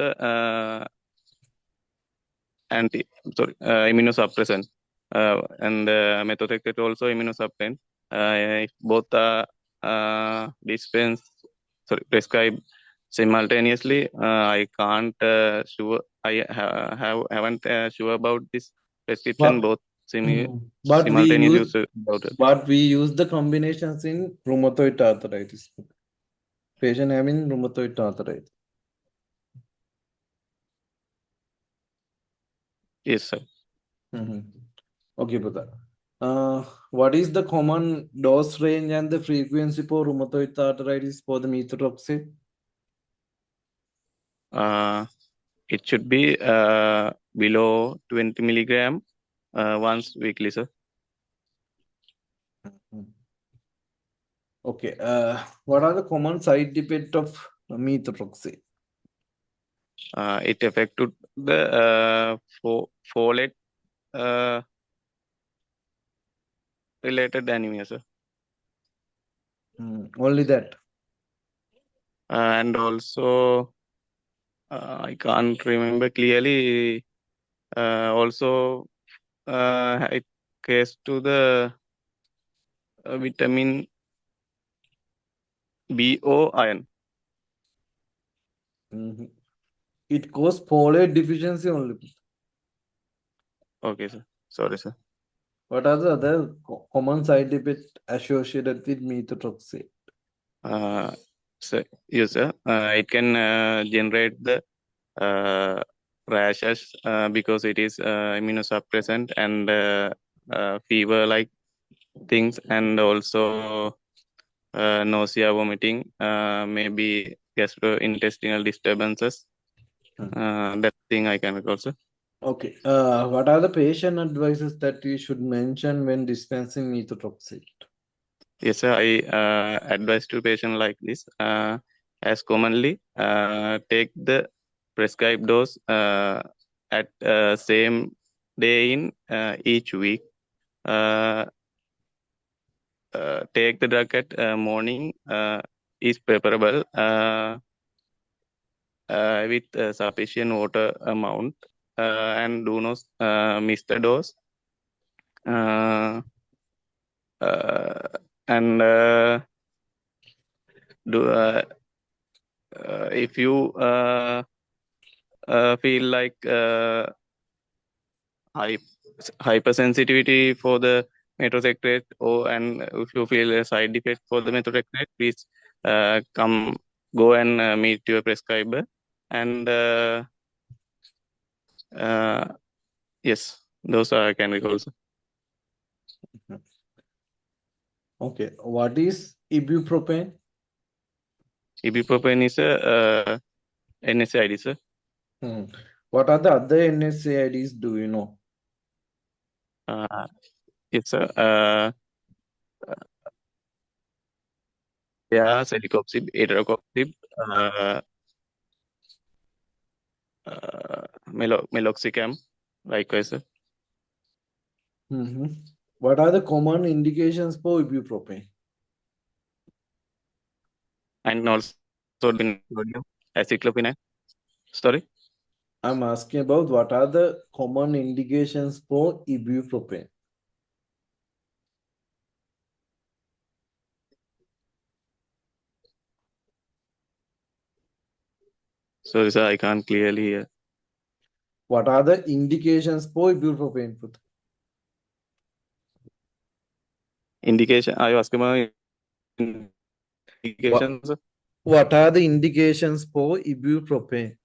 immunosuppressant. And methotrexate also immunosuppressant. If both are prescribed simultaneously, I can't sure. I haven't sure about this prescription both simultaneously. But we use the combinations in rheumatoid arthritis. Patient having rheumatoid arthritis. Yes, sir. Okay, Puta. What is the common dose range and the frequency for rheumatoid arthritis for the methotrexate? It should be below 20 milligram once weekly, sir. Okay. What are the common side effects of methotrexate? It affected the folate related anemia, sir. Only that. And also, I can't remember clearly. Also, it caused to the vitamin BO iron. It causes folate deficiency only. Okay, sir. Sorry, sir. What are the other common side effects associated with methotrexate? So, yes, sir. It can generate the rashes because it is immunosuppressant and fever-like things, and also nausea, vomiting, maybe gastrointestinal disturbances. That thing I can recall, sir. Okay. What are the patient advices that you should mention when dispensing methotrexate? Yes, sir. I advise to patient like this. As commonly, take the prescribed dose at same day in each week. Take the drug at morning is preferable with sufficient water amount, and do not miss the dose. and if you feel like hypersensitivity for the methotrexate, and if you feel a side effect for the methotrexate, please go and meet your prescriber. And yes, those are I can recall. Okay, what is ibuprofen? Ibuprofen is a NSAID, sir. What are the other NSAIDs? Do you know? Yes, sir. Yeah, celecoxib, adacoxib, meloxicam, likewise, sir. What are the common indications for ibuprofen? And also sodium, aceclophenol. Sorry? I'm asking about what are the common indications for ibuprofen? Sorry, sir, I can't clearly hear. What are the indications for ibuprofen? Indication, are you asking about indications? What are the indications for ibuprofen?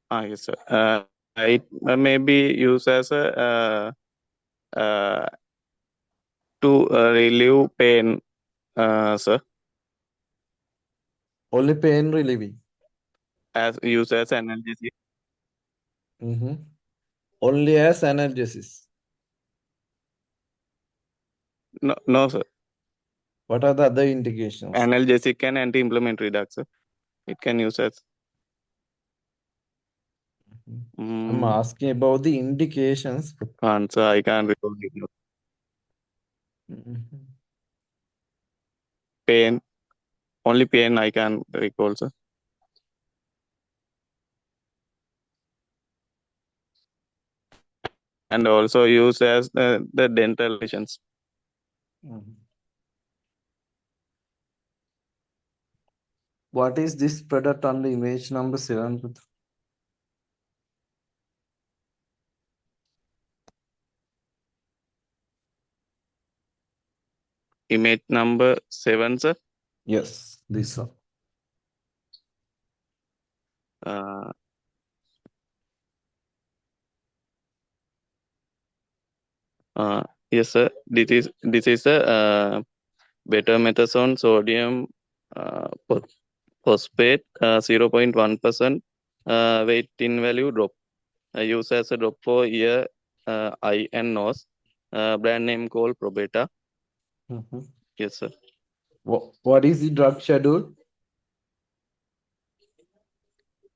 Yes, sir. It may be used as a to relieve pain, sir. Only pain relieving. As used as analgesic. Only as analgesis. No, sir. What are the other indications? Analgesic and anti-inflammatory drugs, sir. It can use as. I'm asking about the indications. Answer, I can't recall it. Pain. Only pain I can recall, sir. And also used as the dental lesions. What is this product on the image number 7? Image number 7, sir? Yes, this one. Yes, sir. This is a betamethasone sodium phosphate 0.1% weight in value drop. Used as a drop for ear, eye, and nose. Brand name called Probeta. Yes, sir. What is the drug schedule?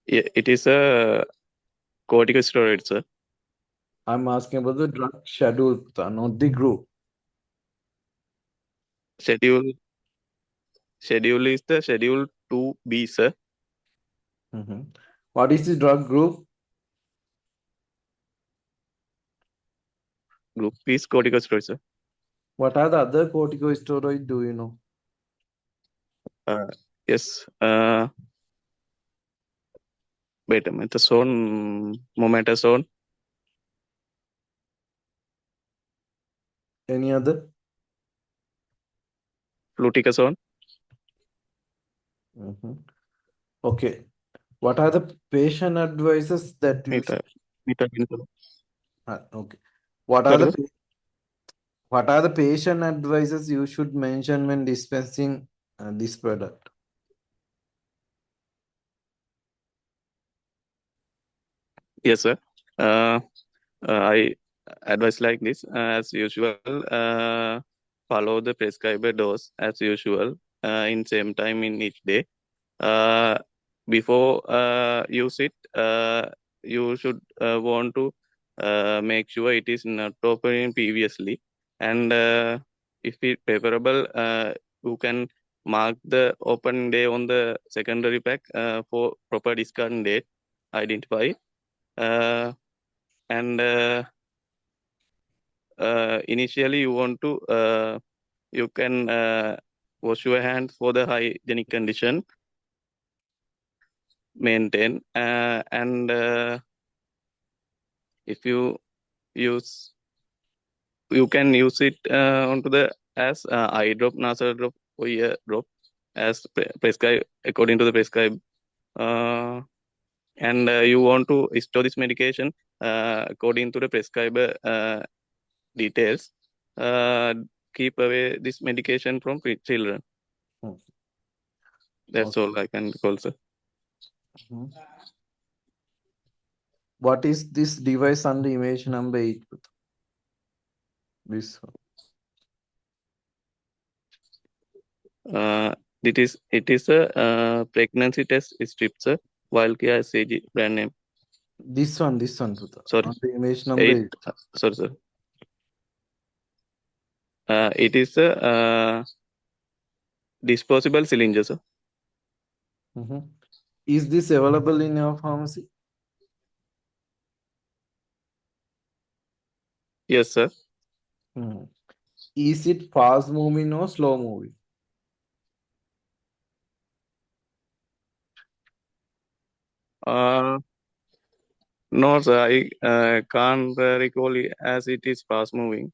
It is a corticosteroid, sir. I'm asking about the drug schedule, not the group. Schedule is the schedule 2B, sir. What is the drug group? Group is corticosteroid, sir. What are the other corticosteroids? Do you know? Yes. Betamethasone, mometasone. Any other? Fluticasone. Okay. What are the patient advices that you should... Okay. What are the patient advices you should mention when dispensing this product? Yes, sir. I advise like this. As usual, follow the prescriber dose as usual in same time in each day. Before use it, you should want to make sure it is not open previously. And if it's preferable, you can mark the open day on the secondary pack for proper discard date. Identify. And initially you want to you can wash your hands for the hygienic condition maintain and if you use you can use it onto the as eye drop, nasal drop, or ear drop as prescribed according to the prescribed and you want to store this medication according to the prescriber details. Keep away this medication from children. Hmm. That's Okay. all I can recall, sir. What is this device under image number 8? This one. It is a pregnancy test strip, sir. Wildcare SAG brand name. This one, Putha. Sorry. Under image number 8. Sorry, sir. It is a disposable cylinder, sir. Is this available in your pharmacy? Yes, sir. Is it fast moving or slow moving? No, sir. I can't recall it as it is fast moving.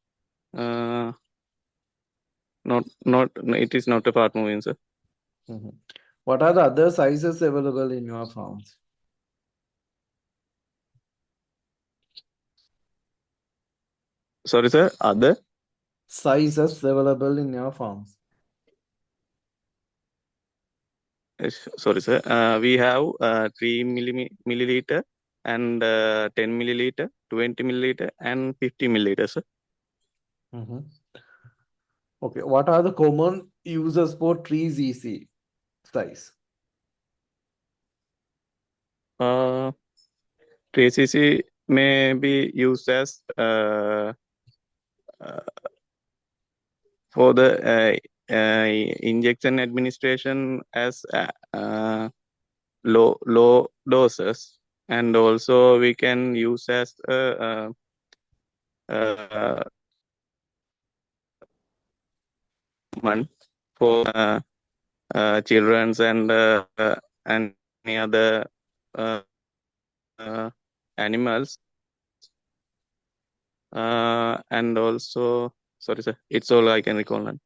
It is not a fast moving, sir. What are the other sizes available in your pharmacy? Sorry, sir. Other sizes available in your pharmacy? Sorry, sir. We have 3 milliliter and 10 milliliter, 20 milliliter, and 50 milliliter, sir. Okay. What are the common uses for 3cc size? 3cc may be used as for the injection administration as low doses, and also we can use as one for children's and any other animals, and also sorry, sir. It's all I can recall now.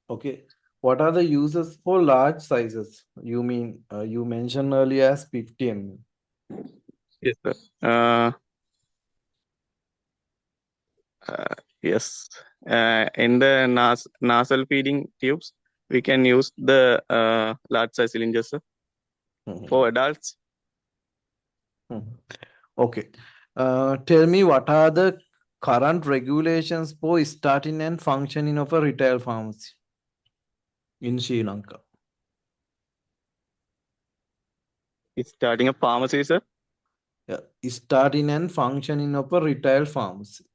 Okay. What are the uses for large sizes? You mean you mentioned earlier as 50 ml. Yes, sir. Yes. In the nasal feeding tubes, we can use the large size cylinders, sir, for adults. Okay. Tell me, what are the current regulations for starting and functioning of a retail pharmacy in Sri Lanka? It's starting a pharmacy, sir. Yeah, starting and functioning of a retail pharmacy.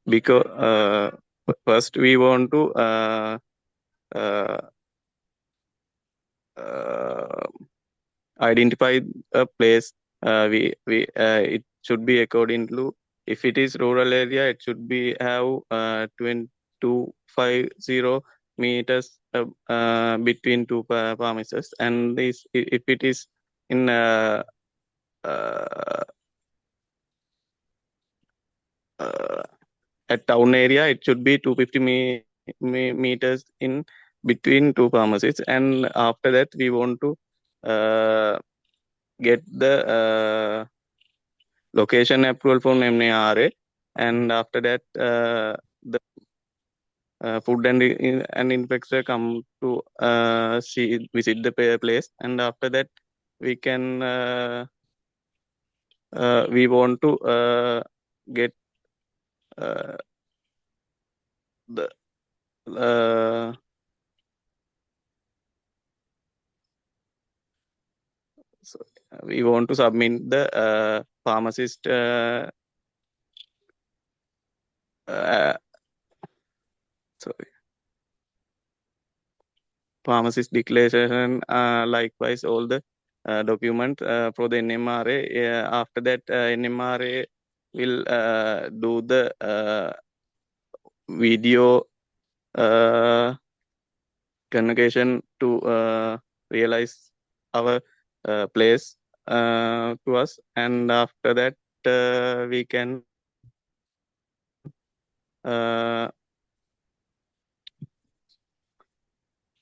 Because first we want to identify a place. It should be according to, if it is rural area, it should be have 250 meters between two pharmacies, and this if it is in a town area, it should be 250 meters in between two pharmacies, and after that we want to get the location approval from MNRA, and after that the food and inspector come to visit the place, and after that we can we want to get the so we want to submit the pharmacist pharmacist declaration, likewise all the document for the NMRA. After that, NMRA will do the video communication to realize our place to us, and after that we can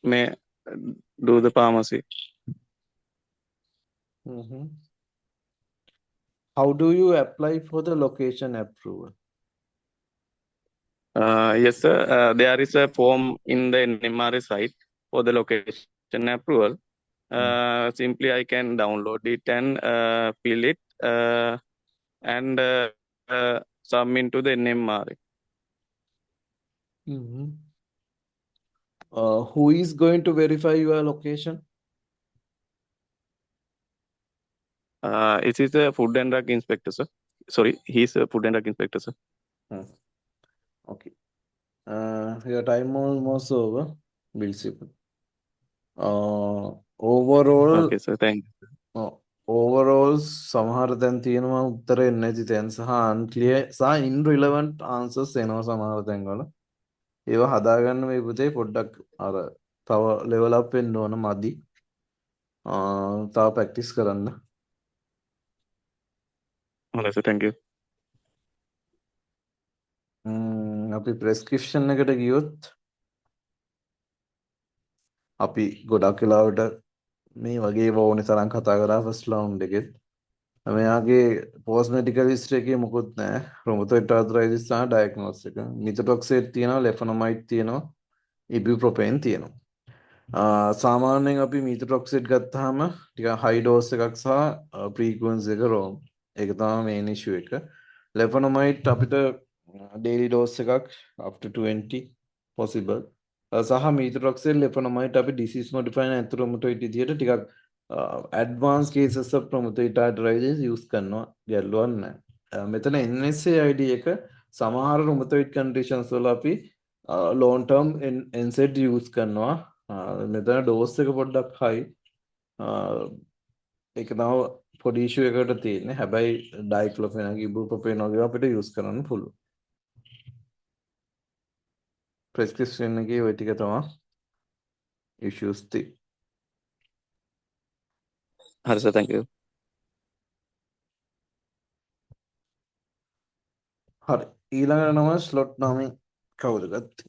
may do the pharmacy. How do you apply for the location approval? Yes, sir. There is a form in the NMRA site for the location approval. Simply, I can download it and fill it and submit to the NMRA. Who is going to verify your location? It is a food and drug inspector, sir. Sorry, he's a food and drug inspector, sir. Okay. Your time almost over. We'll see. Overall, Okay, sir. Thank you. Overall, සමහර දැන් තියෙනවා උත්තර එන්නේ නැති තැන් සහ unclear සහ irrelevant answers එනවා සමහර තැන්වල. ඒවා හදාගන්න මේ පුතේ පොඩ්ඩක් අර තව level up වෙන්න ඕන මදි. තව practice කරන්න. Hello, sir. Thank you. අපි prescription එකට ගියොත් අපි ගොඩක් වෙලාවට මේ වගේ ඕනේ තරම් කතා කරා first round එකෙත්. මෙයාගේ post medical history එකේ මොකුත් නැහැ. rheumatoid arthritis සහ diagnosis එක. methotrexate තියෙනවා, leflunomide තියෙනවා, ibuprofen තියෙනවා. සාමාන්‍යයෙන් අපි methotrexate ගත්තාම ටික high dose එකක් සහ frequency එක wrong. ඒක තමයි main issue එක. leflunomide අපිට daily dose එකක් up to 20 possible. සහ methotrexate leflunomide අපි disease modifying anti-rheumatoid විදියට ටිකක් advanced cases of rheumatoid arthritis use කරනවා ගැල්ලුවක් නැහැ. මෙතන NSAID එක සමහර rheumatoid conditions වල අපි long term NSAID use කරනවා. මෙතන dose එක පොඩ්ඩක් high. ඒක තමයි පොඩි issue එකකට තියෙන්නේ. හැබැයි diclofenac ibuprofen වගේ අපිට use කරන්න පුළුවන්. prescription එකේ ওই ටික තමයි issues තියෙන්නේ. Hello, sir. Thank you. හරි. ඊළඟට නම slot 9 කවුද ගත්තේ?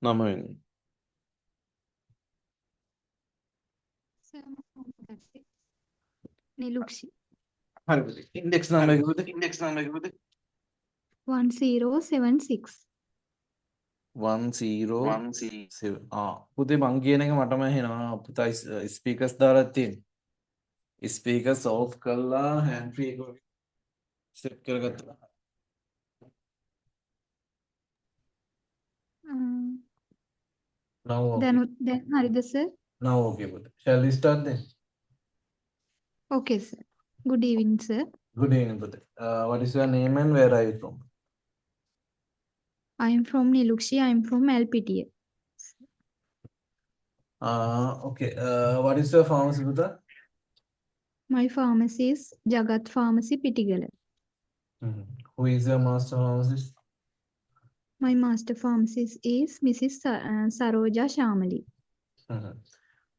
9 වෙනි. Niluksi. හරි. index number එකද? 1076. 107. පුතේ මං කියන එක මටම ඇහෙනවා. පුතා ස්පීකර්ස් දාලා තියෙන්නේ. ස්පීකර්ස් ඔෆ් කරලා hand free එක set කරගත්තා. Now okay. Then Harida sir. Now okay, puta. Shall we start then? Okay, sir. Good evening, sir. Good evening, puta. What is your name and where are you from? I am from Niluksi. I am from LPTA. Okay. What is your pharmacy, puta? My pharmacy is Jagat Pharmacy, Pitigala. Who is your master pharmacist? My master pharmacist is Mrs. Saroja Shamali.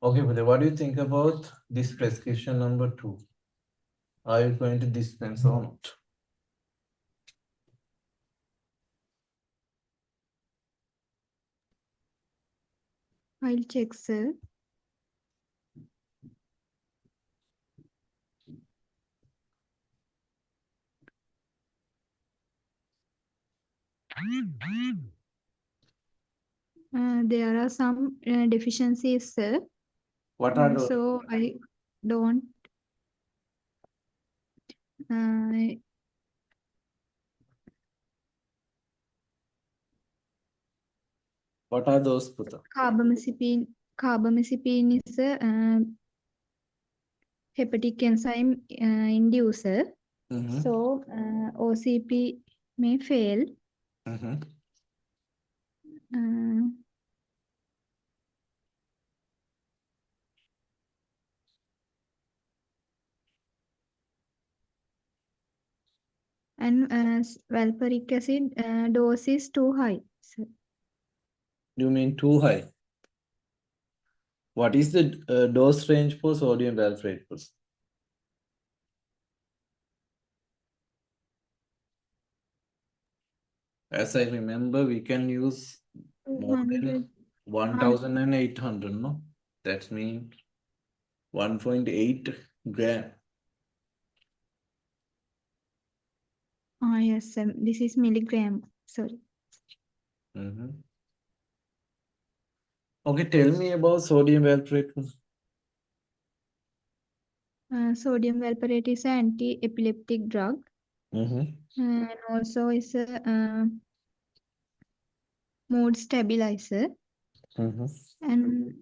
Okay, but what do you think about this prescription number 2? Are you going to dispense or not? I'll check, sir. There are some deficiencies, sir. What are those? So I don't. What are those, puta? Carbamazepine is a hepatic enzyme inducer. So OCP may fail. And valproic acid dose is too high, sir. You mean too high? What is the dose range for sodium valproate? As I remember, we can use more than 1,800, no? That means 1.8 gram. Yes, sir. This is milligram. Sorry. Okay, tell me about sodium valproate. Sodium valproate is an anti-epileptic drug. And also is a mood stabilizer. And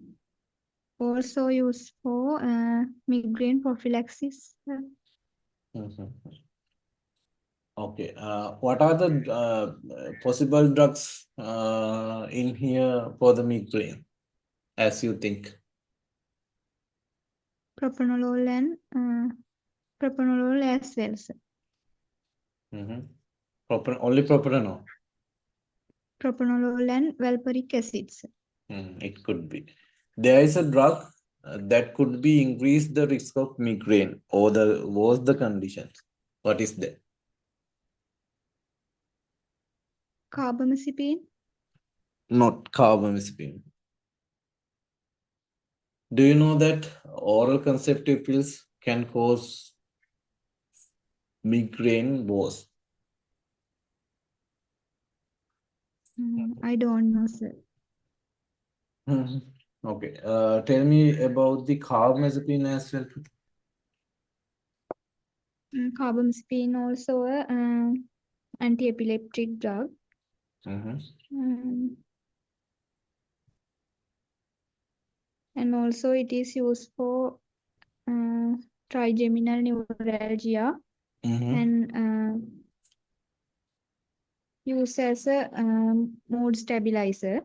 also used for migraine prophylaxis. Okay, what are the possible drugs in here for the migraine, as you think? Propranolol and propranolol as well, sir. Only propranolol? Propranolol and valproic acids. It could be. There is a drug that could be increase the risk of migraine or the worse the conditions. What is that? Carbamazepine. Not carbamazepine. Do you know that oral contraceptive pills can cause migraine worse? I don't know, sir. Okay. Tell me about the carbamazepine as well. Carbamazepine also a anti-epileptic drug. And also it is used for trigeminal neuralgia and used as a mood stabilizer.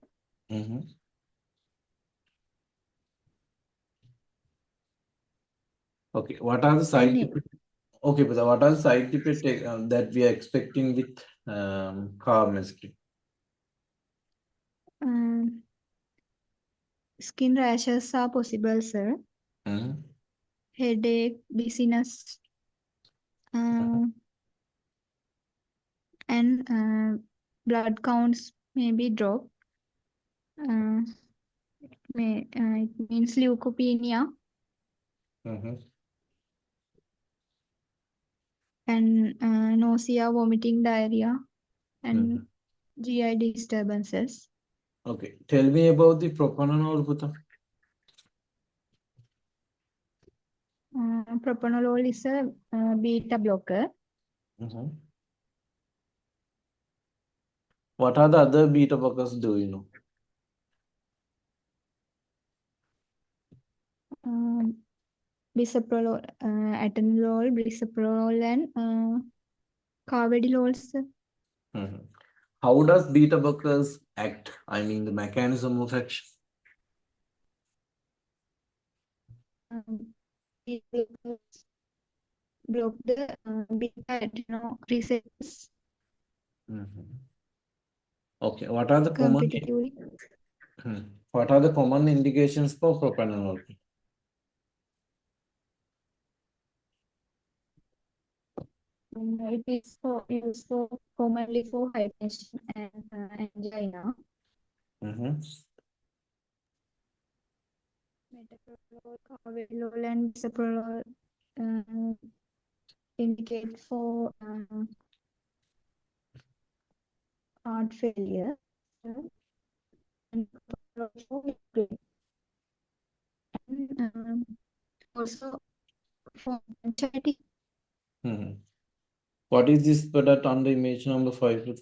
Okay, what are the side effects? Okay, but what are the side effects that we are expecting with carbamazepine? Skin rashes are possible, sir. Headache, dizziness, and blood counts may be dropped. It means leukopenia. And nausea, vomiting, diarrhea, and GI disturbances. Okay, tell me about the propranolol, Bhuta. Propranolol is a beta blocker. What are the other beta blockers, do you know? Bisoprolol, atenolol, bisoprolol, and carvedilol. How does beta blockers act? I mean, the mechanism of action. Block the beta adrenal receptors. Okay, what are the competitively. What are the common indications for propranolol? It is used commonly for hypertension and angina. Metoprolol, carvedilol, and bisoprolol indicate for heart failure. And for migraine. And also for anxiety. What is this product on the image number 5?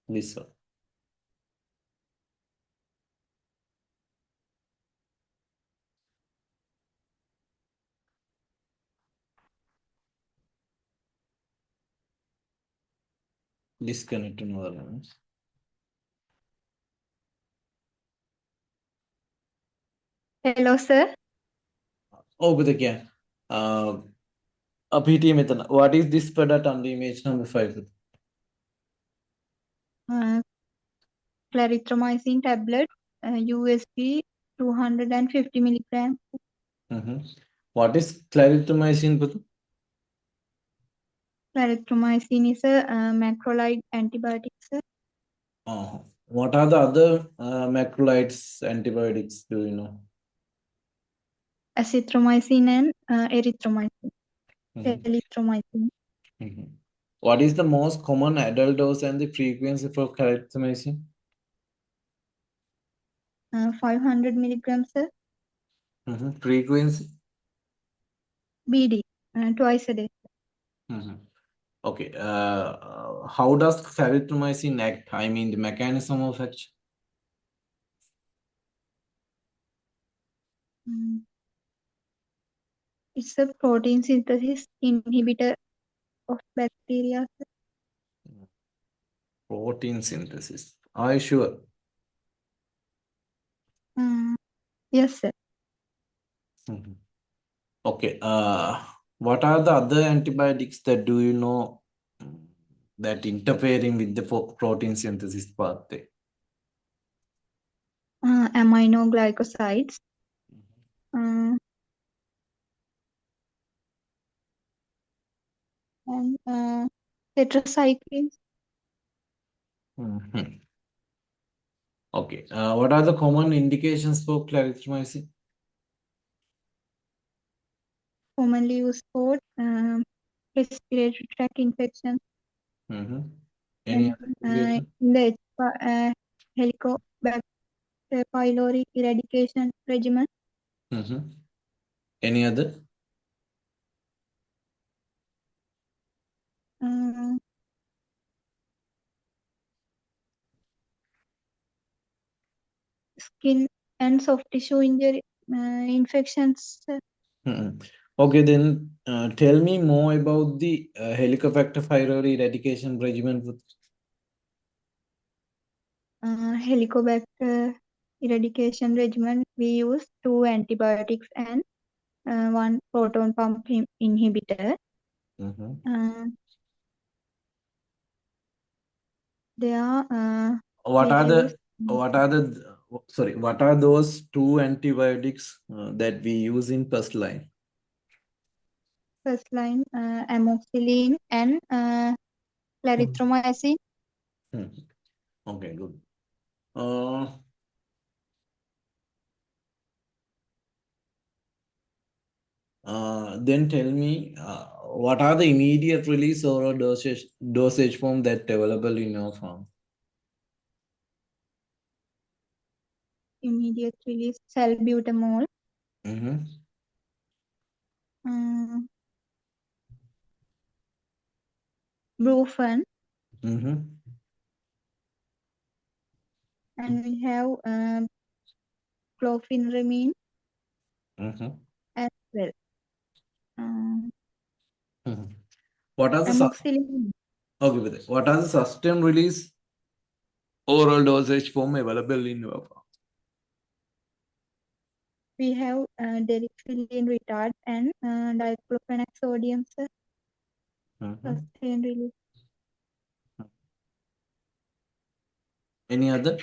Lisa. Disconnect another one. Hello, sir. ඔබද කියන්න. අපිට මෙතන. What is this product on the image number 5? Clarithromycin tablet, USP 250 milligram. What is clarithromycin? Clarithromycin is a macrolide antibiotic, sir. What are the other macrolides antibiotics? Do you know? Azithromycin and erythromycin. Erythromycin. What is the most common adult dose and the frequency for clarithromycin? 500 milligrams, sir. Frequency? BD, twice a day. Okay. How does clarithromycin act? I mean, the mechanism of action. It's a protein synthesis inhibitor of bacteria, sir. Protein synthesis. Are you sure? Yes, sir. Okay. What are the other antibiotics that do you know that interfering with the protein synthesis pathway? Aminoglycosides. And tetracyclines. Okay. What are the common indications for clarithromycin? Commonly used for respiratory tract infection. Any other indication? In the Helicobacter pylori eradication regimen. Any other? Skin and soft tissue injury infections. Okay, then tell me more about the Helicobacter pylori eradication regimen. Helicobacter eradication regimen, we use 2 antibiotics and 1 proton pump inhibitor. They are what are those 2 antibiotics that we use in first line? First line amoxicillin and clarithromycin. Okay, good. Then tell me, what are the immediate release or dosage form that available in your farm? Immediate release salbutamol. Brufen. And we have clofenramine as well. What are the amoxicillin. Okay, with it. What are the sustained release oral dosage form available in your farm? We have derifilin retard and diclofenac sodium, sir. Sustained release. Any other?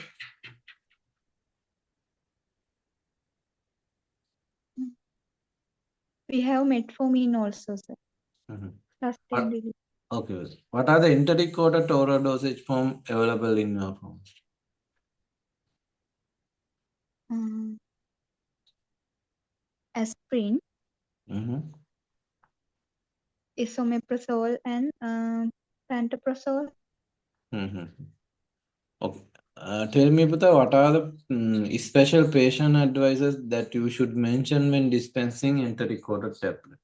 We have metformin also, sir. Sustained release. Okay. What are the enteric-coated oral dosage form available in your farm? Aspirin, isomeprazole, and pantoprazole. Okay. Tell me, Pata, what are the special patient advices that you should mention when dispensing enteric-coated tablet?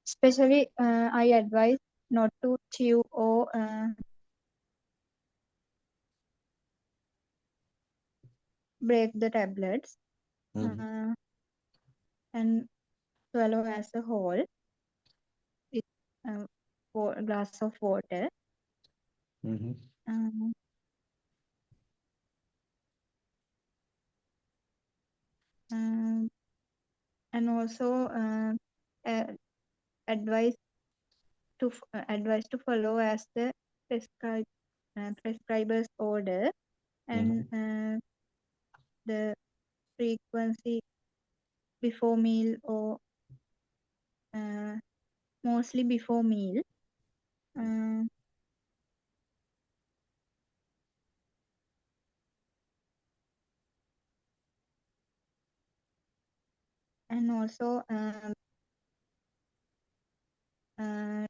Especially, I advise not to chew or break the tablets and swallow as a whole with a glass of water. and also uh, advice to follow as the prescriber's order, and the frequency before meal or mostly before meal. And also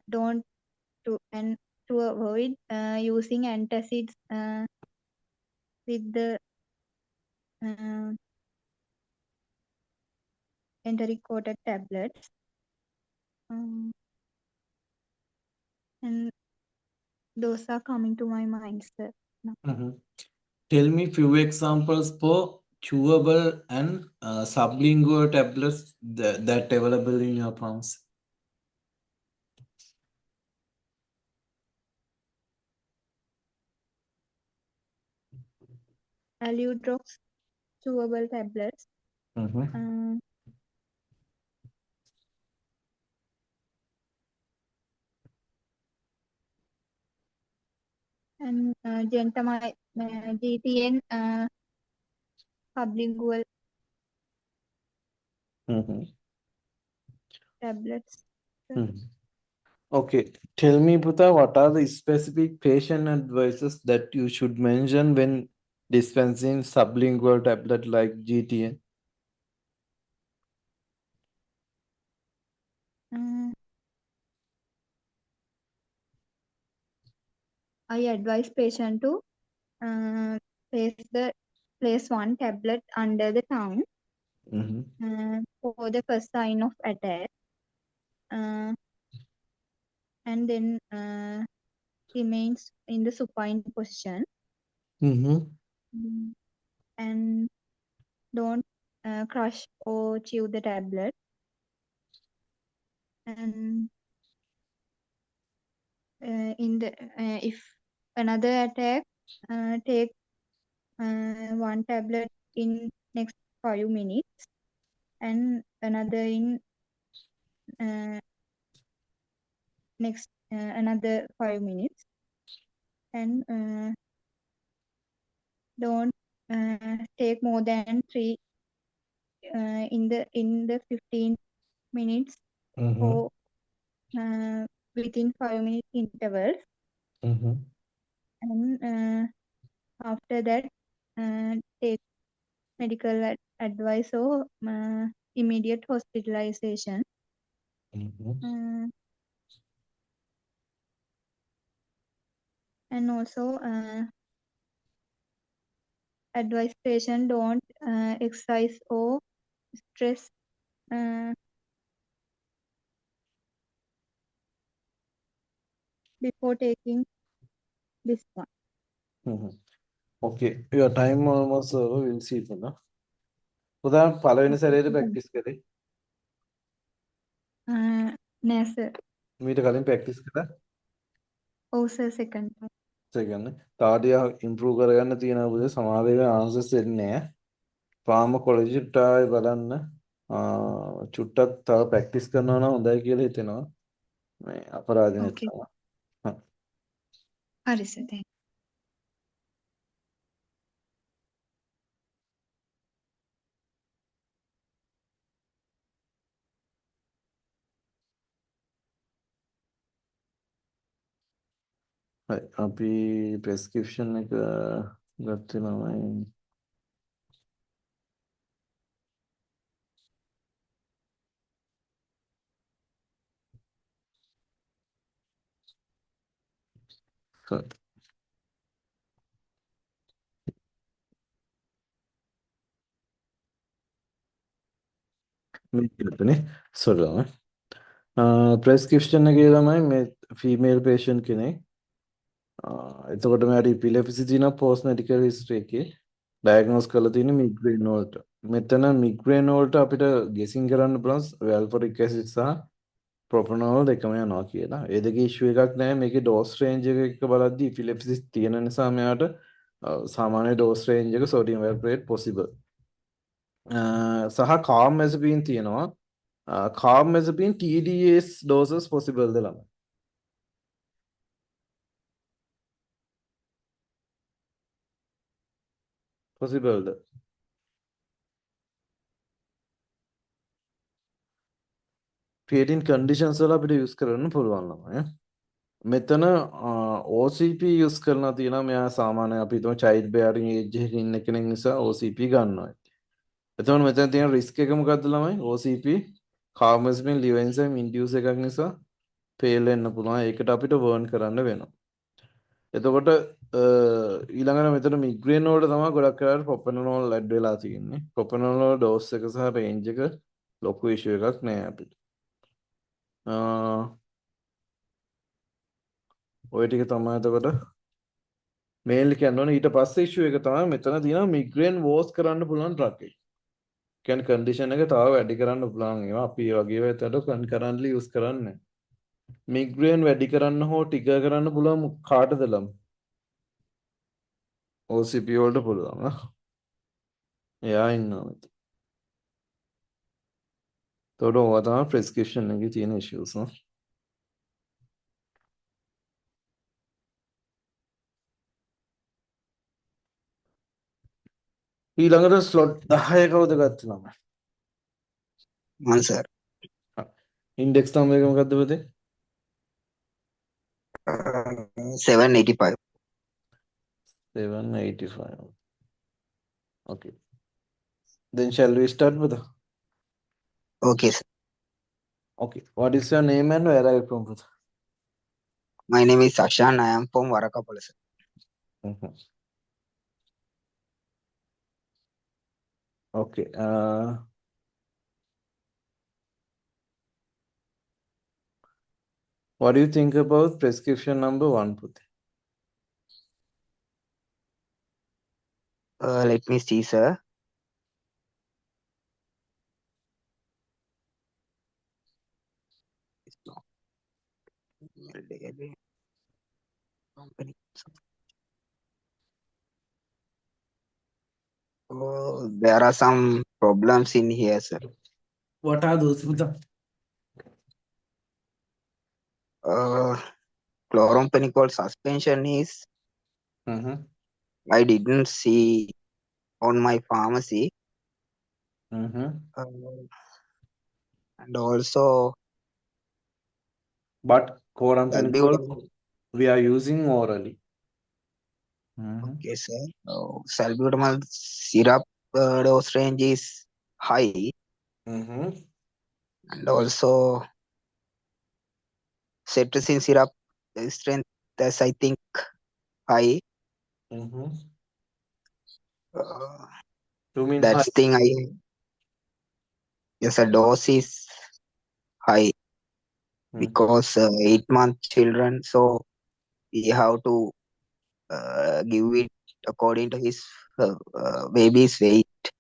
don't to avoid using antacids with the enteric coated tablets. And those are coming to my mind, sir. No. Tell me few examples for chewable and sublingual tablets that available in your pharmacy. Aludrox chewable tablets. And gentamicin, GTN sublingual tablets. Okay, tell me, Putha, what are the specific patient advices that you should mention when dispensing sublingual tablet like GTN? I advise patient to place one tablet under the tongue for the first sign of attack, and then remains in the supine position, and don't crush or chew the tablet, and if another attack, take one tablet in next 5 minutes and another in next another 5 minutes, and don't take more than 3 in the 15 minutes or within 5 minute intervals, and after that take medical advice or immediate hospitalization. And also advise patient don't exercise or stress before taking this one. Okay, your time almost over. We'll see it now. Putha, පළවෙනි සැරේට practice කරේ. නෑ sir. මීට කලින් practice කරා. ඔව් sir, second time. second තාඩිය improve කරගන්න තියෙනවා පුතේ. සමාවෙන්න answers එන්නේ නැහැ. pharmacology try බලන්න. චුට්ටක් තව practice කරනවා නම් හොඳයි කියලා හිතෙනවා. මේ අපරාධ නැත්තම. හරි sir, thank you. හරි අපි prescription එක ගත්තේ නමයි. සොරම ප්‍රෙස්ක්‍රිප්ෂන් එකේ තමයි මේ ෆීමේල් පේෂන්ට් කෙනෙක්. එතකොට මෙයාට ඉපිලෙප්සි තියෙනවා පෝස්ට් මෙඩිකල් හිස්ටරි එකේ ඩයග්නෝස් කරලා තියෙන මිග්‍රේන් වලට. මෙතන මිග්‍රේන් වලට අපිට ගෙසින් කරන්න පුළුවන් වැල්ෆොරික් ඇසිඩ් සහ ප්‍රොපනෝල් දෙකම යනවා කියලා. ඒ දෙකේ ඉෂුව එකක් නැහැ. මේකේ ඩෝස් රේන්ජ් එක බලද්දි ඉපිලෙප්සිස් තියෙන නිසා මෙයාට සාමාන්‍ය ඩෝස් රේන්ජ් එක සෝඩියම් වැල්ප්‍රේට් පොසිබල්. සහ කාර්බමැසපීන් තියෙනවා. කාර්බමැසපීන් TDS doses possible ද ළමයි? possible ද? creating conditions වල අපිට use කරන්න පුළුවන් ළමයි. මෙතන OCP use කරලා තියෙනවා. මෙයා සාමාන්‍ය අපි හිතමු child bearing age එකක ඉන්න කෙනෙක් නිසා OCP ගන්නවා. එතකොට මෙතන තියෙන risk එක මොකද්ද ළමයි? OCP කාර්බමැසපීන් liver enzyme induce එකක් නිසා fail වෙන්න පුළුවන්. ඒකට අපිට warn කරන්න වෙනවා. එතකොට ඊළඟට මෙතන මිග්‍රේන් වලට තමයි ගොඩක් වෙලාවට ප්‍රොපෙනෝල් ඇඩ් වෙලා තියෙන්නේ. ප්‍රොපෙනෝල් ඩෝස් එක සහ රේන්ජ් එක ලොකු ඉෂුව එකක් නෑ අපිට. ඔය ටික තමයි එතකොට මේන්ලි කියන්න ඕනේ. ඊට පස්සේ ඉෂුව එක තමයි මෙතන තියෙන මිග්‍රේන් වෝස් කරන්න පුළුවන් ඩ්‍රග් එක. කියන්නේ කන්ඩිෂන් එක තව වැඩි කරන්න පුළුවන් ඒවා අපි ඒ වගේ ඒවාට කන්කරන්ට්ලි යූස් කරන්නේ. මිග්‍රේන් වැඩි කරන්න හෝ ටිගර් කරන්න පුළුවන් කාටද ළම? OCP වලට පුළුවන්. එයා ඉන්නවා මෙතන. එතකොට ඕවා තමයි ප්‍රෙස්ක්‍රිප්ෂන් එකේ තියෙන ඉෂුස් නේ. ඊළඟට ස්ලොට් 10 කවුද ගත්තේ ළමයි? මම සර්. ඉන්ඩෙක්ස් නම්බර් එක මොකද්ද පුතේ? 785. 785. Okay. Then shall we start with the... Okay, sir. Okay. What is your name and where are you from? My name is Ashan. I am from Varakapala, sir. Okay. What do you think about prescription number 1, Puti? Let me see, sir. Oh, there are some problems in here, sir. What are those, Puti? Chloramphenicol suspension is I didn't see on my pharmacy. And also, but chloramphenicol we are using orally. Okay, sir. Salbutamol syrup dose range is high. And also, cetirizine syrup strength is, I think, high. You mean that's high? Thing yes, a dose is high because 8-month children, so we have to give it according to his baby's weight.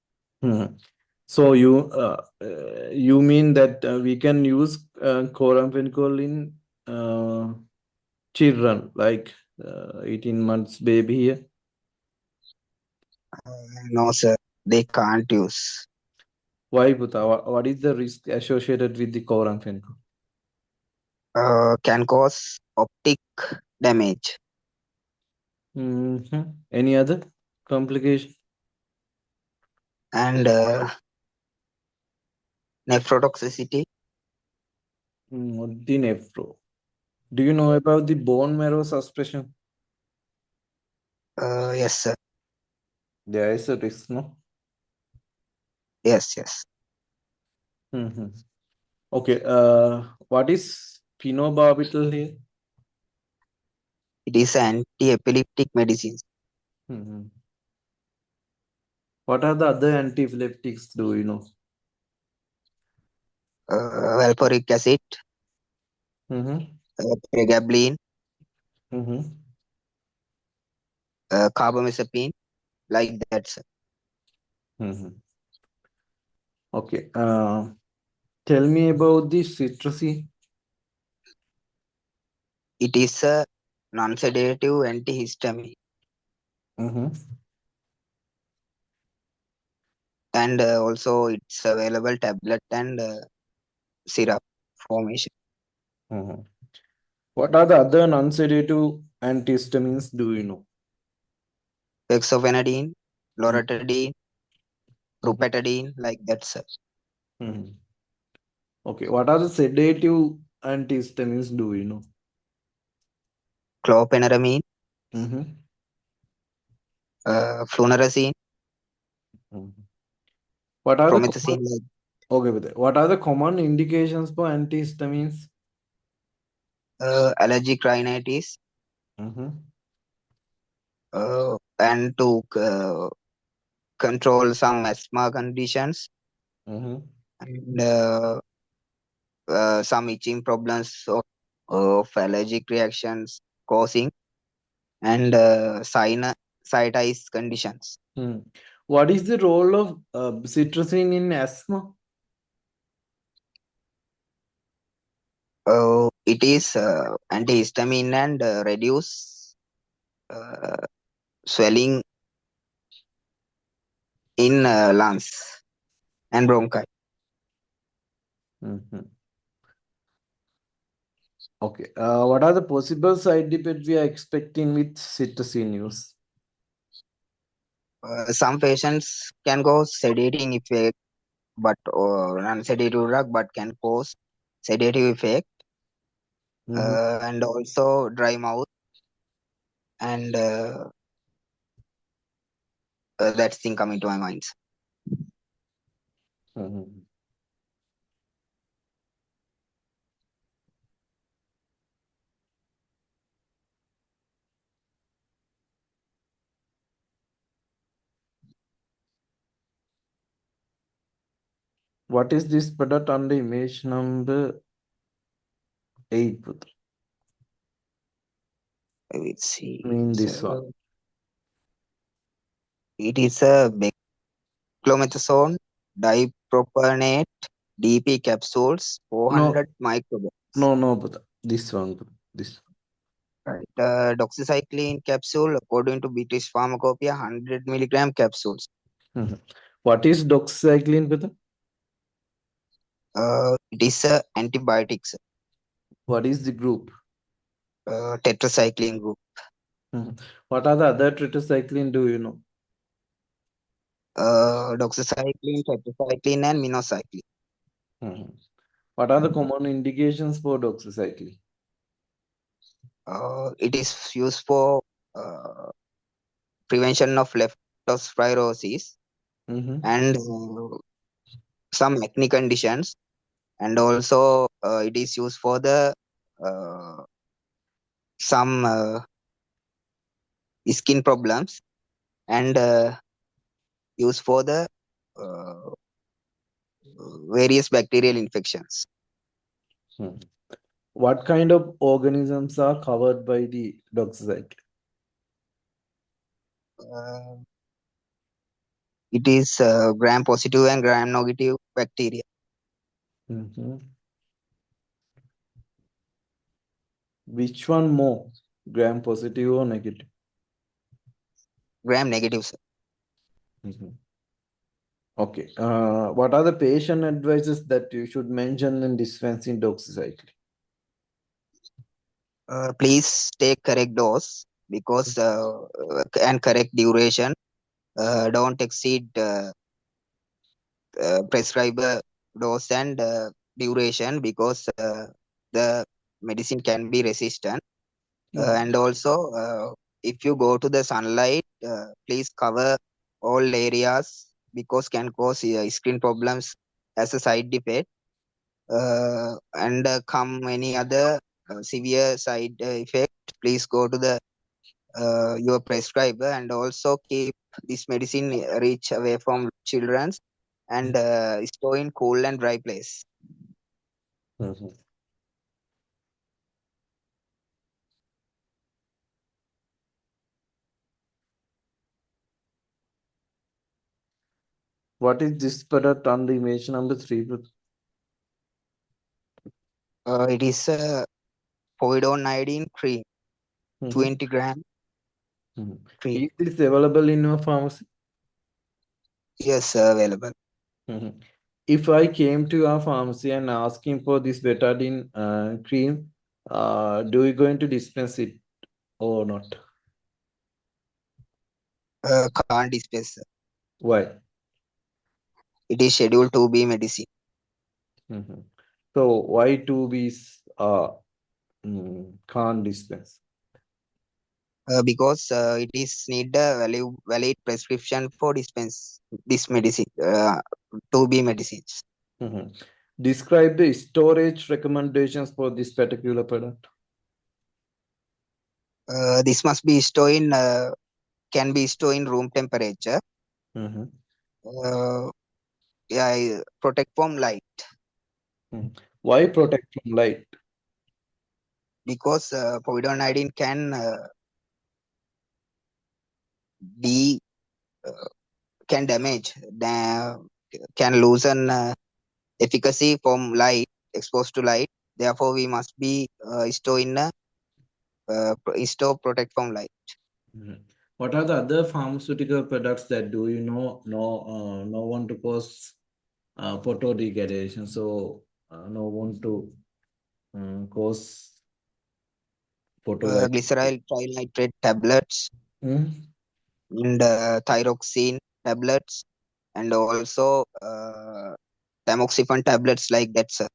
So you mean that we can use chloramphenicol in children like 18 months baby here? No, sir, they can't use. Why, Puta? What is the risk associated with the chloramphenicol? Can cause optic damage. Any other complication? And nephrotoxicity. What the nephro? Do you know about the bone marrow suppression? Yes, sir. There is a risk, no? Yes. Okay. What is phenobarbital here? It is anti-epileptic medicines. What are the other antiepileptics? Do you know? Valproic acid, pregabalin, carbamazepine, like that, sir. Okay. Tell me about the cetirizine. It is a non-sedative antihistamine. and also it's available tablet and syrup formation. Mhm. What are the other non-sedative antihistamines? Do you know? Fexofenadine, Mhm. loratadine, rupatadine, like that, sir. Mhm. Okay. What are the sedative antihistamines? Do you know? Clophenamine, Mm-hmm. flunarizine, What are the promethazine, common, okay with it. What are the common indications for antihistamines? allergic rhinitis, Mm-hmm. and to control some asthma conditions, Mm-hmm. and some itching problems of allergic reactions causing, and sinusitis conditions. What is the role of citrusine in asthma? It is antihistamine and reduce swelling in lungs and bronchi. Mm-hmm. Okay. What are the possible side effects we are expecting with citrusine use? Some patients can go sedating effect, but non-sedative drug, but can cause sedative effect, and also dry mouth, and that thing coming to my mind. Mm-hmm. What is this product on the image number 8? Let's see. This one. It is a beclomethasone dipropionate DP capsules, 400 micrograms. No, but this one. This. Right. Doxycycline capsule, according to British Pharmacopoeia, 100 milligram capsules. Mm-hmm. What is doxycycline, Peter? It is a antibiotics. What is the group? Tetracycline group. Mm-hmm. What are the other tetracycline? Do you know? Doxycycline, tetracycline, and minocycline. Mm-hmm. What are the common indications for doxycycline? It is used for prevention of leptospirosis and some acne conditions, and also it is used for the some skin problems, and used for the various bacterial infections. What kind of organisms are covered by the doxycycline? It is gram positive and gram negative bacteria. Which one more? Gram positive or negative? Gram negative, sir. Okay. What are the patient advices that you should mention in dispensing doxycycline? Please take correct dose because and correct duration. Don't exceed prescriber dose and duration because the medicine can be resistant. And also, if you go to the sunlight, please cover all areas because can cause skin problems as a side effect. And come any other severe side effect, please go to the your prescriber, and also keep this medicine reach away from children and store in cool and dry place. What is this product on the image number 3? It is a povidone iodine cream, 20 gram cream. Is this available in your pharmacy? Yes, available. Mhm. If I came to your pharmacy and asking for this betadine cream, do you going to dispense it or not? Can't dispense. Why? It is scheduled to be medicine. Mhm. So why 2Bs can't dispense? Because it is need a valid prescription for dispense this medicine, 2B medicines. Mhm. Describe the storage recommendations for this particular product. This must be stored in can be stored in room temperature. Mhm. Protect from light. Why protect from light? Because povidone can be can damage, can loosen efficacy from light, exposed to light. Therefore, we must be store in store protect from light. Mhm. What are the other pharmaceutical products that do you know no one to cause photodegradation? So no one to cause photo. Glyceryl trinitrate tablets and thyroxine tablets, and also tamoxifen tablets like that, sir.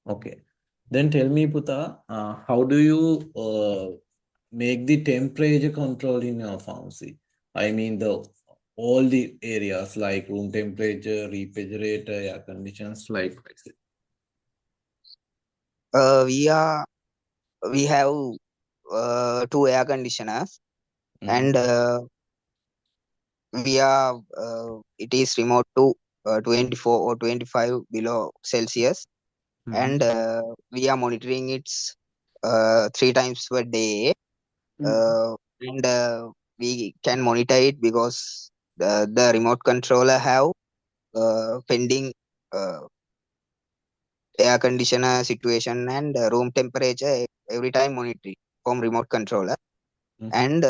Okay. Then tell me, Puta, how do you make the temperature control in your pharmacy? I mean, all the areas like room temperature, refrigerator, air conditions, like that. We have 2 air conditioners, and it is remote to 24 or 25 below Celsius, and we are monitoring it 3 times per day, and we can monitor it because the remote controller have pending uh, air conditioner situation and room temperature every time monitoring from remote controller. And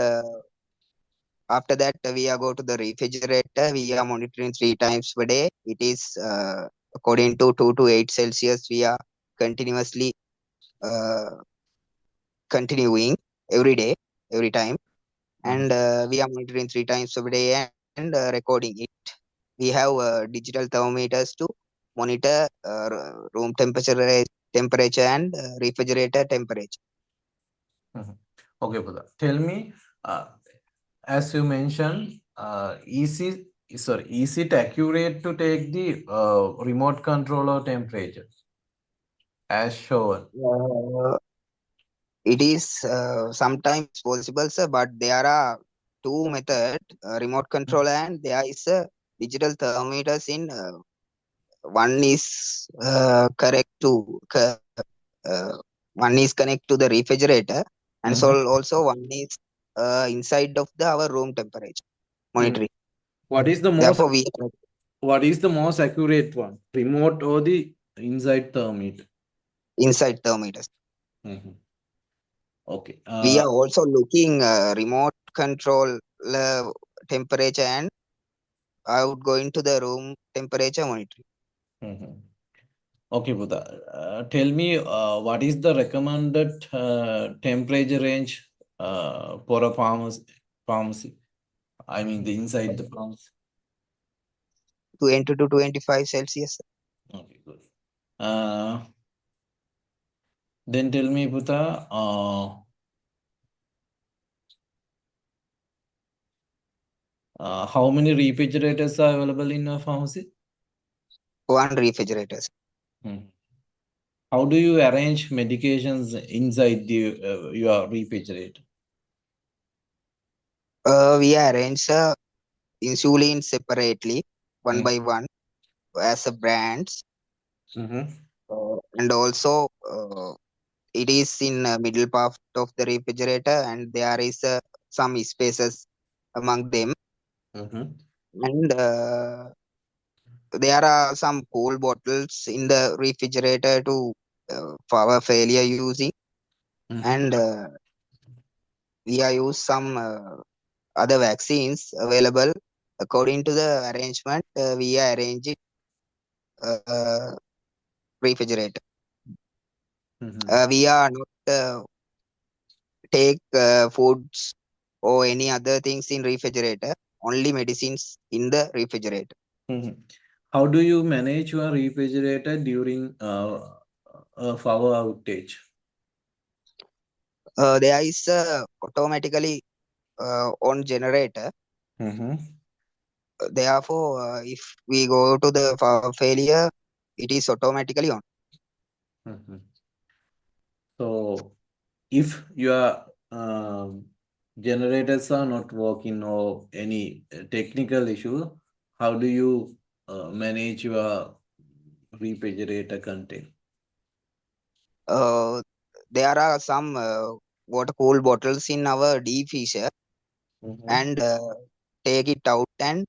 after that, we are go to the refrigerator. We are monitoring 3 times per day. It is according to 2 to 8 Celsius. We are continuously uh, continuing every day, every time, and we are monitoring 3 times per day and recording it. We have digital thermometers to monitor room temperature and refrigerator temperature. Okay, Puta. Tell me, as you mentioned, is it accurate to take the remote controller temperature as shown? It is sometimes possible, sir, but there are 2 methods, remote controller and there is a digital thermometers in one is correct to uh, one is connect to the refrigerator, and so also one is inside of our room temperature monitoring. What is the most Therefore, what is the most accurate one, remote or the inside thermometer? Inside thermometers. Okay. We are also looking remote control temperature and outgoing to the room temperature monitoring. Okay, Buddha. Tell me, what is the recommended temperature range for a pharmacy? I mean, the inside the pharmacy. 20 to 25 Celsius. Okay, good. Then tell me, Buddha, how many refrigerators are available in a pharmacy? 1 refrigerator. How do you arrange medications inside your refrigerator? We arrange insulin separately, one by one, as a brands. And also, it is in middle part of the refrigerator, and there is some spaces among them. And there are some cool bottles in the refrigerator to for our failure using, and we are use some other vaccines available according to the arrangement, we arrange it refrigerator. We are not take foods or any other things in refrigerator, only medicines in the refrigerator. How do you manage your refrigerator during a power outage? There is automatically on generator. Therefore, if we go to the failure, it is automatically on. So, if your generators are not working or any technical issue, how do you manage your refrigerator content? There are some water cooled bottles in our deep freezer, and take it out, and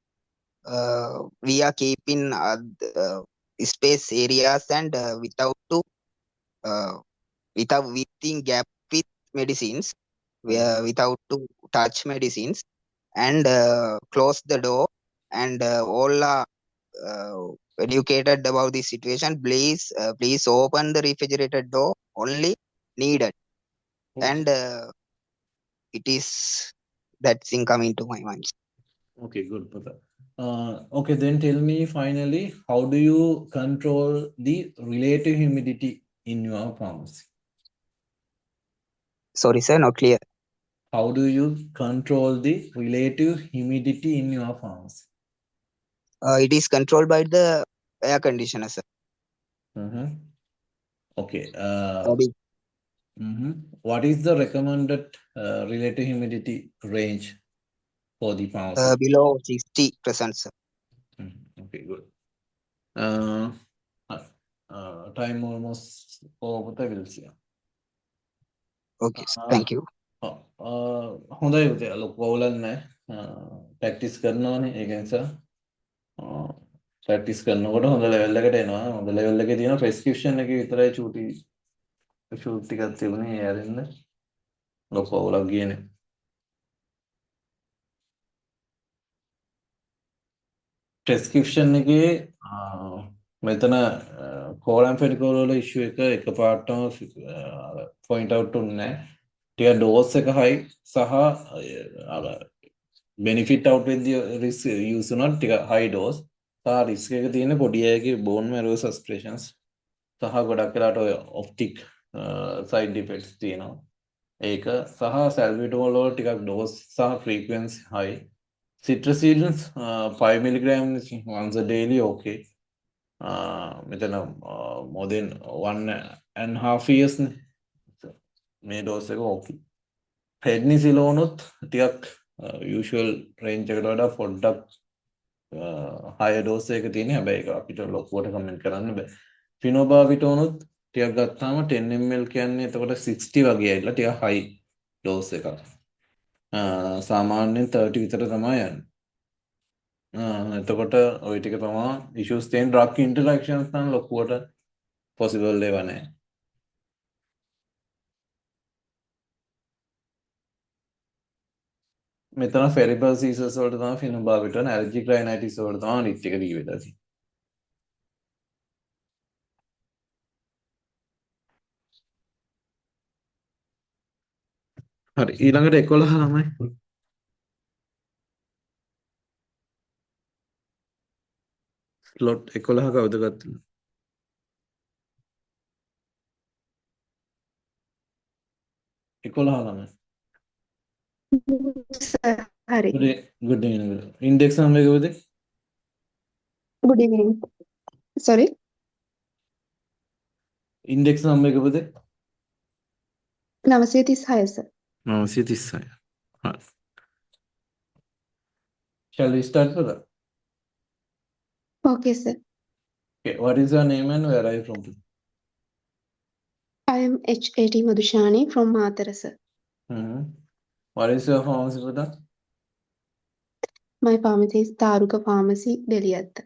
we are keeping space areas and within gap with medicines, without to touch medicines, and close the door, and all are educated about this situation. Please open the refrigerator door only needed, and it is that thing coming to my mind. Okay, good, brother. Okay, then tell me finally, how do you control the relative humidity in your pharmacy? Sorry, sir, not clear. How do you control the relative humidity in your pharmacy? It is controlled by the air conditioner, sir. Okay. What is the recommended relative humidity range for the pharmacy? Below 60%, sir. Okay, good. Time almost over the will see. Okay, thank you. හොඳයි පුතේ ලොකු අවුලක් නැහැ practice කරනවානේ ඒක නිසා practice කරනකොට හොඳ level එකට එනවා හොඳ ලෙවල් එකේ තියෙන ප්‍රෙස්ක්‍රිප්ෂන් එකේ විතරයි චූටි ටිකක් තිබුණේ ඒ අරින්න ලොකු අවුලක් ගියේ නේ ප්‍රෙස්ක්‍රිප්ෂන් එකේ මෙතන කෝලම්ෆෙඩිකෝල් වල ඉෂුව එක එකපාරටම පොයින්ට් අවුට් උන්නේ නැහැ ටික ඩෝස් එක හයි සහ benefit outweigh the risk use not high dose සහ risk එක තියෙන පොඩි අයගේ bone marrow suppressions සහ ගොඩක් වෙලාට ඔය optic side effects තියෙනවා ඒක සහ salbutamol වල ටිකක් dose සහ frequency high cetirizine 5 milligram once a daily okay මෙතන more than 1.5 years මේ dose එක okay prednisolone ටිකක් usual range එකට වඩා පොඩ්ඩක් higher dose එක තියෙන හැබැයි ඒක අපිට ලොකුවට කමෙන්ට් කරන්න බෑ phenobarbital උත් ටිකක් ගත්තාම 10 ml කියන්නේ එතකොට 60 වගේ ඇවිල්ලා ටිකක් high dose එකක් සාමාන්‍යයෙන් 30 විතර තමයි යන්නේ එතකොට ওই ටික තමයි issues තියෙන drug interactions නම් ලොකුවට possible ඒවා නැහැ මෙතන cerebral seizures වලට තමයි phenobarbital allergic rhinitis වලට තමයි අනිත් එක දී වෙලා තියෙන්නේ. හරි ඊළඟට 11 ළමයි. slot 11 කවුද ගත්තේ? 11 ළමයි. Hari. Good evening. Index number කවුද? Good evening. Sorry. Index number කවුද? 936 sir. 936. හරි. Shall we start with that? Okay sir. Okay, what is your name and where are you from? I am H.A.T. Madhushani from Mathura sir. What is your pharmacy for that? My pharmacy is Taruka Pharmacy, Delhiatta.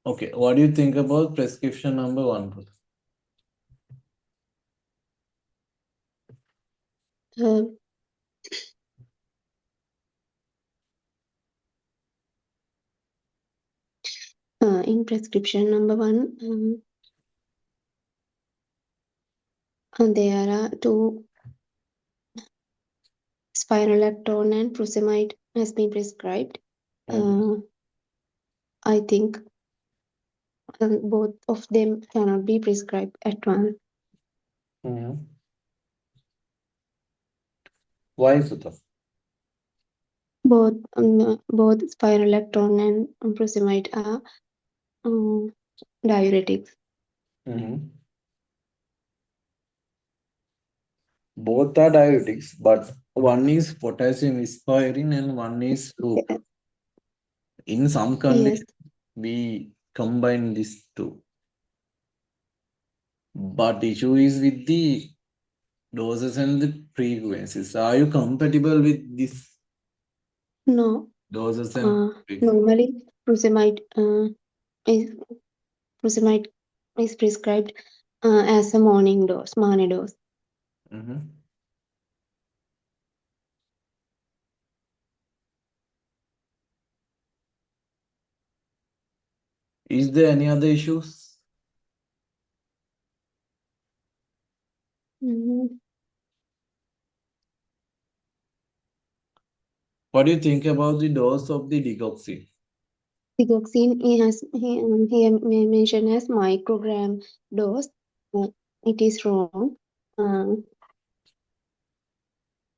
Okay, what do you think about prescription number 1? In prescription number 1, there are 2 spironolactone and furosemide has been prescribed. I think both of them cannot be prescribed at once. Why is it? Both spironolactone and furosemide are diuretics. Both are diuretics, but one is potassium aspirin and one is fluke. In some conditions, we combine these two. But issue is with the doses and the frequencies. Are you compatible with this? No. Doses and normally furosemide is prescribed as a morning dose, dose. Is there any other issues? What do you think about the dose of the digoxin? Digoxin he mentioned as microgram dose. It is wrong.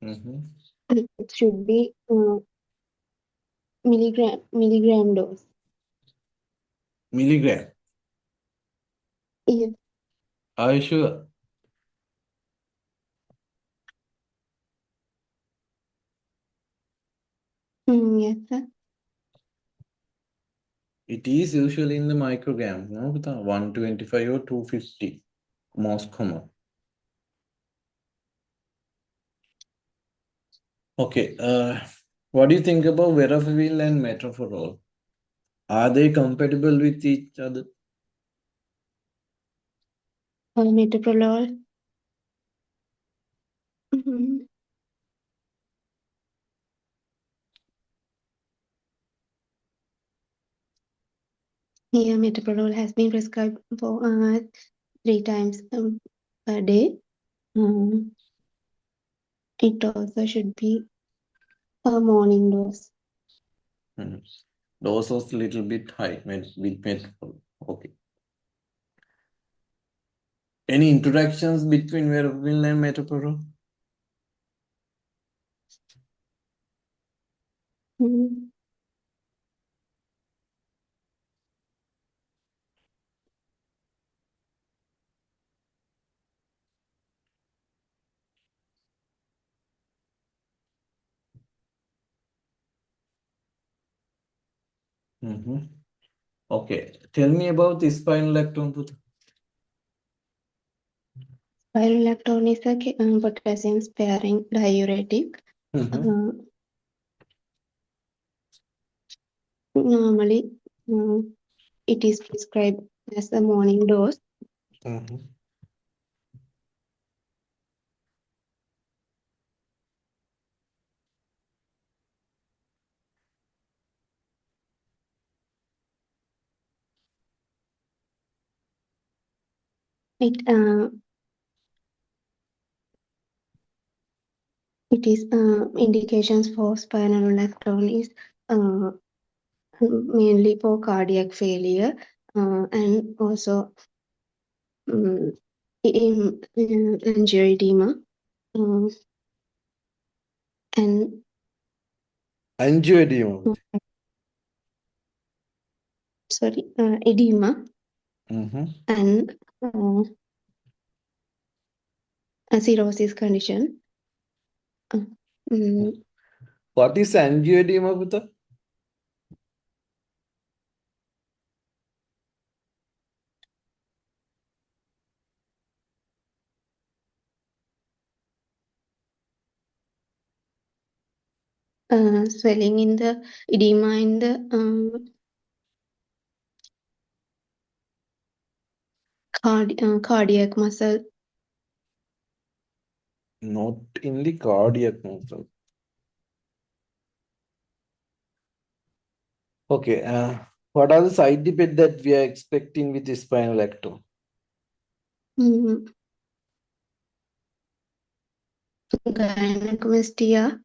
It should be milligram dose. Milligram? Yes. Are you sure? Yes, sir. It is usually in the microgram, no? 125 or 250, most common. Okay, what do you think about verapamil and metoprolol? Are they compatible with each other? Metoprolol. Here, metoprolol has been prescribed for 3 times per day. It also should be a morning dose. Dose was a little bit high with metoprolol. Okay. Any interactions between verapamil and metoprolol? Okay, tell me about the spironolactone. Spironolactone is a potassium sparing diuretic. Normally, it is prescribed as a morning dose. It is indications for spironolactone is mainly for cardiac failure and also angioedema and angioedema. Sorry, edema and a cirrhosis condition. What is angioedema, Putha? Swelling in the edema in the cardiac muscle. Not in the cardiac muscle. Okay. What are the side effects that we are expecting with the spinal ectopy? Gynecomastia,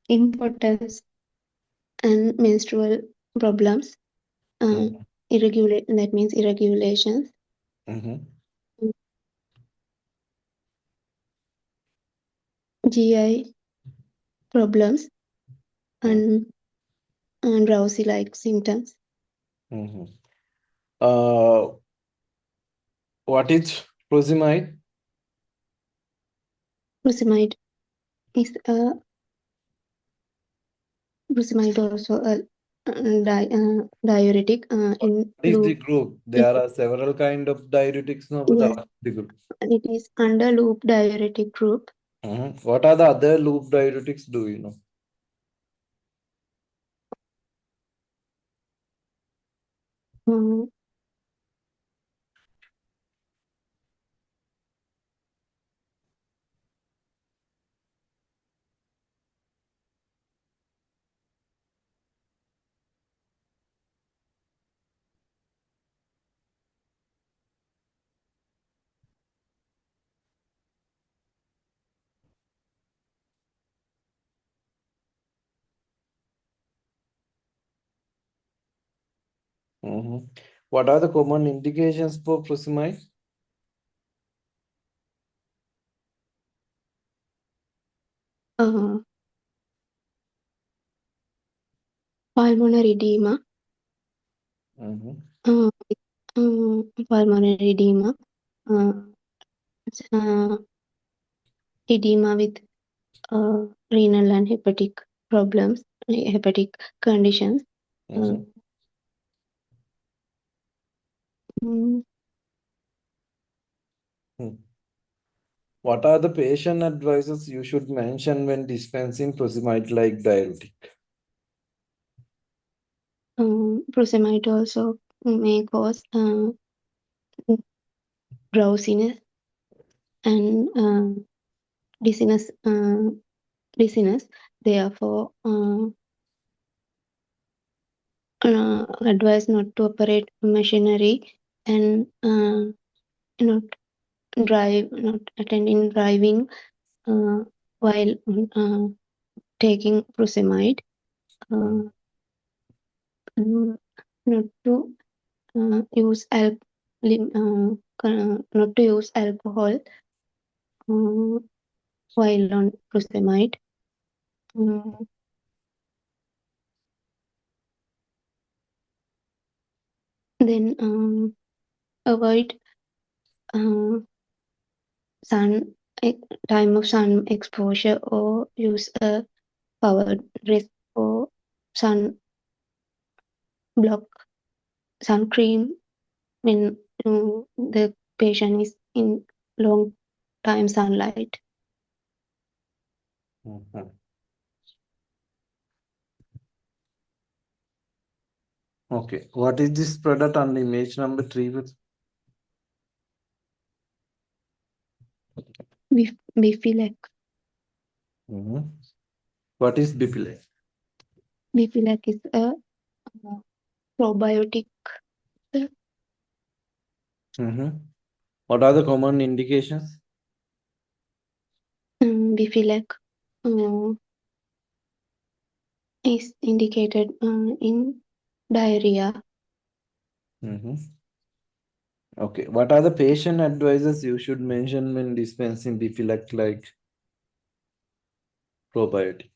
impotence, and menstrual problems. That means irregulations. GI problems and drowsy-like symptoms. What is furosemide? Furosemide is furosemide also a diuretic What in is the loop. group? There are several kind of diuretics now, but Yes, what is the group? it is under loop diuretic group. What are the other loop diuretics? Do you know? What are the common indications for furosemide? Pulmonary edema. Pulmonary edema. Edema with renal and hepatic problems, hepatic conditions. What are the patient advices you should mention when dispensing furosemide-like diuretic? Furosemide also may cause drowsiness and dizziness. Therefore, advise not to operate machinery and not attending driving while taking furosemide. Not to use alcohol while on furosemide. Then avoid time of sun exposure or use a covered dress or sun cream when the patient is in long time sunlight. Okay. What is this product on the image number 3 with? Bifilac. What is Bifilac? Bifilac is a probiotic. What are the common indications? Bifilac is indicated in diarrhea. Okay. What are the patient advices you should mention when dispensing Bifilac-like probiotic?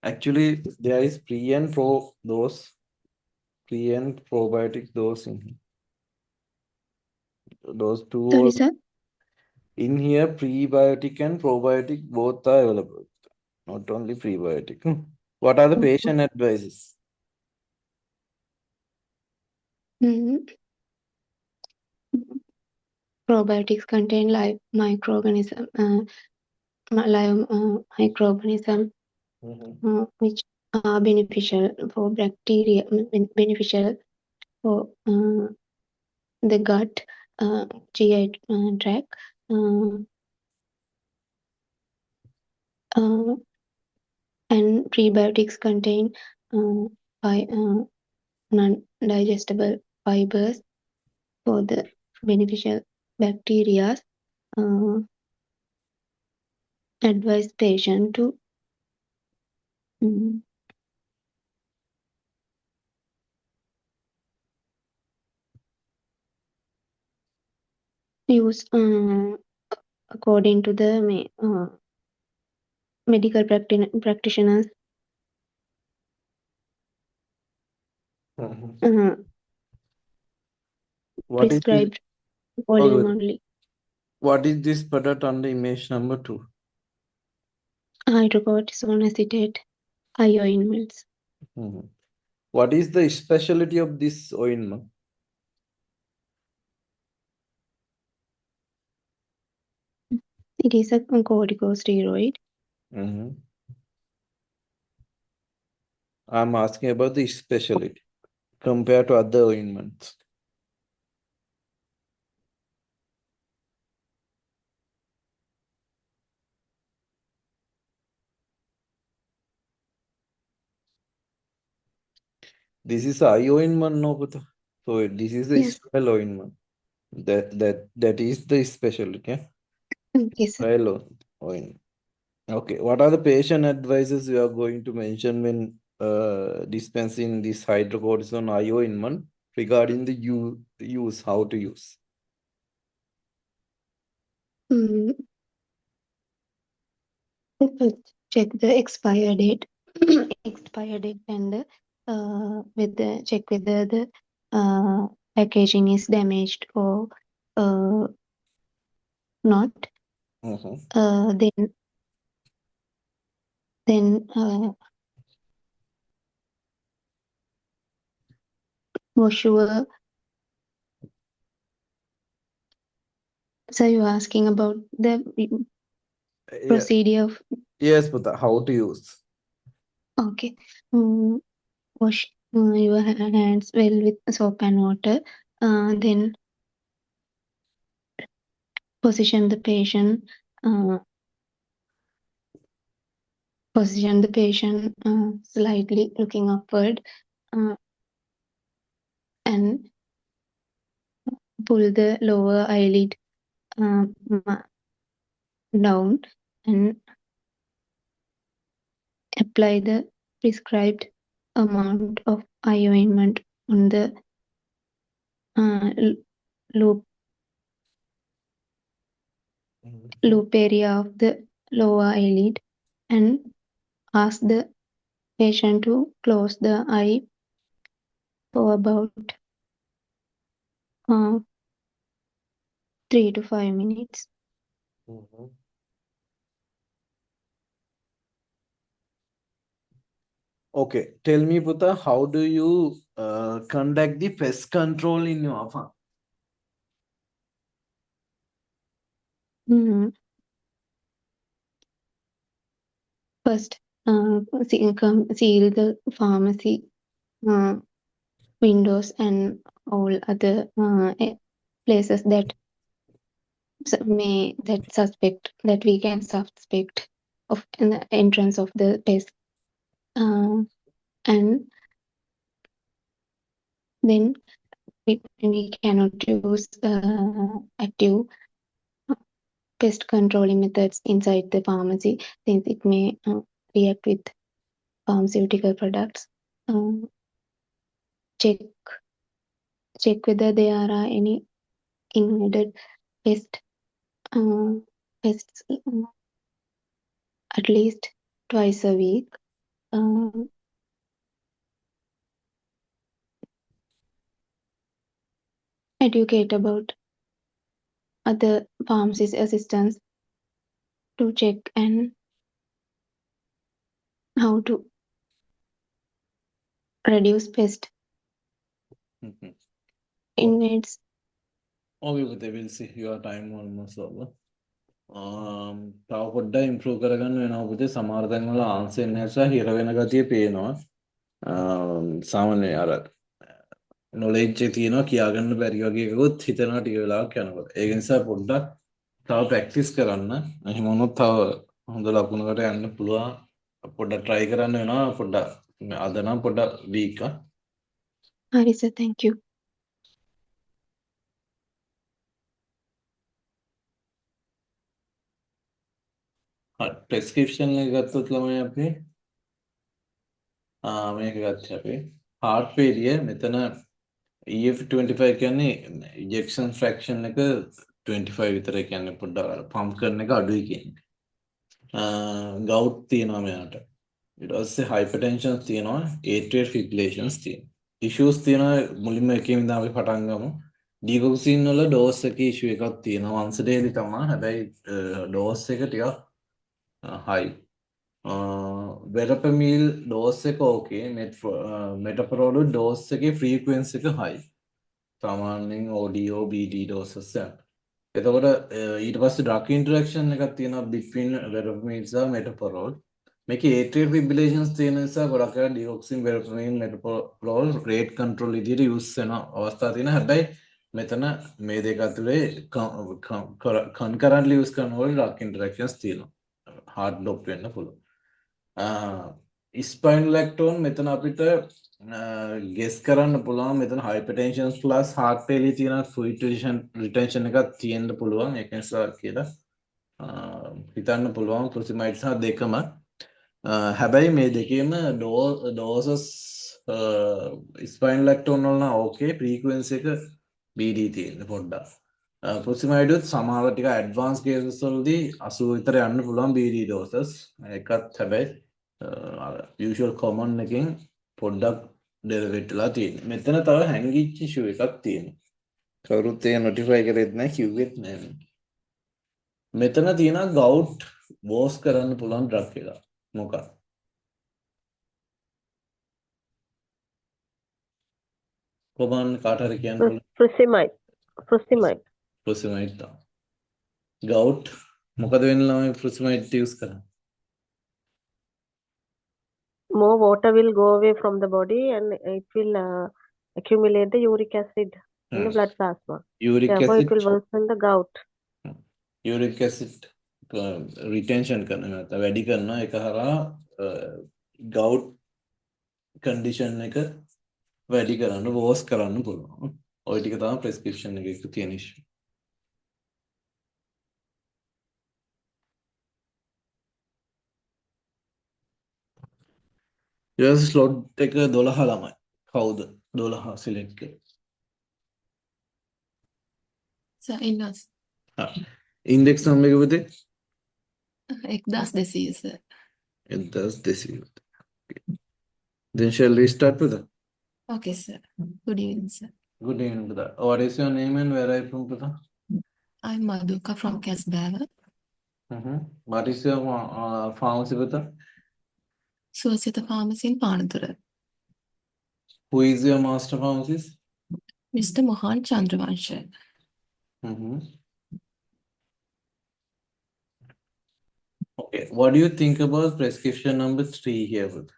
Actually, there is pre and pro dose, pre and probiotic dose in here. Those two. Sorry, sir. In here, prebiotic and probiotic both are available, not only prebiotic. What are the patient advices? Probiotics contain live microorganism which are beneficial for bacteria, beneficial for the gut, GI tract. And prebiotics contain non-digestible fibers for the beneficial bacteria. Advise patient to use according to the medical practitioners What is this? prescribed volume only. What is this product under image number 2? Hydrocortisone acetate eye ointments. What is the specialty of this ointment? It is a corticosteroid. I'm asking about the specialty compared to other ointments. This is eye ointment, no, Puta? So this is the spell ointment. That is the specialty, yeah? Yes, sir. Spell ointment. Okay. What are the patient advices you are going to mention when dispensing this hydrocortisone eye ointment regarding the use, how to use? Check the expire date, and check whether the packaging is damaged or not. Then wash your. So you're asking about the procedure of. Yes, but how to use? Okay. Wash your hands well with soap and water. Then position the patient. Slightly looking upward, and pull the lower eyelid down and apply the prescribed amount of eye ointment on the loop area of the lower eyelid, and ask the patient to close the eye for about 3 to 5 minutes. Okay, tell me, Puta, how do you conduct the pest control in your farm? First, seal the pharmacy windows and all other places that we can suspect of in the entrance of the pest, and then we cannot use active pest controlling methods inside the pharmacy, since it may react with pharmaceutical products. Check whether there are any inhibited pests at least twice a week. Educate about other pharmacist assistants to check and how to reduce pest invades Okay, but we'll see. Your time almost over. තව පොඩ්ඩක් improve කරගන්න වෙනවා පුතේ. සමහර තැන්වල answer එන්නේ නැහැ හිර වෙන ගතිය පේනවා. සාමාන්‍ය අර knowledge එක තියෙනවා කියාගන්න බැරි වගේ එකකුත් හිතනවා ටික වෙලාවක් යනකොට. ඒක නිසා පොඩ්ඩක් තව ප්‍රැක්ටිස් කරන්න. එහෙම වුණොත් තව හොඳ ලකුණකට යන්න පුළුවන්. පොඩ්ඩක් try කරන්න වෙනවා. පොඩ්ඩක් අද නම් පොඩ්ඩක් weak. හරි සර් thank you. ප්‍රෙස්ක්‍රිප්ෂන් එක ගත්තොත් ළමයි අපි මේක ගත්තා අපි heart failure මෙතන EF25 කියන්නේ ejection fraction එක 25 විතර කියන්නේ පොඩ්ඩක් පම්ප් කරන එක අඩුයි කියන්නේ. gout තියෙනවා මෙයාට. ඊට පස්සේ hypertension තියෙනවා, atrial fibrillations තියෙනවා. issues තියෙනවා මුලින්ම එකේම ඉඳන් අපි පටන් ගමු. ඩිගොක්සින් වල ඩෝස් එකේ issue එකක් තියෙනවා. once daily තමයි. හැබැයි ඩෝස් එක ටිකක් high. වෙරපමීල් ඩෝස් එක ඕකේ. මෙටපරෝල් ඩෝස් එකේ frequency එක high. සාමාන්‍යයෙන් ODO BD doses එක. එතකොට ඊට පස්සේ drug interaction එකක් තියෙනවා between verapamil සහ metoprolol. මේකේ atrial fibrillations තියෙන නිසා ගොඩක් අය deoxin verapamil metoprolol rate control විදිහට use වෙන අවස්ථා තියෙනවා. හැබැයි මෙතන මේ දෙක අතරේ concurrently use කරනකොට drug interactions තියෙනවා. heart block වෙන්න පුළුවන්. ස්පයිනලැක්ටෝන් මෙතන අපිට ගෙස් කරන්න පුළුවන් මෙතන hypertension plus heart failure තියෙන fluid retention එකක් තියෙන්න පුළුවන් ඒක නිසා කියලා හිතන්න පුළුවන් ප්‍රොසිමයිඩ් සහ දෙකම හැබැයි මේ දෙකේම doses ස්පයිනලැක්ටෝන් වල නම් ඕකේ frequency එක BD තියෙන පොඩ්ඩක් ප්‍රොසිමයිඩ් උත් සමහර ටික ඇඩ්වාන්ස් කේසස් වලදී 80 විතර යන්න පුළුවන් BD doses ඒකත් හැබැයි usual common එකෙන් පොඩ්ඩක් derivate වෙලා තියෙනවා. මෙතන තව හැංගිච්ච issue එකක් තියෙනවා. කවුරුත් ඒක notify කරෙත් නැහැ කිව්වෙත් නැහැ. මෙතන තියෙනවා gout wash කරන්න පුළුවන් drug එක. මොකක්ද? කොහොමද කාට හරි කියන්න පුළුවන්? Prosimide. Prosimide තමයි. gout මොකද වෙන්නේ ළමයි prosimide use කරන්නේ? More water will go away from the body and it will accumulate the uric acid in the blood plasma. Therefore, it will worsen the gout. Uric acid retention කරනවා වැඩි කරනවා ඒක හරහා gout condition එක වැඩි කරන්න wars කරන්න පුළුවන්. ඔය ටික තමයි prescription එකේ තියෙන issue. ඊට ස්ලොට් එක 12 ළමයි. කවුද 12 සිලෙක්ට් කරේ? සයිනස්. ඉන්ඩෙක්ස් නම්බර් එක පුතේ 1200 sir. 1200. Then shall we start with that? Okay sir. Good evening sir. Good evening brother. What is your name and where are you from brother? I'm Madhuka from Casbala. What is your pharmacy brother? Suasita Pharmacy in Panathura. Who is your master pharmacist? Mr. Mohan Chandravansha. Okay, what do you think about prescription number 3 here brother?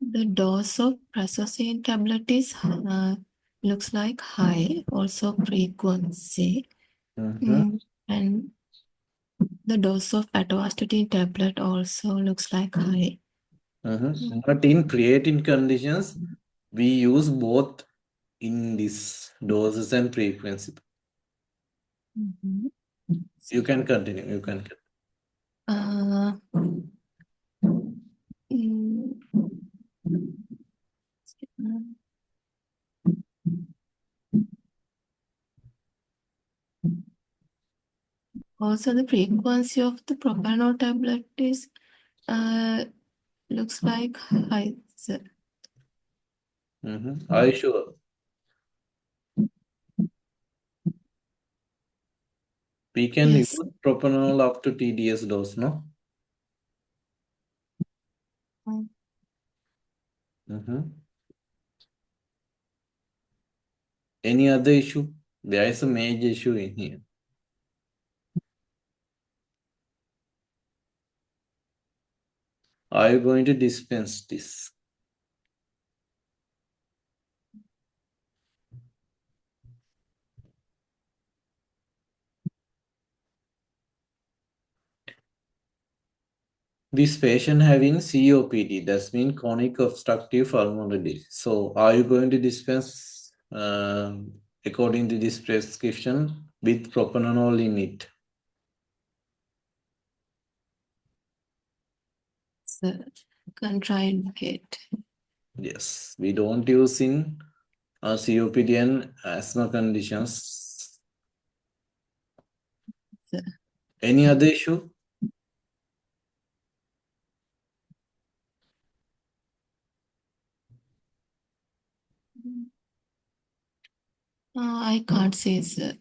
The dose of Paracetamol tablet is looks like high, also frequency, and the dose of atorvastatin tablet also looks like high. But in creating conditions, we use both in this doses and frequency. You can continue. You can. Also, the frequency of the propanol tablet is looks like high. Sir. Are you sure? We can Yes. use propranolol up to TDS dose, no? Any other issue? There is a major issue in here. Are you going to dispense this? This patient having COPD, that's mean chronic obstructive pulmonary disease. So are you going to dispense according to this prescription with propranolol in it? Sir, contraindicate. Yes, we don't use in COPD and asthma conditions. Sir. Any other issue? I can't say, sir.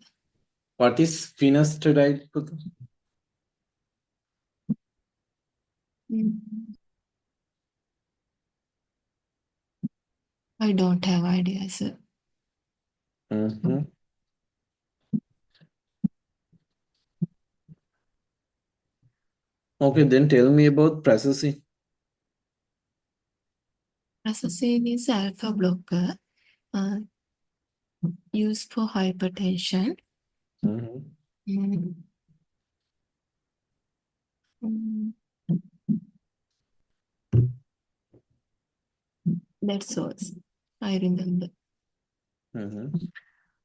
What is finasteride? I don't have idea, sir. Okay, then tell me about Prazosin. Prazosin is alpha blocker used for hypertension. That's all. I remember.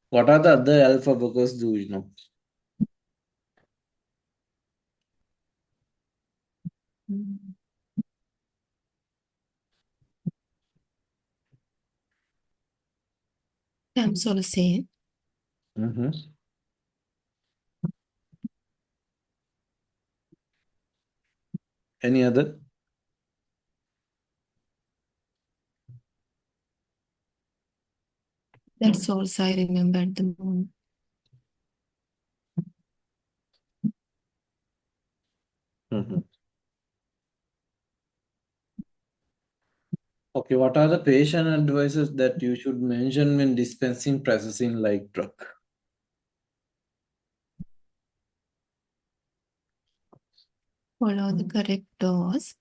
What are the other alpha blockers, do you know? Tamsulosin. Any other? That's all I remember at the moment. Okay, what are the patient advices that you should mention when dispensing Prazosin-like drug? Follow the correct dose.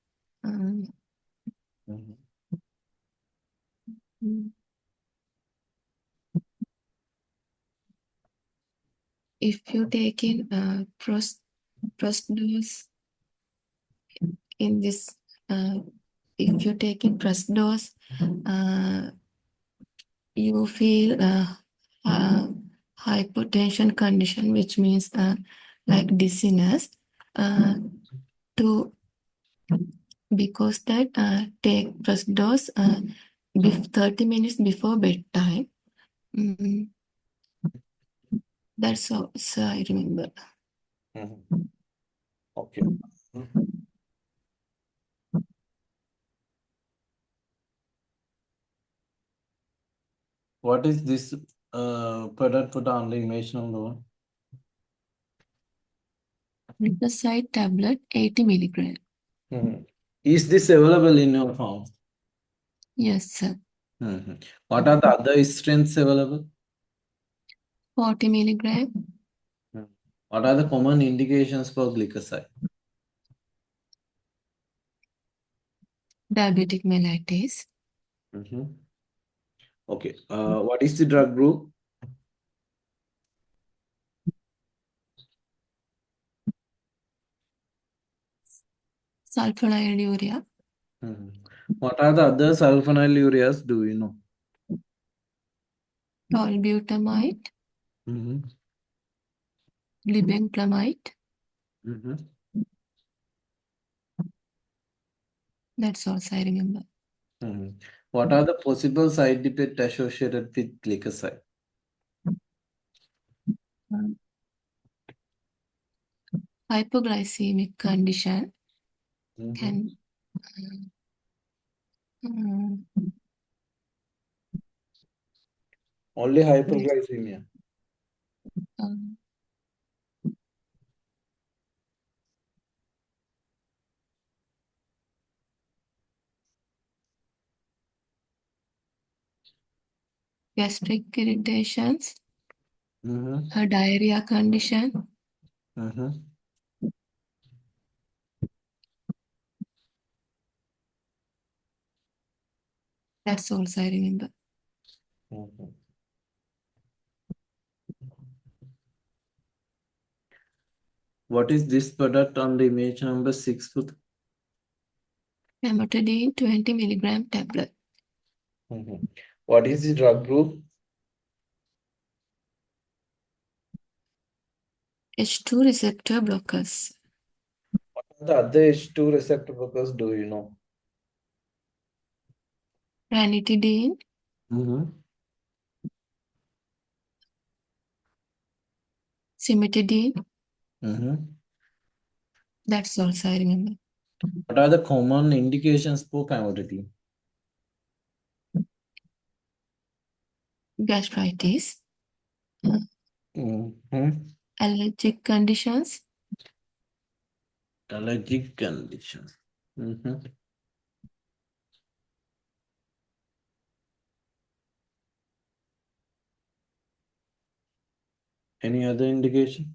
If you take in first dose in this, if you take in first dose, you feel hypotension condition, which means like dizziness. Because that take first dose 30 minutes before bedtime. That's all, so I remember. Okay. What is this product put on the image number? Glycoside tablet 80 milligram. Is this available in your farm? Yes, sir. What are the other strengths available? 40 milligram. What are the common indications for glycoside? Diabetic mellitus. Okay. What is the drug group? Sulfonylurea. What are the other sulfonylureas? Do you know? Tolbutamide. Glibenclamide. That's all I remember. What are the possible side effects associated with glycoside? Hypoglycemic condition can Only hyperglycemia. gastric irritations, a diarrhea condition, that's all I remember. What is this product on the image number 6? Famotidine 20 milligram tablet. What is the drug group? H2 receptor blockers. What are the other H2 receptor blockers, do you know? Ranitidine, cimetidine, that's all I remember. What are the common indications for famotidine? Gastritis, allergic conditions, Allergic conditions. Any other indication?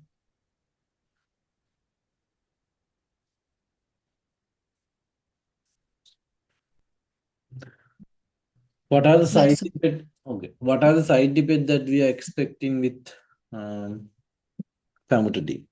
What are the side effects? Okay. What are the side effects that we are expecting with famotidine?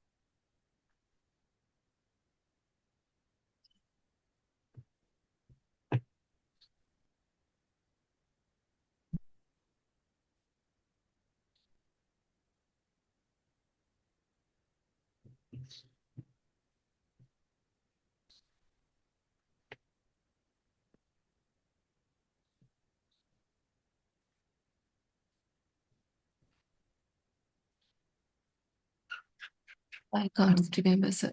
I can't remember, sir.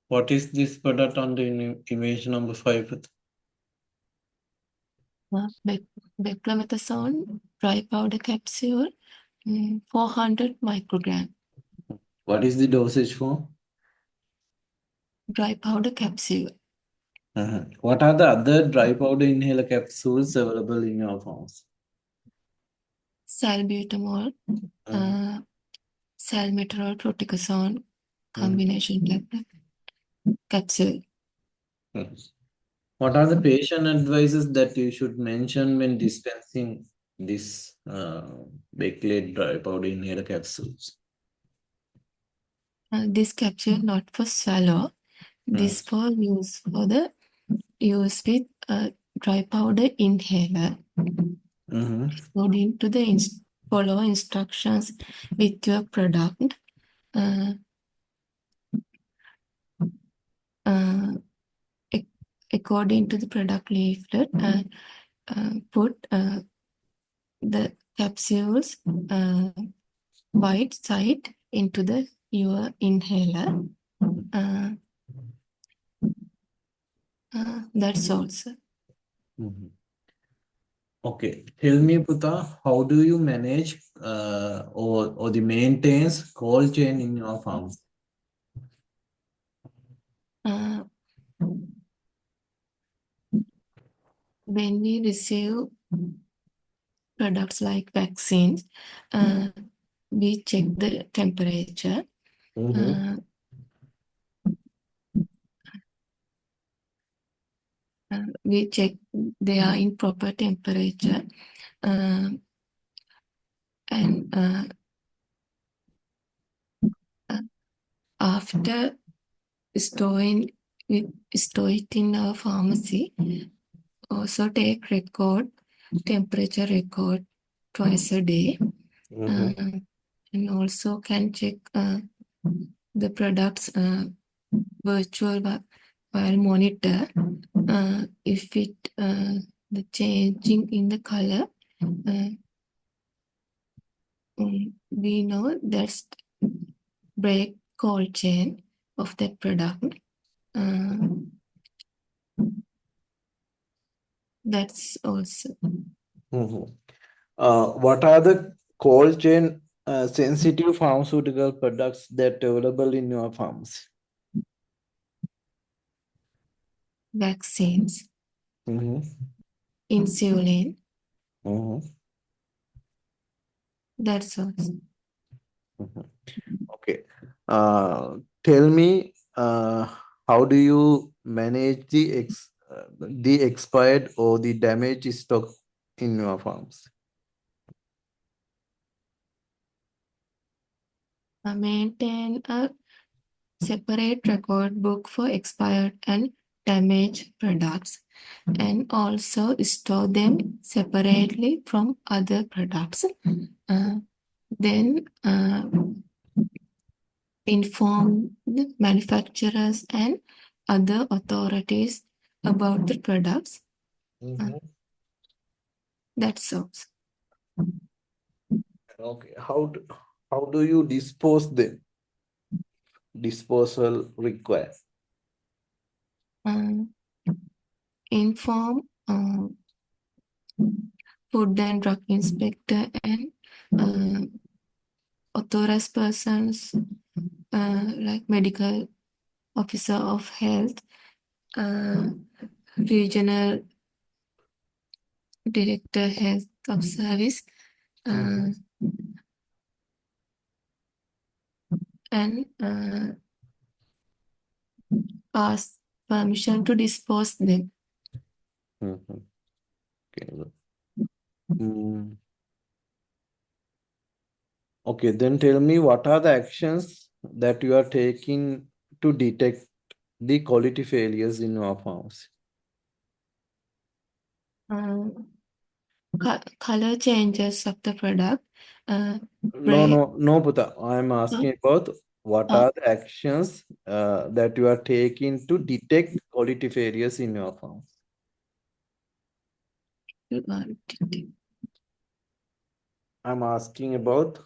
What is this product on the image number 5? Beclomethasone dry powder capsule, 400 microgram. What is the dosage for? Dry powder capsule. What are the other dry powder inhaler capsules available in your pharmacy? Salbutamol, salmeterol, corticosteroid combination tablet capsule. What are the patient advices that you should mention when dispensing this Beckley dry powder inhaler capsules? This capsule not for swallow. This for use with dry powder inhaler. According to the follow instructions with your product. According to the product leaflet, put the capsules white side into your inhaler. That's all, sir. Okay, tell me, Puta, how do you manage or the maintains cold chain in your pharmacy? When we receive products like vaccines, we check the temperature. We check they are in proper temperature, and after store it in our pharmacy, also take temperature record twice a day, and also can check the products virtual while monitor if the changing in the color, we know that's break cold chain of that product. That's also. What are the cold chain sensitive pharmaceutical products that are available in your pharmacy. Vaccines, insulin, that's all. Okay. Tell me, how do you manage the expired or the damaged stock in your farms? Maintain a separate record book for expired and damaged products, and also store them separately from other products. Then inform the manufacturers and other authorities about the products. That's all. Okay. How do you dispose them? Disposal required. Inform Food and Drug Inspector and authorized persons like medical officer of health, regional director health of service, and ask permission to dispose them. Okay. Okay, then tell me, what are the actions that you are taking to detect the quality failures in your farms? Color changes of the product. No, Puta. I am asking about what are the actions that you are taking to detect quality failures in your farms? I'm asking about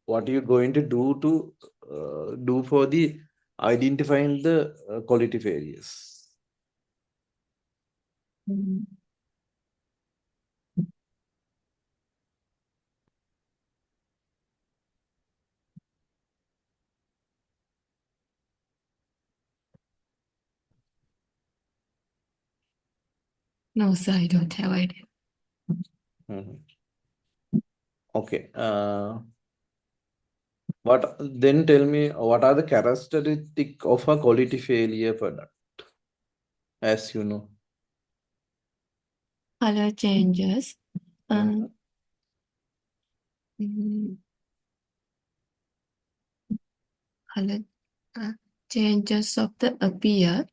what you're going to do for the identifying the quality failures. No, sir, I don't have idea. Okay. Then tell me, what are the characteristics of a quality failure product? As you know. Color changes. Color changes of the appear.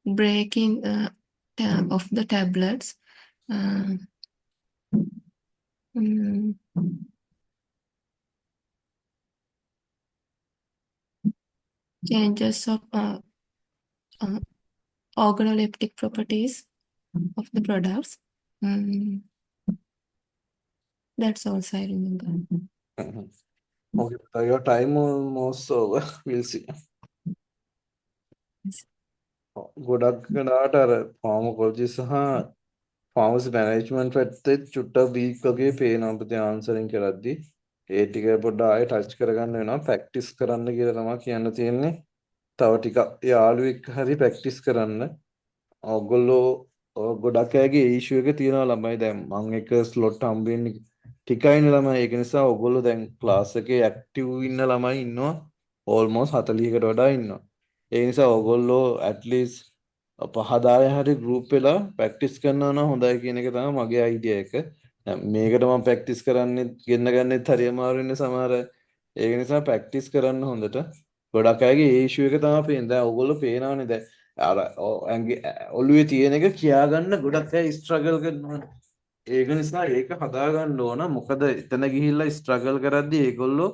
Breaking of the tablets. Changes of organoleptic properties of the products. That's all I remember. Okay, so your time almost over. We'll see. ගොඩක් කලාට අර ෆාමකොලොජි සහ pharmacy management පැත්තේ චුට්ටක් week වගේ පේනවා අපිට ආන්සරින් කරද්දි. ඒ ටික පොඩ්ඩක් ආයෙ ටච් කරගන්න වෙනවා. ප්‍රැක්ටිස් කරන්න කියලා තමයි කියන්න තියෙන්නේ. තව ටිකක් යාළුවෙක් හරි ප්‍රැක්ටිස් කරන්න. ඔයගොල්ලෝ ගොඩක් අයගේ ඉෂුව එක තියෙනවා ළමයි. දැන් මම එක ස්ලොට් හම්බ වෙන්නේ ටිකයිනේ ළමයි. ඒක නිසා ඔයගොල්ලෝ දැන් ක්ලාස් එකේ ඇක්ටිව් ඉන්න ළමයි ඉන්නවා. ඕල්මෝස්ට් 40කට වඩා ඉන්නවා. ඒ නිසා ඔයගොල්ලෝ ඇට්ලීස්ට් 5-10 හරි ගෲප් වෙලා ප්‍රැක්ටිස් කරනවා නම් හොඳයි කියන එක තමයි මගේ අයිඩියා එක. දැන් මේකට මම ප්‍රැක්ටිස් කරන්නේ ගෙන්න ගන්නෙත් හරි අමාරු වෙන්නේ සමහර අය. ඒක නිසා ප්‍රැක්ටිස් කරන්න හොඳට. ගොඩක් අයගේ ඒ ඉෂුව එක තමයි පේන්නේ. දැන් ඔයගොල්ලෝ පේනවනේ දැන් අර ඔළුවේ තියෙන එක කියාගන්න ගොඩක් අය ස්ට්‍රගල් කරනවා. ඒක නිසා ඒක හදාගන්න ඕන. මොකද එතන ගිහිල්ලා ස්ට්‍රගල් කරද්දී ඒගොල්ලෝ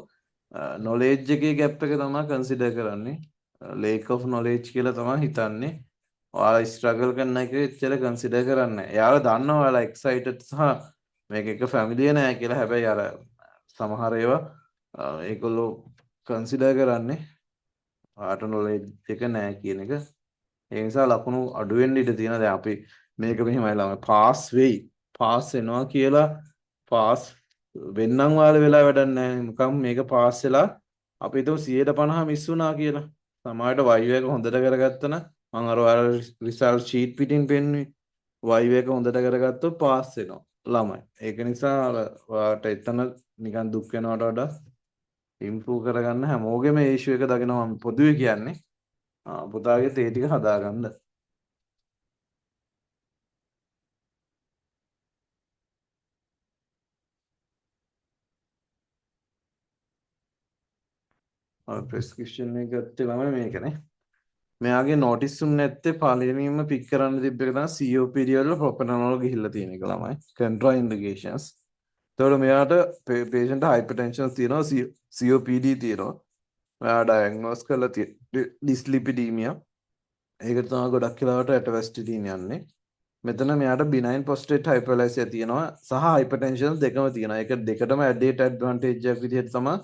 නොලෙජ් එකේ ગેප් එක තමයි කන්සිඩර් කරන්නේ. ලේක් ඔෆ් නොලෙජ් කියලා තමයි හිතන්නේ. ඔයාලා ස්ට්‍රගල් කරන එක එච්චර කන්සිඩර් කරන්නේ නැහැ. එයාලා දන්නවා ඔයාලා එක්සයිටඩ් සහ මේක එක ෆැමිලිය නෑ කියලා. හැබැයි අර සමහර ඒවා ඒගොල්ලෝ කන්සිඩර් කරන්නේ ඔයාට නොලෙජ් එක නෑ කියන එක. ඒ නිසා ලකුණු අඩු වෙන්න ඉඩ තියෙනවා. දැන් අපි මේක මෙහෙමයි ළමයි පාස් වෙයි. පාස් වෙනවා කියලා පාස් වෙන්නම් වාල වෙලා වැඩක් නැහැ. මොකම් මේක පාස් වෙලා අපි හිතමු 150 මිස් වුණා කියලා. සමහරට වයිව් එක හොඳට කරගත්තා නම් මම අර රිසල්ට් ෂීට් පිටින් පෙන්නුවේ වයිව් එක හොඳට කරගත්තොත් පාස් වෙනවා ළමයි. ඒක නිසා ඔයාට එතන නිකන් දුක් වෙනවට වඩා ඉම්ප්‍රූව් කරගන්න හැමෝගෙම ඒ ඉෂුව එක දකිනවා මම පොදුවේ කියන්නේ. පුතාගේ තේ ටික හදාගන්න. ප්‍රෙස්ක්‍රිප්ෂන් එක ගත්තේ ළමයි මේකනේ. මෙයාගේ නොටිස් උන්නේ නැත්තේ පළවෙනිම පික් කරන්න තිබ්බ එක තමයි COPD වල ප්‍රොපනෝල් ගිහිල්ලා තියෙන එක ළමයි. contra indications. එතකොට මෙයාට patient hypertension තියෙනවා COPD තියෙනවා. මෙයා diagnose කරලා තියෙන dyslipidemia. ඒක තමයි ගොඩක් වෙලාවට atorvastatin යන්නේ. මෙතන මෙයාට benign prostate hyperplasia තියෙනවා සහ hypertension දෙකම තියෙනවා. ඒක දෙකටම added advantage එකක් විදිහට තමයි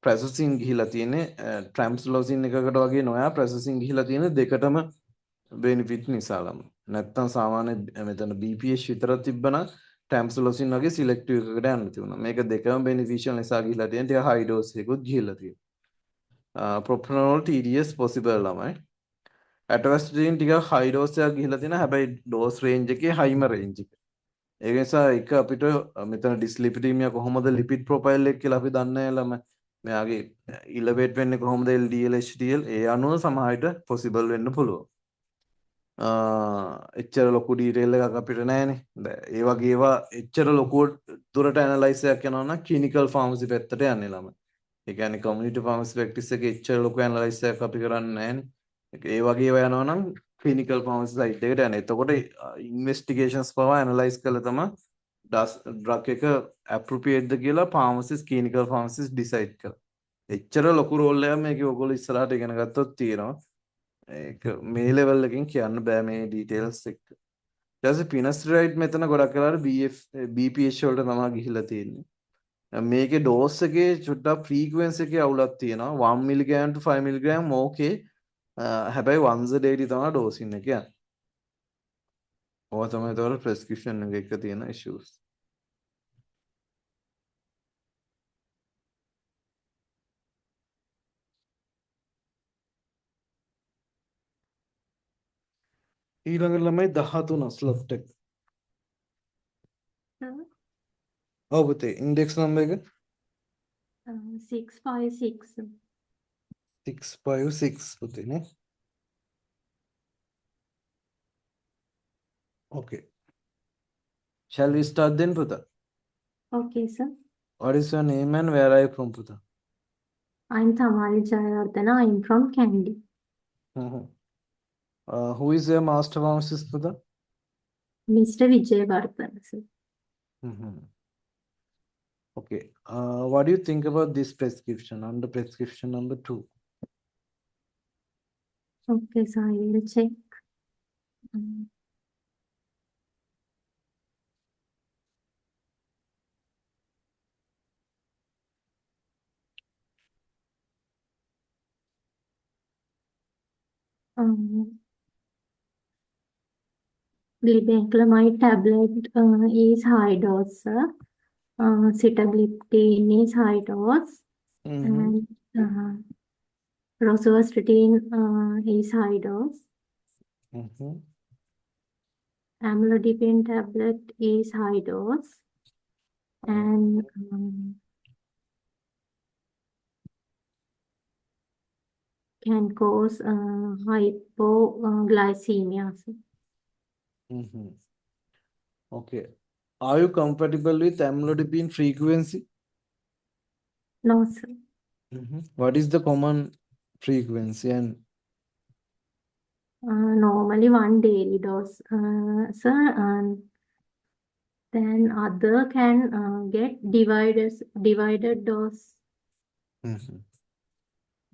processing ගිහිලා තියෙන්නේ. tramsulosine එකකට වගේ නොයා processing ගිහිලා තියෙන්නේ දෙකටම benefit නිසා ළම. නැත්තම් සාමාන්‍ය මෙතන BPH විතරක් තිබ්බනම් tramsulosine වගේ selective එකකට යන්න තිබුණා. මේක දෙකම beneficial නිසා ගිහිලා තියෙන ටික high dose එකකුත් ගිහිලා තියෙනවා. propranolol TDS possible ළමයි. atorvastatin ටික high dose එකක් ගිහිලා තියෙනවා. හැබැයි dose range එකේ highම range එක. ඒක නිසා එක අපිට මෙතන dyslipidemia කොහොමද lipid profile එක කියලා අපි දන්නේ නැහැ ළමයි. මෙයාගේ elevate වෙන්නේ කොහොමද LDL HDL ඒ අනුව සමහරට possible වෙන්න පුළුවන්. එච්චර ලොකු detail එකක් අපිට නැහැනේ. ඒ වගේ ඒවා එච්චර ලොකු දුරට analyze එකක් යනවා නම් clinical pharmacy පැත්තට යන්නේ ළමයි. ඒ කියන්නේ community pharmacy practice එකේ එච්චර ලොකු analyze එකක් අපි කරන්නේ නැහැනේ. ඒ වගේ ඒවා යනවා නම් clinical pharmacy side එකට යන්නේ. එතකොට investigations පවා analyze කරලා තමයි drug එක appropriate ද කියලා pharmacist clinical pharmacist decide කරනවා. එච්චර ලොකු රෝල් එකක් මේකේ ඔයගොල්ලෝ ඉස්සරහට ඉගෙන ගත්තොත් තියෙනවා. ඒක මේ ලෙවල් එකකින් කියන්න බෑ මේ ඩීටේල්ස් එක. ඊට පස්සේ පිනස්ටරයිඩ් මෙතන ගොඩක් වෙලාවට BPH වලට තමයි ගිහිලා තියෙන්නේ. මේකේ ඩෝස් එකේ චුට්ටක් ෆ්‍රීකවෙන්සි එකේ අවුලක් තියෙනවා. 1 mg to 5 mg ඕකේ. හැබැයි once a day තමයි ඩෝසින් එක යන්නේ. ඕවා තමයි ඒතකොට ප්‍රෙස්ක්‍රිප්ෂන් එක තියෙන ඉෂුස්. ඊළඟ ළමයි 13 ස්ලොට් එක. ඔව් පුතේ ඉන්ඩෙක්ස් නම්බර් එක 656. 656 පුතේ නේ. Okay. Shall we start then, Puta? Okay, sir. What is your name and where are you from, Puta? I'm Tamari Jayardana. I'm from Kandy. Who is your master pharmacist, Puta? Mr. Vijayvardhan, sir. Okay. What do you think about this prescription under prescription number 2? Okay, so I will check. Glibenclamide tablet is high dose, sir. Sitagliptin is high dose. And rosuvastatin is high dose. Amlodipine tablet is high dose. And can cause hypoglycemia. Okay. Are you compatible with amlodipine frequency? No, sir. What is the common frequency and normally 1 daily dose, sir, and then other can get divided dose.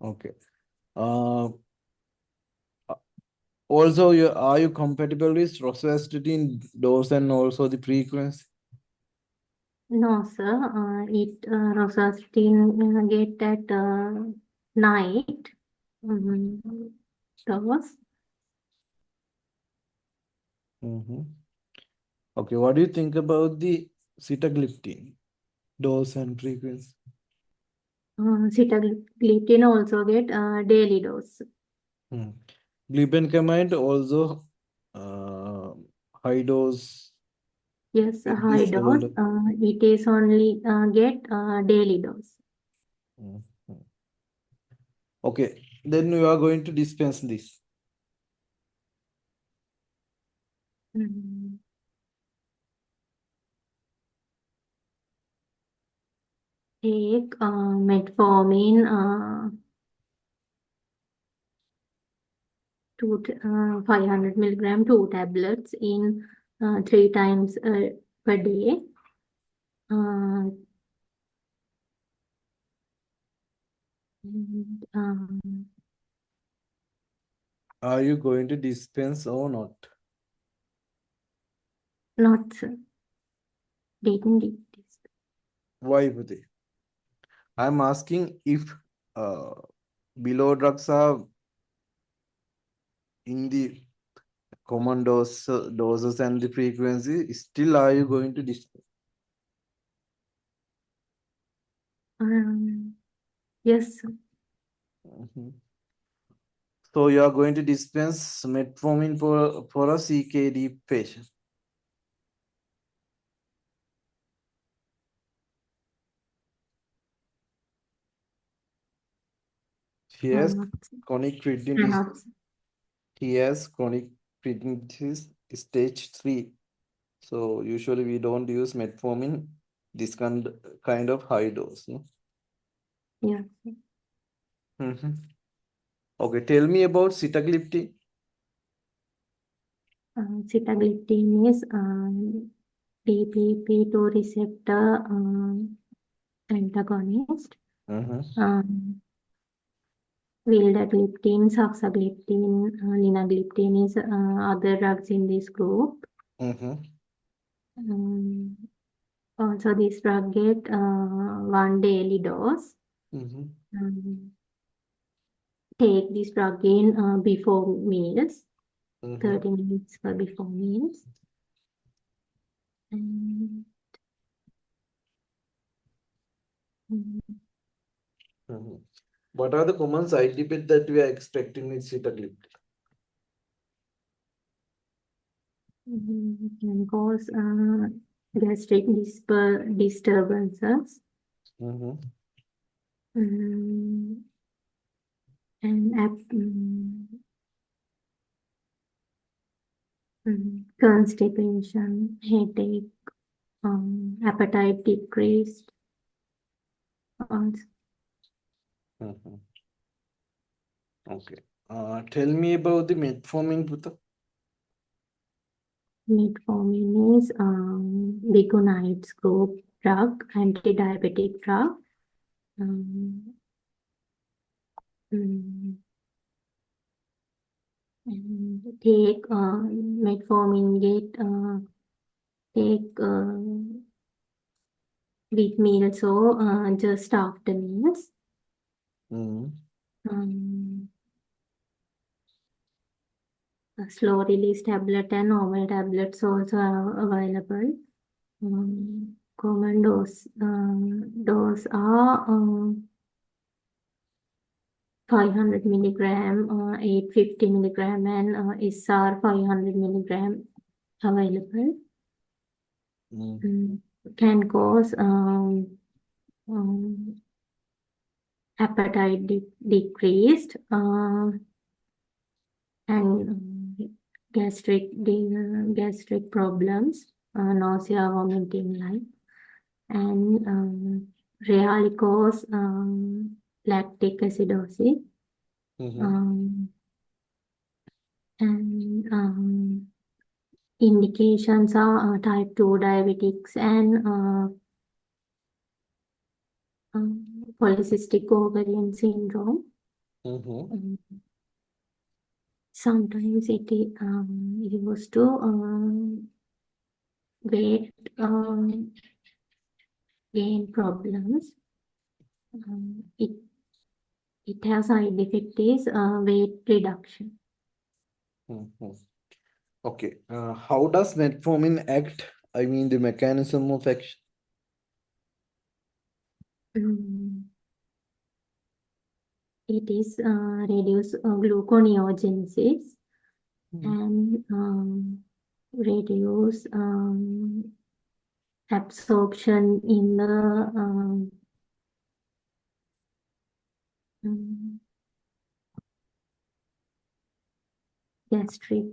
Okay. Also, are you compatible with rosuvastatin dose and also the frequency? No, sir. Rosuvastatin get at night dose. Okay. What do you think about the sitagliptin? Dose and frequency. Sitagliptin also get daily dose. Glibenclamide also high dose. Yes, At high this dose. level. It is only get daily dose. Okay, then you are going to dispense this. Take metformin 500 milligram, 2 tablets in 3 times per day. Are you going to dispense or not? Not, sir. Didn't dispense. Why would they? I'm asking if below drugs are in the common doses and the frequency, still are you going to dispense? Yes, sir. So you are going to dispense metformin for a CKD patient. He has chronic kidney disease. He has chronic kidney disease stage 3. So usually we don't use metformin this kind of high dose. No? Yeah. Okay, tell me about sitagliptin. Sitagliptin is DPP2 receptor antagonist. Vildagliptin, saxagliptin, linagliptin is other drugs in this group. Also, this drug get 1 daily dose. Take this drug in before meals, 30 minutes before meals. What are the common side effects that we are expecting with sitagliptin? Can cause gastric disturbances. And constipation, headache, appetite decreased. Okay. Tell me about the metformin, Putha. Metformin is Biconides group drug, anti-diabetic drug. And take metformin take with meals or just after meals. Slow release tablet and normal tablets also are available. Common dose are 500 milligram, 850 milligram, and SR 500 milligram available. Can cause appetite decreased and gastric problems, nausea, vomiting, like, and rarely cause lactic acidosis. And indications are type 2 diabetics and polycystic ovarian syndrome. Sometimes it used to weight gain problems. It has side effect is weight reduction. Okay. How does metformin act? I mean the mechanism of action. It is reduce gluconeogenesis and reduce absorption in the gastric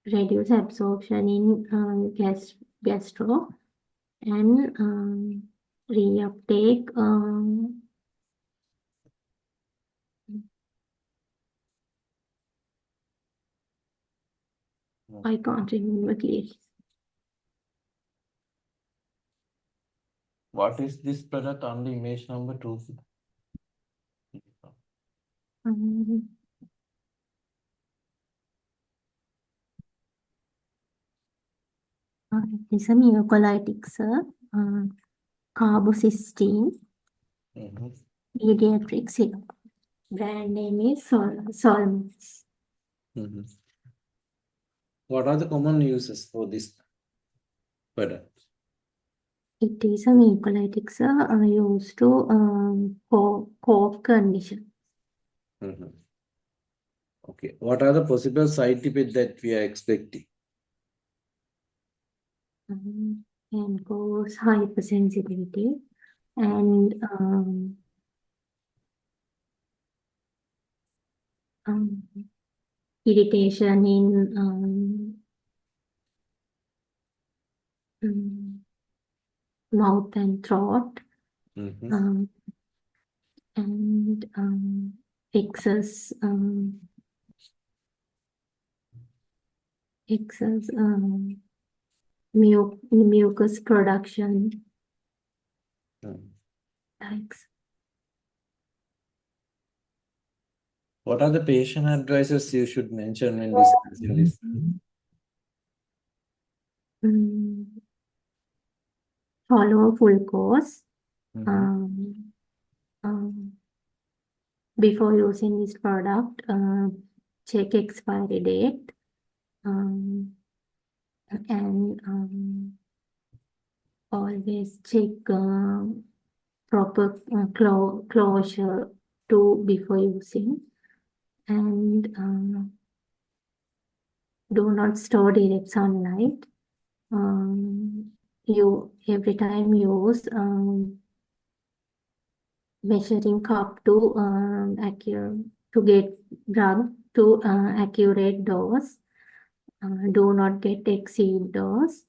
reduce absorption in gastro and reuptake I can't remember clearly. What is this product under image number 2? It is a mucolytic, sir. Carbocysteine. Pediatric syrup. Brand name is Solmux. What are the common uses for this product? It is a mucolytic, sir, used to cough condition. Okay. What are the possible side effects that we are expecting? Can cause hypersensitivity and irritation in mouth and throat, and excess mucus production. Thanks. What are the patient advices you should mention when discussing this? Follow full course. Before using this product, check expiry date and always check proper closure to before using, and do not store direct sunlight. You every time use measuring cup to get drug to accurate dose. Do not get exceed dose.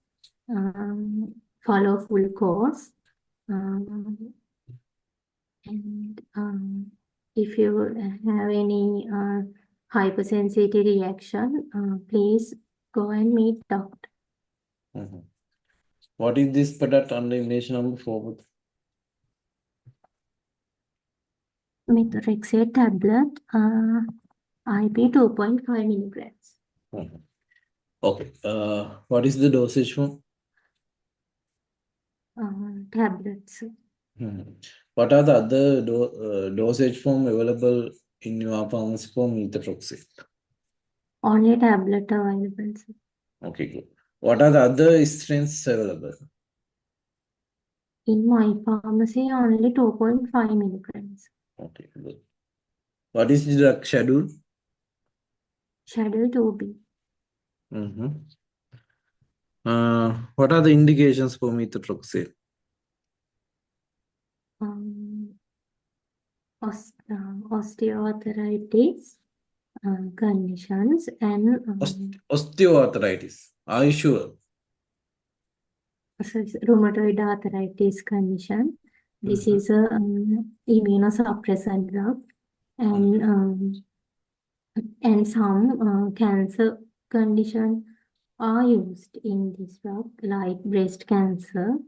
Follow full course. And if you have any hypersensitivity reaction, please go and meet doctor. What is this product under image number 4? Methotrexate tablet, IP 2.5 milligrams. Okay. What is the dosage form? Tablets. What are the other dosage form available in your pharmacy for methotrexate? Only tablet available, sir. Okay, good. What are the other strengths available? In my pharmacy, only 2.5 milligrams. Okay, good. What is the drug schedule? Schedule 2B. What are the indications for methotrexate? Osteoarthritis conditions and osteoarthritis. Are you sure? Rheumatoid arthritis condition. This is a immunosuppressant drug, and some cancer condition are used in this drug, like breast cancer.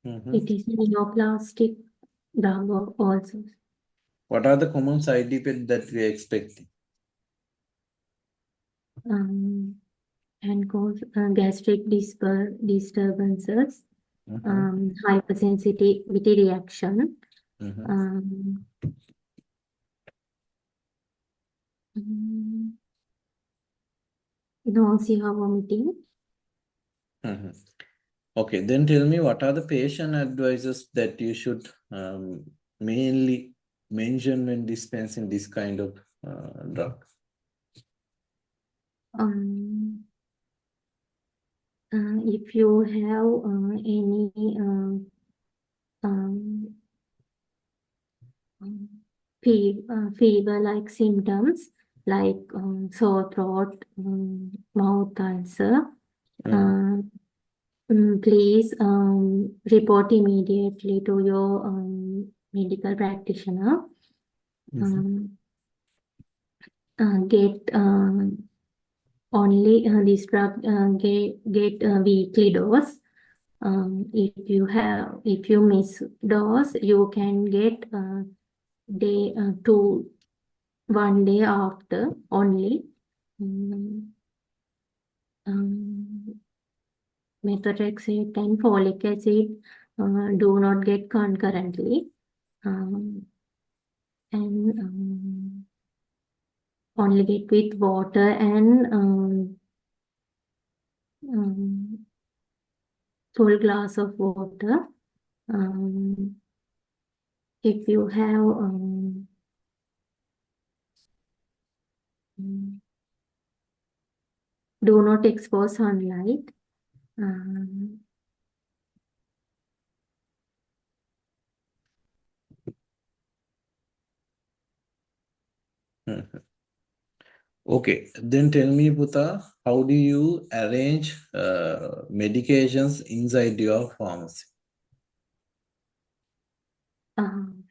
It is neoplastic drug also. What are the common side effects that we are expecting? And cause gastric disturbances, hypersensitivity reaction, nausea, vomiting. Okay, then tell me what are the patient advices that you should mainly mention when dispensing this kind of drug? If you have any fever-like symptoms like sore throat, mouth ulcer, please report immediately to your medical practitioner. Get only this drug get a weekly dose. If you miss dose, you can get one day after only. Methotrexate and folic acid do not get concurrently. And only get with water and full glass of water. If you have do not expose sunlight. Okay, then tell me, Puta, how do you arrange medications inside your pharmacy?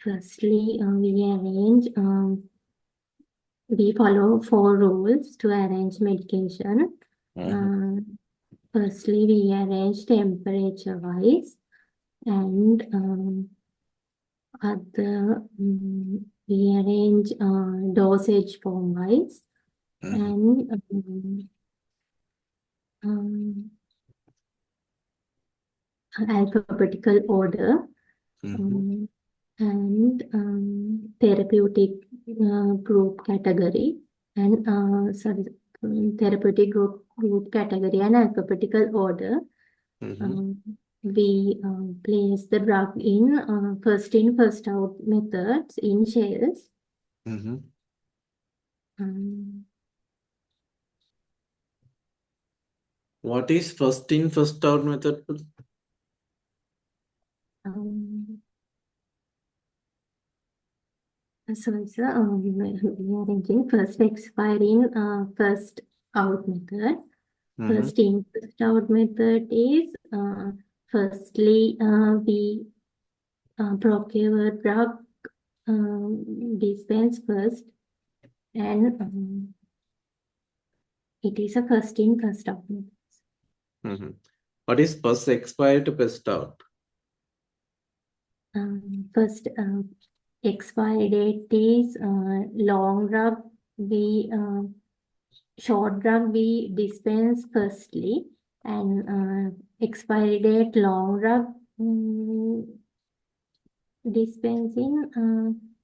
Firstly, we follow 4 rules to arrange medication. Firstly, we arrange temperature-wise, and we arrange dosage form-wise, and alphabetical order, and therapeutic group category, and therapeutic group category and alphabetical order. We place the drug in first in, first out methods in shells. What is first in, first out method? Sorry, sir. We are arranging first expiry in, first out method. First in, first out method is firstly we procure drug dispense first, and it is a first in, first out method. What is first expiry to first out? First expiry date is long drug. Short drug we dispense firstly, and expiry date long drug dispensing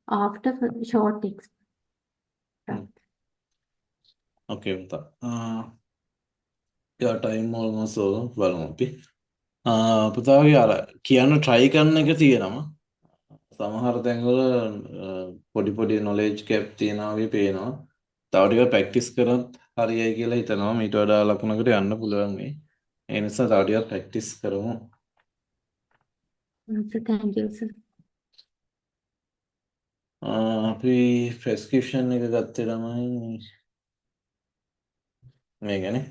after short expiry. Okay, your time almost over. Well, පුතාගේ අර කියන්න try කරන එක තියෙනවා. සමහර තැන්වල පොඩි පොඩි knowledge gap තියෙනවා වගේ පේනවා. තව ටිකක් practice කරොත් හරියයි කියලා හිතනවා. මීට වඩා ලකුණකට යන්න පුළුවන් වෙයි. ඒ නිසා තව ටිකක් practice කරමු. Thank you, sir. අපි prescription එක ගත්තේ ළමයි මේකනේ.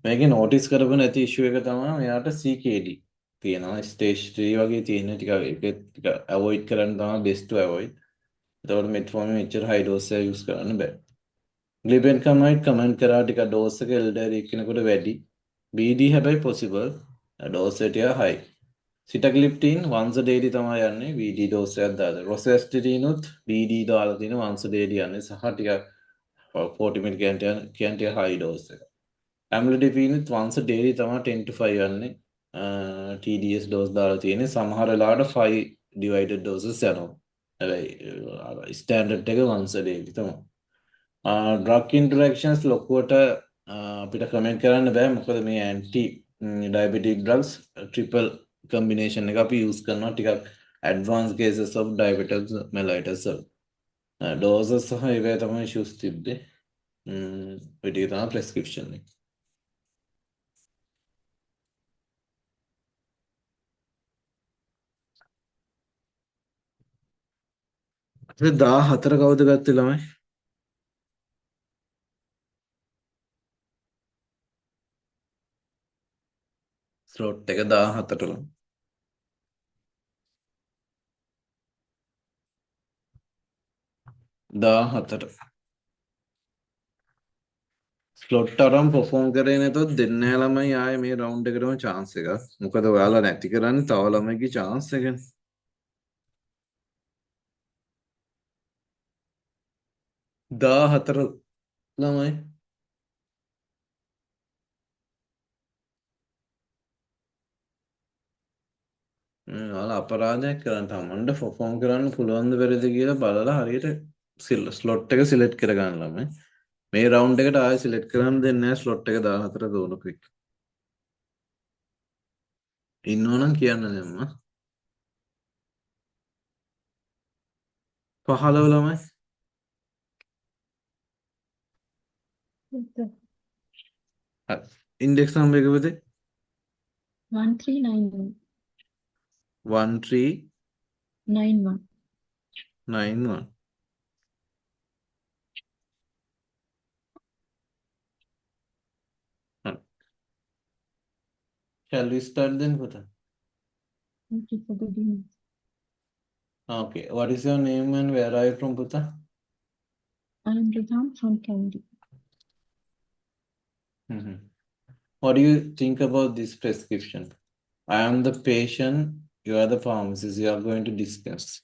මේකේ notice කරපු නැති issue එක තමයි මෙයාට CKD තියෙනවා. stage 3 වගේ තියෙන ටික avoid කරන්න තමයි best to avoid. එතකොට metformin මෙච්චර high dose එක use කරන්න බෑ. Glibenclamide comment කරා ටික dose එක elderly කෙනෙකුට වැඩි. BD හැබැයි possible. dose එක ටික high. Sitagliptin once a daily තමයි යන්නේ BD dose එකක් දාලා. Rosuvastatin උත් BD දාලා තියෙන once a daily යන්නේ සහ ටික 40 mg කියන high dose එක. Amlodipine once a daily තමයි 10 to 5 යන්නේ. TDS dose දාලා තියෙන්නේ සමහර වෙලාවට 5 divided doses යනවා. හැබැයි standard එක once a daily තමයි. drug interactions ලොකුවට අපිට comment කරන්න බෑ මොකද මේ anti diabetic drugs triple combination එක අපි use කරනවා ටිකක් advanced cases of diabetes mellitus doses සහ ඒවැ තමයි issues තිබ්බේ ඔය ටික තමයි prescription එක ඒ 14 කවුද ගත්තේ ළමයි ස්ලොට් එක 14ට ළමයි 14ට ස්ලොට් අරන් perform කරේ නැතොත් දෙන්නේ නැහැ ළමයි ආයේ මේ රවුන්ඩ් එකටම chance එකක්. මොකද ඔයාලා නැති කරන්නේ තව ළමයිගේ chance එකනේ. 14 ළමයි ඔයාලා අපරාධයක් කරන්න තමන්ට perform කරන්න පුළුවන්ද බැරිද කියලා බලලා හරියට ස්ලොට් එක සිලෙක්ට් කරගන්න ළමයි. මේ රවුන්ඩ් එකට ආයෙ සිලෙක්ට් කරන්න දෙන්නේ නැහැ ස්ලොට් එක 14 දුවනකු එක. ඉන්නවනම් කියන්න දැම්මා. 15 ළමයි. හරි. ඉන්ඩෙක්ස් නම්බර් එක පුතේ 1391. 1391. 91. Shall we start then, Puta? Okay, for the dinner. Okay. What is your name and where are you from, Puta? I am Ridhan from Candy. What do you think about this prescription? I am the patient, you are the pharmacist, you are going to discuss.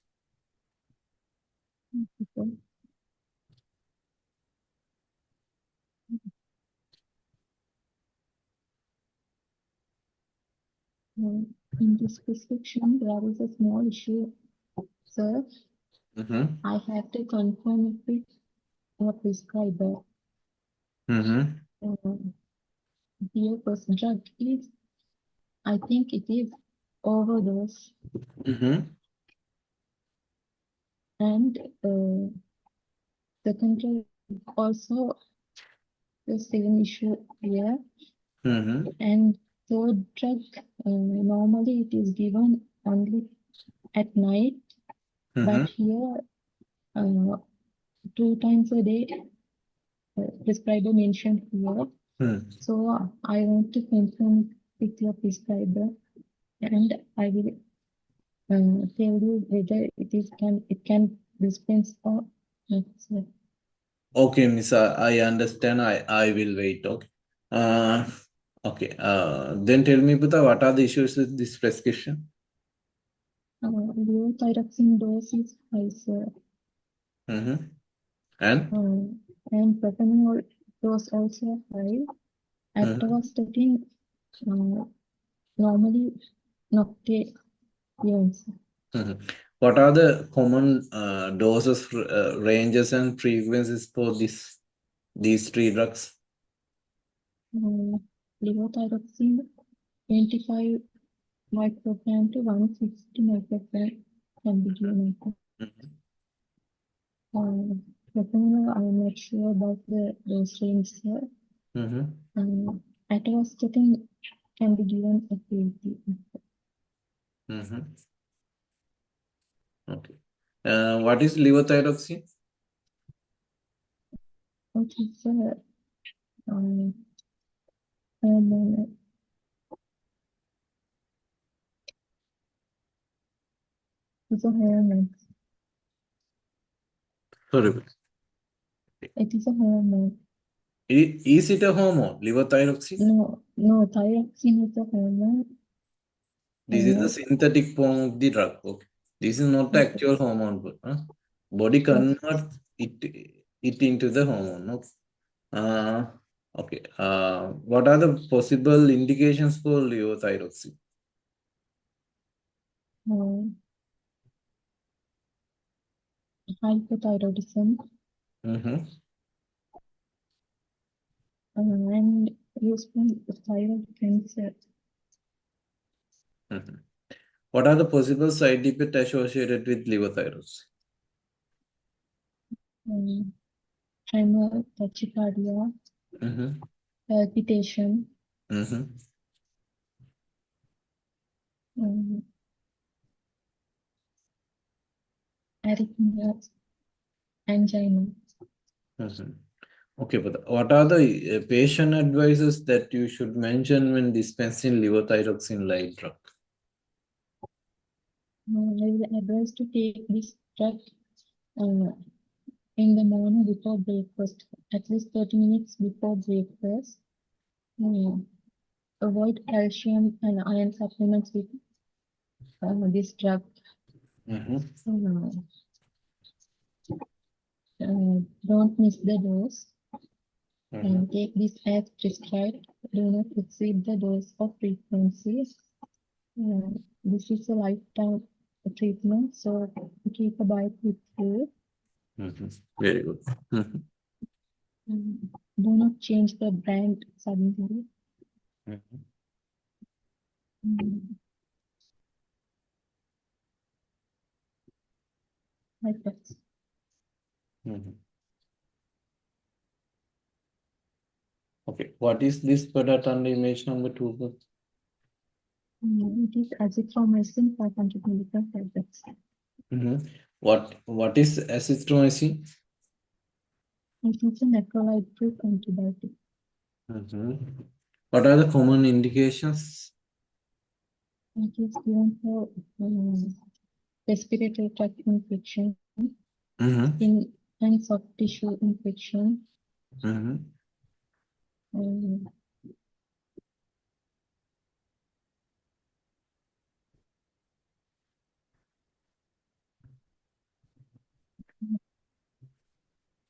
In this prescription, there is a small issue, sir. I have to confirm it with a prescriber. The first drug is, I think it is overdose. And second drug also the same issue here. And third drug, normally it is given only at night, but here 2 times a day, prescriber mentioned here. So I want to confirm with your prescriber, and I will tell you whether it can dispense or not, sir. Okay, Miss, I understand. I will wait. Okay. Okay. Then tell me, Puta, what are the issues with this prescription? Levothyroxine dose is high, sir. And Paracetamol dose also high. Atorvastatin normally not take yes. What are the common doses, ranges, and frequencies for these 3 drugs? Levothyroxine 25 microgram to 160 microgram can be given. Paracetamol, I am not sure about the dose range, sir. Atorvastatin can be given at 80. Okay. What is levothyroxine? Okay, sir. It's a hormone. Sorry. It is a hormone. Is it a hormone, levothyroxine? No, thyroxine is a hormone. This is the synthetic form of the drug. Okay. This is not the actual hormone. Body converts it into the hormone. Okay. What are the possible indications for levothyroxine? Hypothyroidism. And useful thyroid cancer. Mhm. What are the possible side effects associated with levothyroxine? Tremor, tachycardia, palpitation, arrhythmias, angina. Okay, but what are the patient advices that you should mention when dispensing levothyroxine light drug? I will advise to take this drug in the morning before breakfast, at least 30 minutes before breakfast. Avoid calcium and iron supplements with this drug. Don't miss the dose. Take this as prescribed. Do not exceed the dose of frequency. This is a lifetime treatment, so keep a bite with food. Very good. Do not change the brand suddenly. Like that. Okay, what is this product under image number 2? It is azithromycin 500 milligram tablets. What is azithromycin? It is a necrolyte-proof antibiotic. What are the common indications? It is given for respiratory tract infection, skin and soft tissue infection,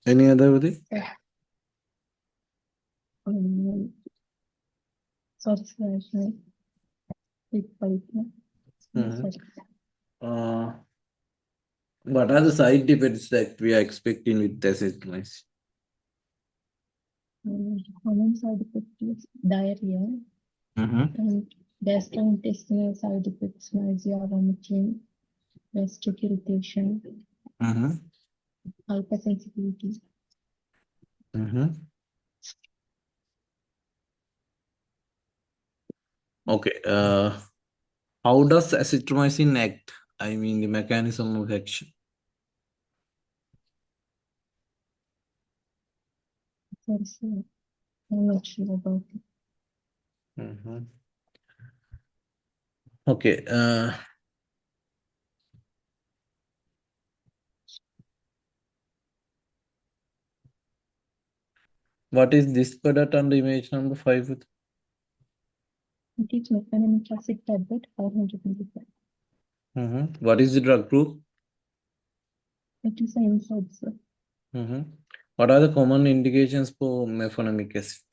Any other with it? What are the side effects that we are expecting with azithromycin? Common side effects is diarrhea and gastrointestinal side effects, nausea, vomiting, gastric irritation, hypersensitivity. Okay. How does azithromycin act? I mean, the mechanism of action. I'm not sure about it. Okay. What is this product under image number 5? It is methylamic acid tablet 500 milligrams. What is the drug group? It is an inside, sir. What are the common indications for mefenamic acid?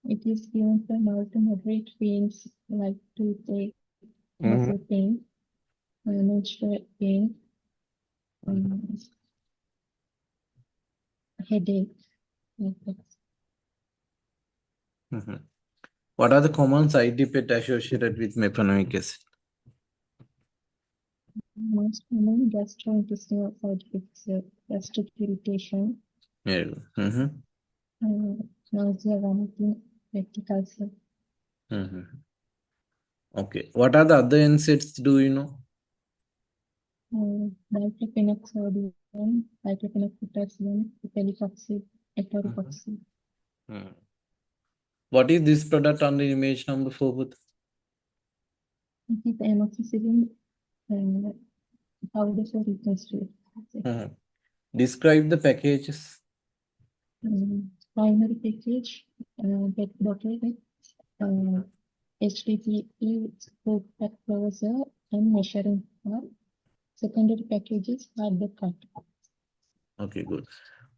It is given for mild to moderate pains like toothache, muscle pain, menstrual pain, headache. Like that. What are the common side effects associated with mefenamic acid? Most common gastrointestinal side effects, gastric irritation, nausea, vomiting, peptic ulcer. Okay. What are the other NSAIDs? Do you know? Diclofenac sodium, diclofenac potassium, epelecoxib, etorecoxib. What is this product under image number 4? It is amoxicillin powder for reconstruction. Describe the packages. Primary package, PET bottle with HDPE scope pack closer and measuring cup. Secondary packages are the cut. Okay, good.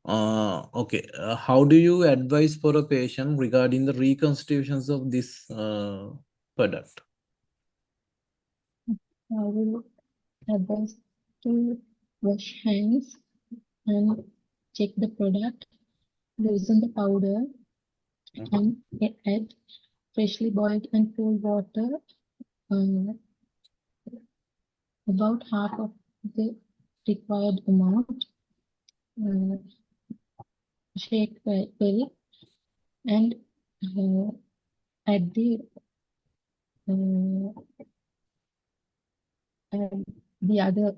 Okay. How do you advise for a patient regarding the reconstitutions of this product? I will advise to wash hands and check the product, loosen the powder, and add freshly boiled and cool water, about half of the required amount, shake well, and add the other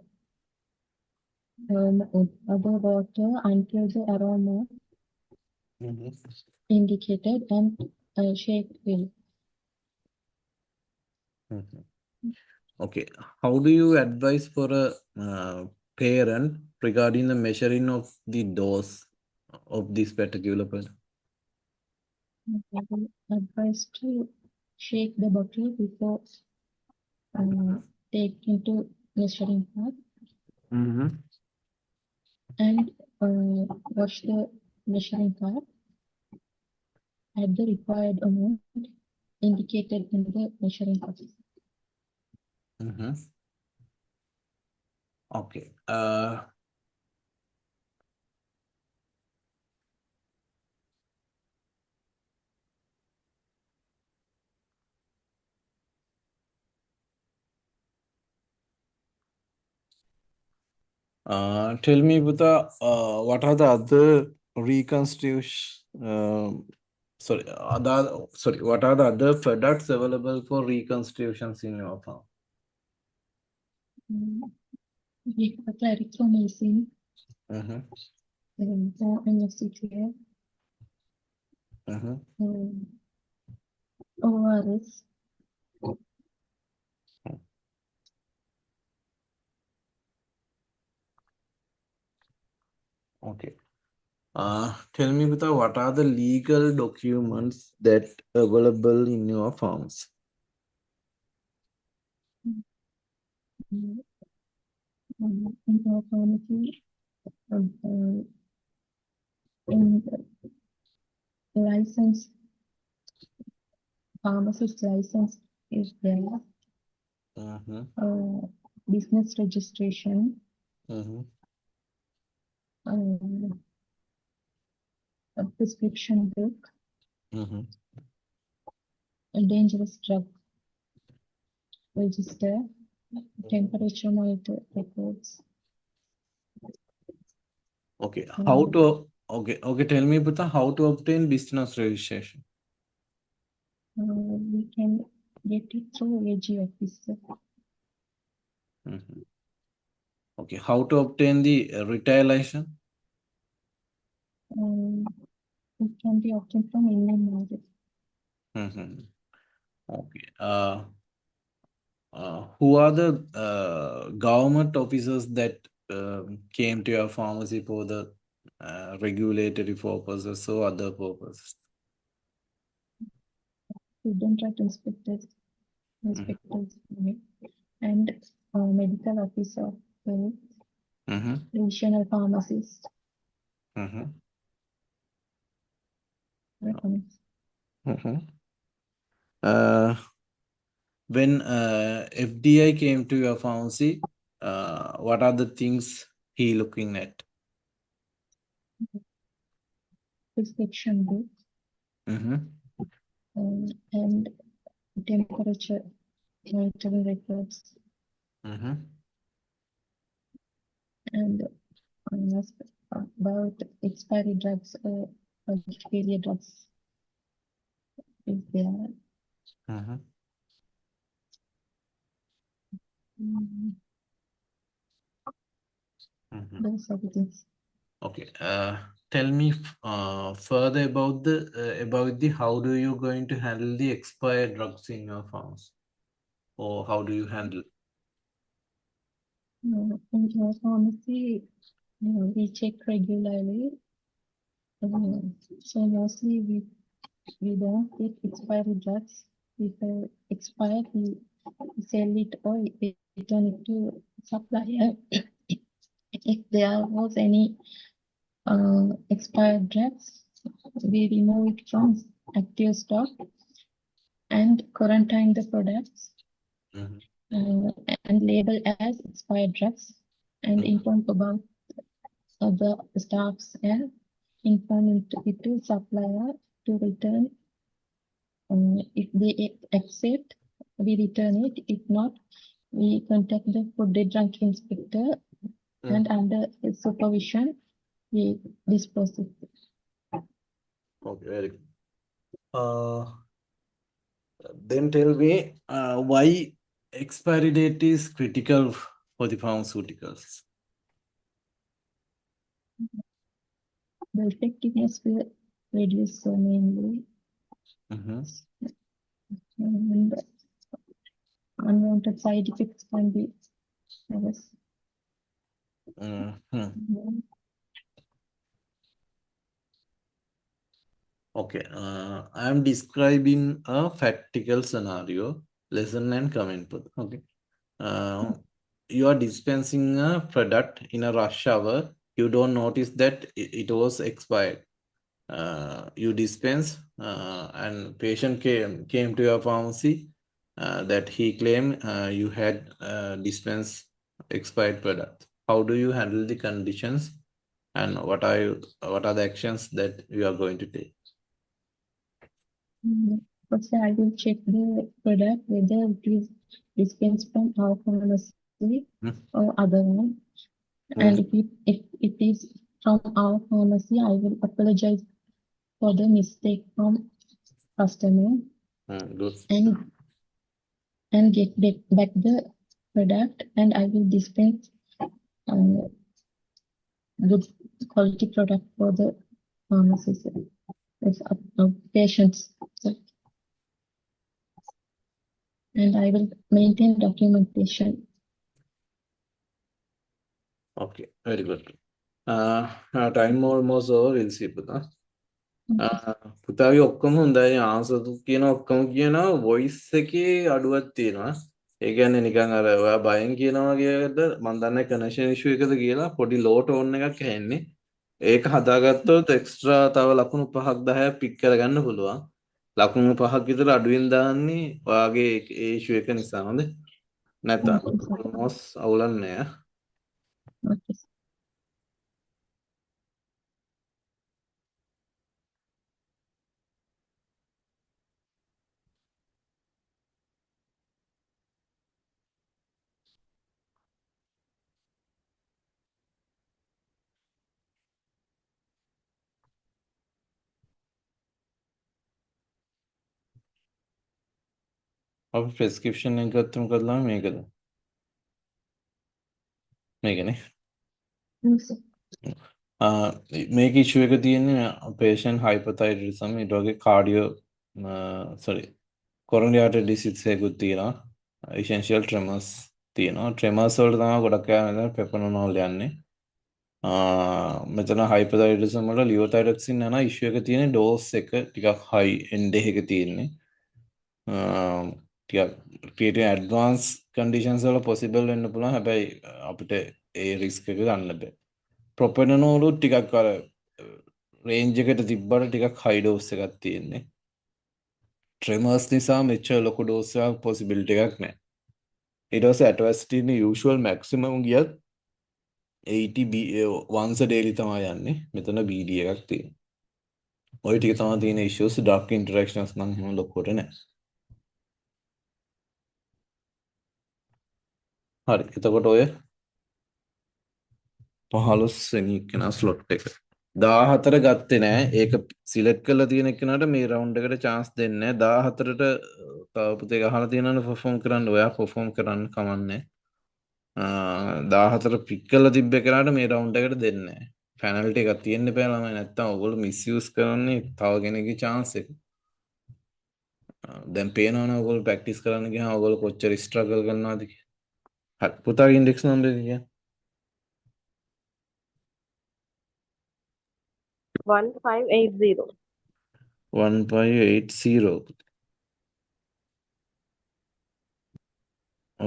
water until the aroma indicated, and shake well. Okay, how do you advise for a parent regarding the measuring of the dose of this particular product? I will advise to shake the bottle before take into measuring cup, and wash the measuring cup at the required amount indicated in the measuring cup. Okay. Tell me, Buddha, what are the other reconstitution? What are the other products available for reconstitutions in your farm? We have clarithromycin, NSCTA, ORS, Okay. Tell me, Buddha, what are the legal documents that are available in your farms? in our pharmacy, in license, pharmacist license is there, business registration, a prescription book, a dangerous drug register, temperature monitor records. Okay. Tell me, Buddha, how to obtain business registration? We can get it through AG officer. Okay. How to obtain the retail license? It can be obtained from Indian market. Okay. Who are the government officers that came to your pharmacy for the regulatory purposes or other purposes? Food and drug inspectors, and medical officer, regional pharmacist. When FDI came to your pharmacy, what are the things he looking at? Prescription book, and temperature monitoring records, and about expiry drugs or failure drugs is there. Those are the things. Okay. Tell me further about the how do you going to handle the expired drugs in your pharmacy, or how do you handle? In our pharmacy, we check regularly. So mostly we don't get expiry drugs. If expired, we sell it or we return it to supplier. If there was any expired drugs, we remove it from active stock and quarantine the products and label as expired drugs, and inform about the staffs and inform it to supplier to return If they accept, we return it. If not, we contact the food and drug inspector, and under his supervision, we dispose it. Okay, very good. Then tell me why expiry date is critical for the pharmaceuticals. The effectiveness will reduce mainly, and unwanted side effects can be, I guess. Okay, I am describing a factical scenario, lesson and comment. Okay. You are dispensing a product in a rush hour. You don't notice that it was expired. You dispense and patient came to your pharmacy that he claimed you had dispensed expired product. How do you handle the conditions and what are the actions that you are going to take? First, I will check the product whether it is dispensed from our pharmacy or other one. And if it is from our pharmacy, I will apologize for the mistake from customer and get back the product, and I will dispense good quality product for the pharmacy. It's up to patients. And I will maintain documentation. Okay, very good. Time almost over. We'll see. පුතාගේ ඔක්කොම හොඳයි answer කියන ඔක්කොම කියනවා voice එකේ අඩුවක් තියෙනවා. ඒ කියන්නේ නිකන් අර ඔයා බයෙන් කියනවා වගේද මම දන්නේ කනෙක්ෂන් ඉෂුව එකද කියලා පොඩි ලෝ ටෝන් එකක් ඇහෙන්නේ. ඒක හදාගත්තොත් එක්ස්ට්‍රා තව ලකුණු 5ක් 10ක් පික් කරගන්න පුළුවන්. ලකුණු 5ක් විතර අඩුවෙන් දාන්නේ ඔයාගේ ඒ ඉෂුව එක නිසා. හොඳයි. නැත්නම් මොස් අවුලන්නේ නැහැ. අපි ප්‍රෙස්ක්‍රිප්ෂන් එක ගත්තම කළාම මේකද මේකනේ මේක ඉෂුව එක තියෙන්නේ patient hypothyroidism ඊට වගේ cardio coronary artery disease එකකුත් තියෙනවා essential tremors තියෙනවා tremors වලට තමයි ගොඩක් යනවා peponol යන්නේ මෙතන hypothyroidism වල levothyroxine යන ඉෂුව එක තියෙන dose එක ටිකක් high end එක තියෙන්නේ creating advanced conditions වල possible වෙන්න පුළුවන් හැබැයි අපිට ඒ risk එක ගන්න බෑ propranolol ටිකක් අර range එකට තිබ්බට ටිකක් high dose එකක් තියෙන්නේ tremors නිසා මෙච්චර ලොකු dose එකක් possibility එකක් නැහැ ඊට පස්සේ atorvastatin usual maximum ගියත් 80 once a daily තමයි යන්නේ මෙතන BD එකක් තියෙනවා ඔය ටික තමයි තියෙන issues drug interactions නම් එහෙම ලොකුවට නැහැ හරි එතකොට ඔය 15 වෙනි කෙනා ස්ලොට් එක 14 ගත්තේ නෑ ඒක සිලෙක්ට් කරලා තියෙන කෙනාට මේ රවුන්ඩ් එකට chance දෙන්නේ නෑ 14ට තව පුතේ අහලා තියෙනවනේ perform කරන්න ඔයා perform කරන්න කමන්නේ 14 පික් කරලා තිබ්බ කෙනාට මේ රවුන්ඩ් එකට දෙන්නේ නෑ penalty එකක් තියෙන්න බෑ ළමයි නැත්තම් ඔයගොල්ලෝ misuse කරන්නේ තව කෙනෙක්ගේ chance එක දැන් පේනවනේ ඔයගොල්ලෝ practice කරන්න ගියාම ඔයගොල්ලෝ කොච්චර struggle කරනවද කියලා හරි පුතාගේ index number එක කියන්නේ 1580. 1580.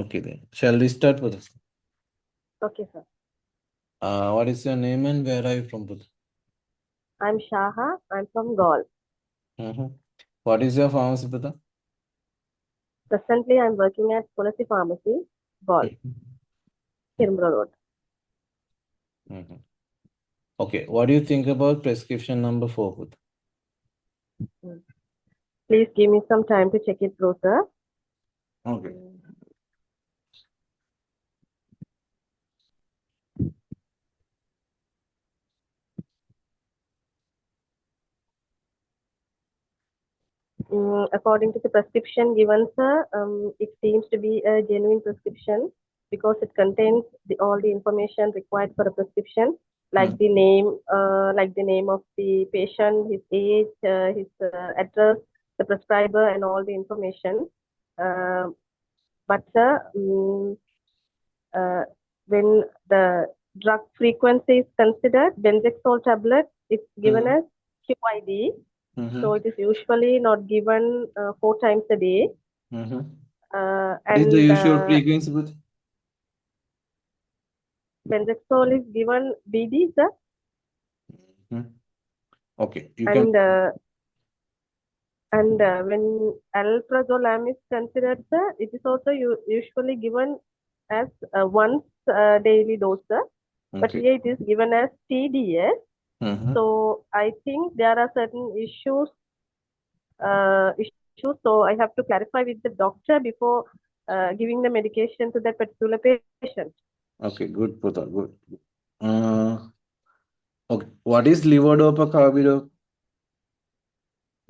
Okay then. Shall we start with this? Okay, sir. What is your name and where are you from? I'm Shaha. I'm from Gaul. What is your pharmacy, Pata? Presently, I'm working at Policy Pharmacy, Gaul, Kirumbra Road. Okay, what do you think about prescription number 4? Please give me some time to check it through, sir. Okay. According to the prescription given, sir, it seems to be a genuine prescription because it contains all the information required for a prescription, like the name of the patient, his age, his address, the prescriber, and all the information. But sir, when the drug frequency is considered, benzexol tablet, it's given as QID. So it is usually not given 4 times a day. What is the usual frequency? Benzexol is given BD, sir. Okay, you and can. When alprazolam is considered, sir, it is also usually given as once daily dose, sir. But here it is given as TDS. So I think there are certain issues. So I have to clarify with the doctor before giving the medication to that particular patient. Okay, good, Putha, good. Okay, what is levodopa carbidopa?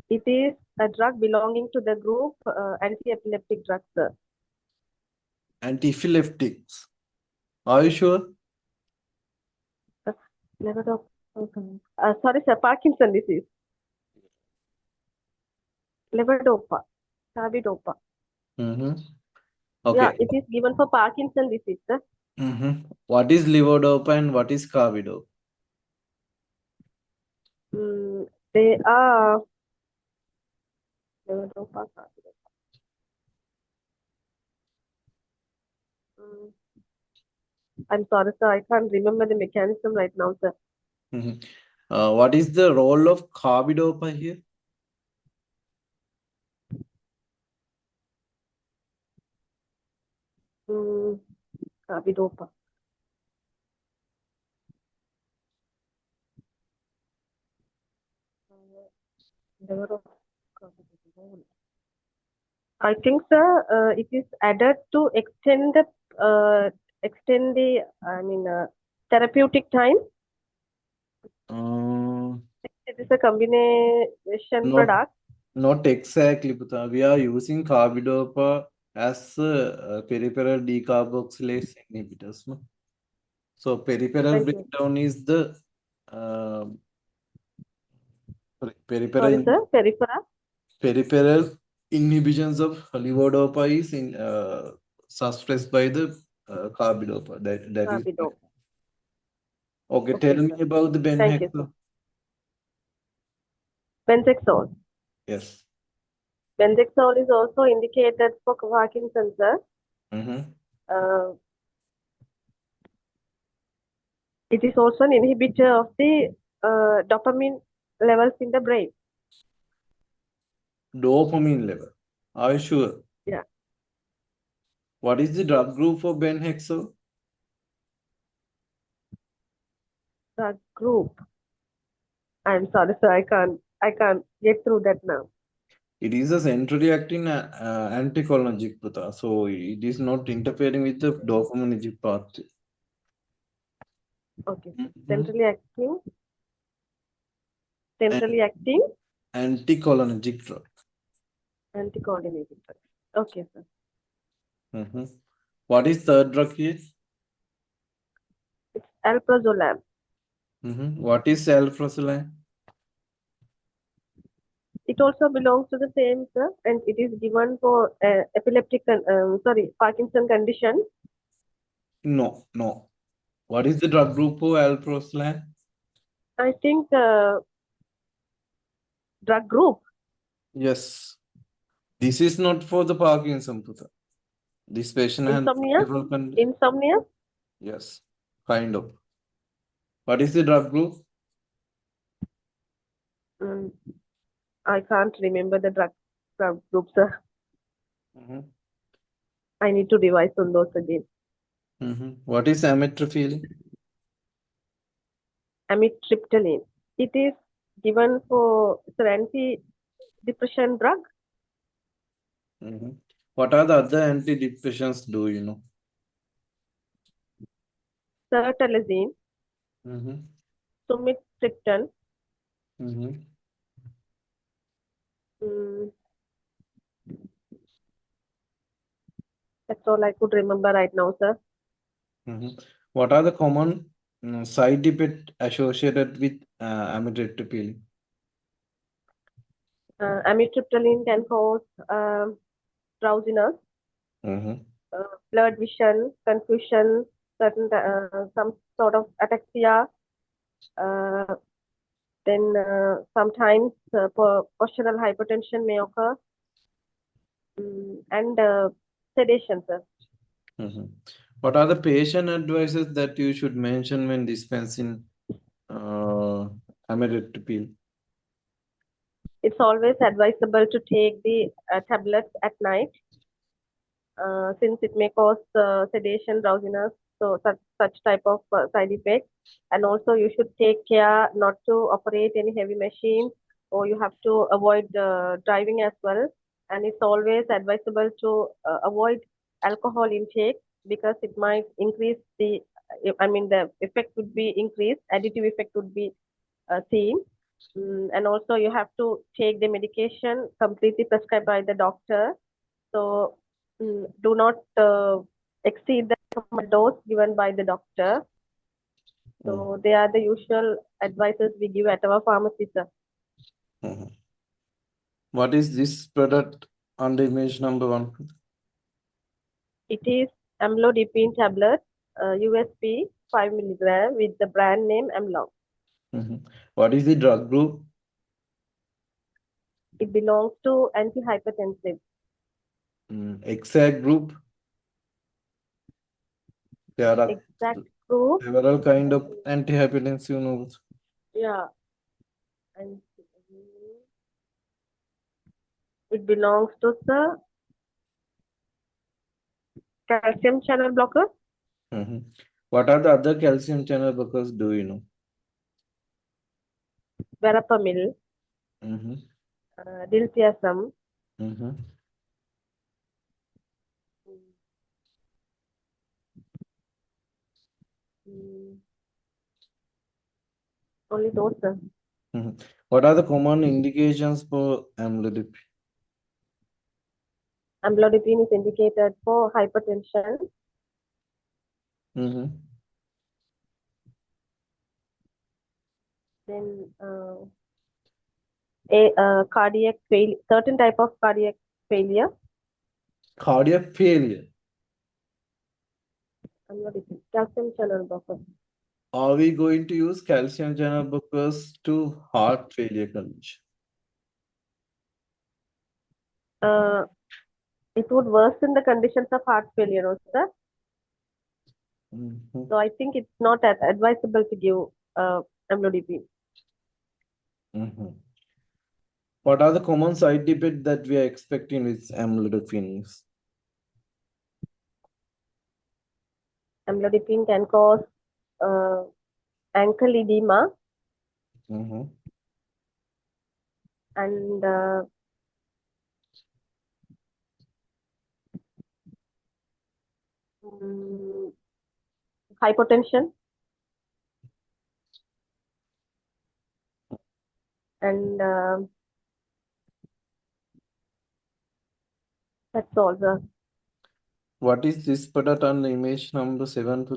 It is a drug belonging to the group antiepileptic drugs, sir. Antiepileptics. Are you sure? Sorry, sir, Parkinson disease. Levodopa, carbidopa. Okay. Yeah, it is given for Parkinson disease, sir. What is levodopa and what is carbidopa? They are levodopa, carbidopa. I'm sorry, sir. I can't remember the mechanism right now, sir. What is the role of carbidopa here? Carbidopa. I think, sir, it is added to extend the therapeutic time. It is a combination product. Not exactly, Putha. We are using carbidopa as peripheral decarboxylase inhibitors. No? So peripheral breakdown is the peripheral inhibitions of levodopa is suppressed by the carbidopa. That carbidopa. Is okay. Tell me about the benhexol. Benzexol. Yes. Benzexol is also indicated for Parkinson's, sir. It is also an inhibitor of the dopamine levels in the brain. Dopamine level. Are you sure? Yeah. What is the drug group for benhexol? Drug group. I'm sorry, sir. I can't get through that now. It is a centrally acting anticholinergic, so it is not interfering with the dopaminergic pathway. Okay. Centrally acting anticholinergic drug. Anticholinergic drug. Okay, sir. What is third drug here? It's alprazolam. What is alprazolam? It also belongs to the same, sir, and it is given for Parkinson condition. No. What is the drug group for alprazolam? I think drug group. Yes. This is not for the Parkinson. This patient has Insomnia? Yes, kind of. What is the drug group? I can't remember the drug group, sir. I need to revise on those again. What is amitriptyline? Amitriptyline. It is given for anti-depression drug. Mhm. What are the other antidepressants, do you know? Sertralin, Mhm. sumatriptan. Mhm. Mm, that's all I could remember right now, sir. Mhm. What are the common side effects associated with amitriptyline? Amitriptyline can cause drowsiness, Mhm. blurred vision, confusion, some sort of ataxia. Then sometimes postural hypertension may occur, and sedation, sir. Mhm. What are the patient advices that you should mention when dispensing amitriptyline? It's always advisable to take the tablets at night since it may cause sedation, drowsiness, so such type of side effects. And also you should take care not to operate any heavy machines, or you have to avoid driving as well. And it's always advisable to avoid alcohol intake because it might increase the, the effect would be increased, additive effect would be seen. And also you have to take the medication completely prescribed by the doctor. So do not exceed the recommended dose given by the doctor. So they are the usual advices we give at our pharmacy, sir. Mhm. What is this product under image number 1? It is amlodipine tablet, USP 5 milligram with the brand name Amlong. Mhm. What is the drug group? It belongs to antihypertensives. Exact group? There are Exact group, several kind of antihypertensive. yeah, and it belongs to the calcium channel blocker. Mhm. What are the other calcium channel blockers, do you know? Verapamil, Mhm. diltiazem, Mhm. only those, sir. Mhm. What are the common indications for amlodipine? Amlodipine is indicated for hypertension, Mhm. then cardiac failure, certain type of cardiac failure. Cardiac failure. Amlodipine, calcium channel blocker. Are we going to use calcium channel blockers to heart failure condition? It would worsen the conditions of heart failure, no, sir. Mhm. So I think it's not advisable to give amlodipine. Mhm. What are the common side effects that we are expecting with amlodipine? Amlodipine can cause ankle edema Mhm. and hypotension, and that's all, sir. What is this product on the image number 7?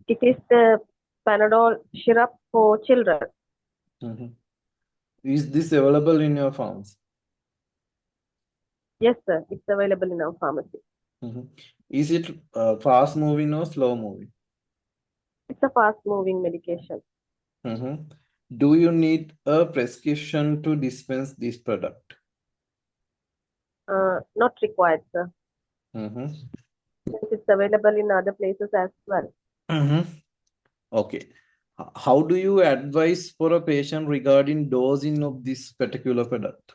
It is the Panadol syrup for children. Mhm. Is this available in your farms? Yes, sir. It's available in our pharmacy. Mhm. Is it fast moving or slow moving? It's a fast-moving medication. Mhm. Do you need a prescription to dispense this product? Not required, sir. Mhm. Since it's available in other places as well. Mhm. Okay. How do you advise for a patient regarding dosing of this particular product?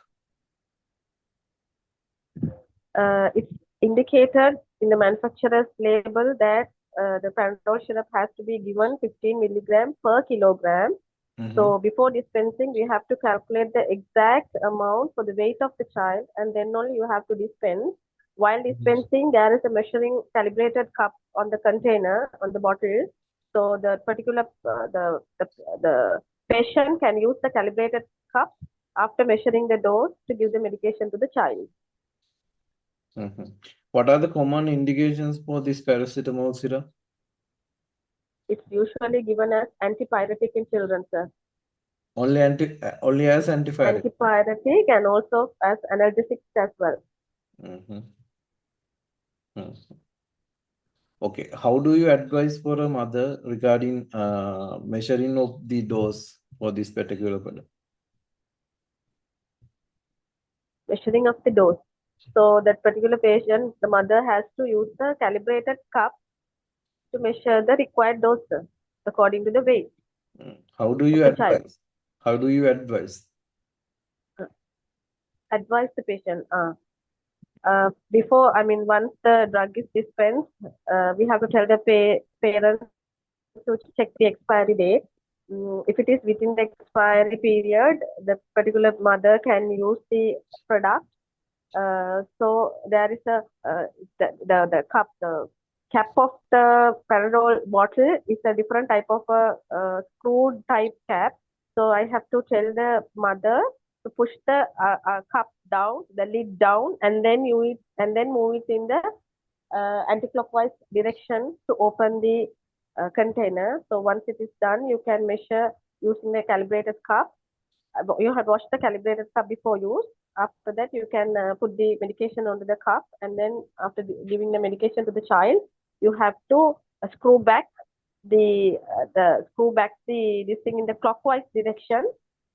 It's indicated in the manufacturer's label that the Panadol syrup has to be given 15 milligram per kilogram. So before dispensing, we have to calculate the exact amount for the weight of the child, and then only you have to dispense. While dispensing, there is a measuring calibrated cup on the container, on the bottle. So the particular, the patient can use the calibrated cup after measuring the dose to give the medication to the child. What are the common indications for this paracetamol syrup? It's usually given as antipyretic in children, sir. Only as antipyretic. Antipyretic and also as analgesics as well. Okay, how do you advise for a mother regarding measuring of the dose for this particular product? Measuring of the dose. So that particular patient, the mother has to use the calibrated cup to measure the required dose, sir, according to the weight. How do you of the child. advise? How do you advise? Advise the patient. Before, I mean, once the drug is dispensed, we have to tell the parents to check the expiry date. If it is within the expiry period, the particular mother can use the product. So there is a the cup, the cap of the Paradol bottle is a different type of a screwed type cap. So I have to tell the mother to push the cup down, the lid down, and then move it in the anti-clockwise direction to open the container. So once it is done, you can measure using the calibrated cup. You have washed the calibrated cup before use. After that, you can put the medication onto the cup, and then after giving the medication to the child, you have to screw back this thing in the clockwise direction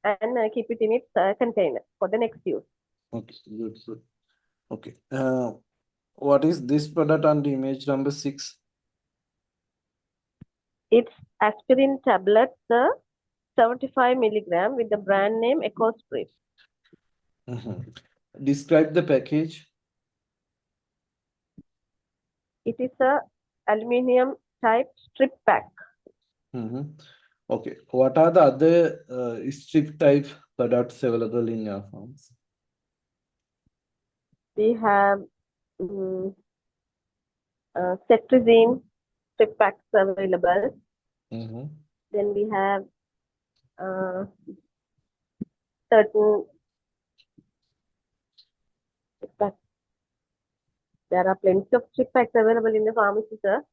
and keep it in its container for the next use. Okay, good. Okay. What is this product under image number 6? It's aspirin tablets, 75 milligram with the brand name EcoSpray. Describe the package. It is a aluminium type strip pack. Okay. What are the other strip type products available in your farms? We have cetirizine strip packs available. Then we have certain strip packs. There are plenty of strip packs available in the pharmacy, sir.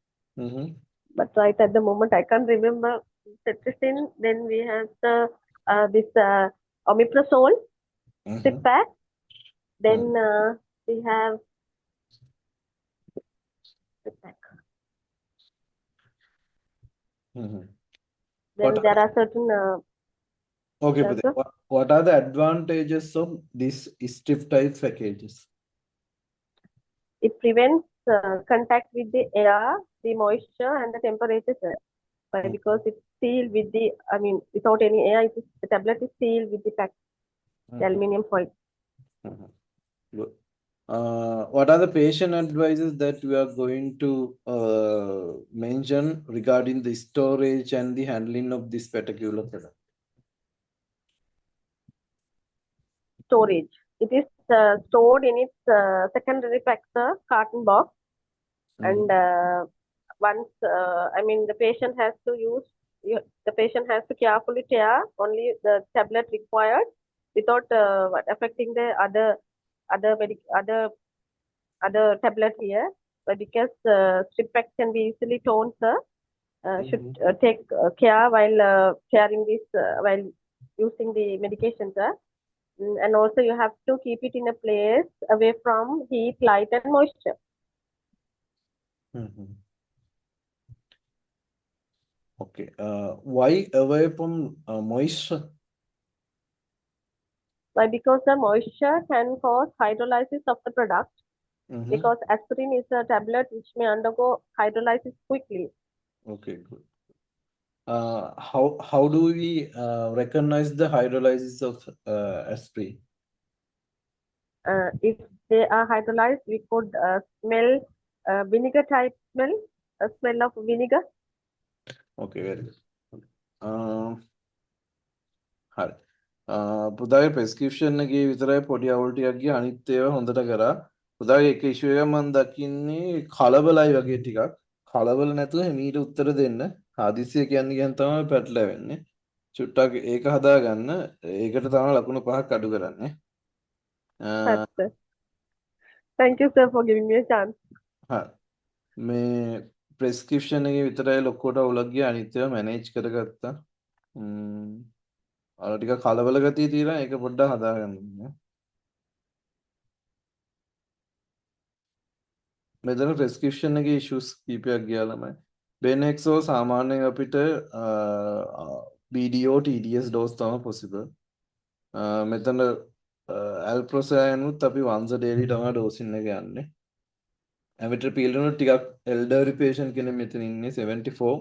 But right at the moment, I can't remember cetirizine. Then we have this omeprazole strip pack. Then we have strip pack. Then there are certain. Okay, but what are the advantages of these strip type packages? It prevents contact with the air, the moisture, and the temperature, sir. Because it's sealed with the, I mean, without any air, the tablet is sealed with the pack, the aluminium foil. Good. What are the patient advices that we are going to mention regarding the storage and the handling of this particular product? Storage. It is stored in its secondary pack, sir, carton box. And once, I mean, the patient has to carefully tear only the tablet required without affecting the other tablet here. But because strip pack can be easily torn, sir, should take care while tearing this, while using the medication, sir. And also you have to keep it in a place away from heat, light, and moisture. Okay. Why away from moisture? Why? Because the moisture can cause hydrolysis of the product. Because aspirin is a tablet which may undergo hydrolysis quickly. Okay, good. How do we recognize the hydrolysis of aspirin? If they are hydrolyzed, we could smell vinegar type smell, a smell of vinegar. Okay, very good. හරි. පුතාගේ prescription එකේ විතරයි පොඩි අවුල් ටිකක් ගියා. අනිත් ඒවා හොඳට කරා. පුතාගේ එක ඉෂුව එක මම දකින්නේ කලබලයි වගේ ටිකක්. කලබල නැතුව හිමීට උත්තර දෙන්න. හදිස්සිය කියන්නේ කියන තමයි පැටලෙන්නේ. චුට්ටක් ඒක හදාගන්න. ඒකට තමයි ලකුණු 5ක් අඩු කරන්නේ. That's it. Thank you, sir, for giving me a chance. හරි. මේ ප්‍රෙස්ක්‍රිප්ෂන් එකේ විතරයි ලොක්කොට අවුලක් ගියා. අනිත් ඒවා මැනේජ් කරගත්තා. අර ටික කලබල ගතිය තියෙනවා. ඒක පොඩ්ඩක් හදාගන්න ඕනේ. මෙතන ප්‍රෙස්ක්‍රිප්ෂන් එකේ ඉෂුස් කීපයක් ගියා ළමයි. බෙනෙක්සෝ සාමාන්‍යයෙන් අපිට BDO TDS ඩෝස් තමයි possible. මෙතන ඇල්ප්‍රොසයනුත් අපි once a daily තමයි ඩෝසින් එක යන්නේ. ඇමිට්‍රපීල්නුත් ටිකක් එල්ඩර්ලි patient කෙනෙක් මෙතන ඉන්නේ 74.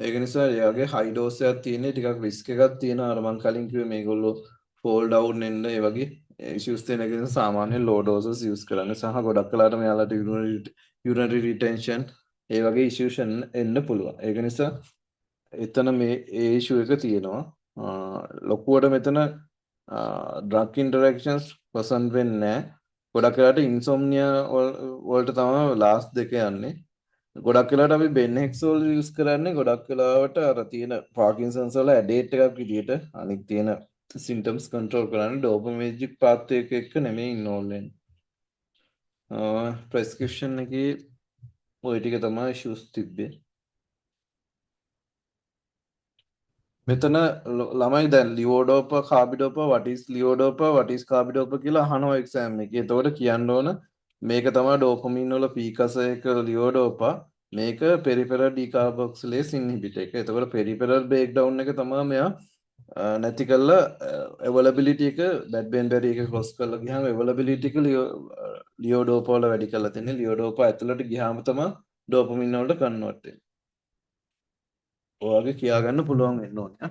ඒක නිසා එයාගේ හයි ඩෝස් එකක් තියෙන්නේ ටිකක් රිස්ක් එකක් තියෙනවා. අර මම කලින් කිව්වේ මේගොල්ලෝ ෆෝල් ඩවුන් වෙන්න ඒ වගේ ඉෂුස් තියෙන එක නිසා සාමාන්‍යයෙන් ලෝ ඩෝසස් යූස් කරන්නේ. සහ ගොඩක් කලාට මෙයාලට urinary retention ඒ වගේ ඉෂුස් එන්න පුළුවන්. ඒක නිසා එතන මේ ඒ ඉෂුව එක තියෙනවා. ලොකුවට මෙතන drug interactions පසන්ට් වෙන්නේ නැහැ. ගොඩක් වෙලාට ඉන්සොම්නියා වලට තමයි ලාස්ට් දෙක යන්නේ. ගොඩක් වෙලාවට අපි බෙන්හෙක්සෝල් යූස් කරන්නේ ගොඩක් වෙලාවට අර තියෙන පාකින්සන්ස් වල ඇඩේට් එකක් විදියට අනිත් තියෙන සිම්ප්ටම්ස් කන්ට්‍රෝල් කරන්න ඩෝපමිනර්ජික් පාත්වය එක නෙමෙයි ඉන්වෝල්ව් වෙන්නේ. ප්‍රෙස්ක්‍රිප්ෂන් එකේ ওই ටික තමයි ඉෂුස් තිබ්බේ. මෙතන ළමයි දැන් ලියෝඩෝපා කාබිඩෝපා what is ලියෝඩෝපා what is කාබිඩෝපා කියලා අහනවා එක්සෑම් එකේ. එතකොට කියන්න ඕන මේක තමයි ඩෝපමින් වල පීකස එක ලියෝඩෝපා මේක පෙරිෆෙරල් ඩිකාබොක්සිලේස් ඉන්හිබිටර් එක. එතකොට පෙරිෆෙරල් බ්‍රේක්ඩවුන් එක තමයි මෙයා නැති කළා අවైలබිලිටි එක බැඩ් බෙන් බැරි එක ක්‍රොස් කරලා ගියාම අවైలබිලිටි එක ලියෝඩෝපා වල වැඩි කරලා තියෙන්නේ. ලියෝඩෝපා ඇතුළට ගියාම තමයි ඩෝපමින් වලට කන්වර්ට් වෙන්නේ. ඔයාගේ කියාගන්න පුළුවන් වෙන්න ඕනේ.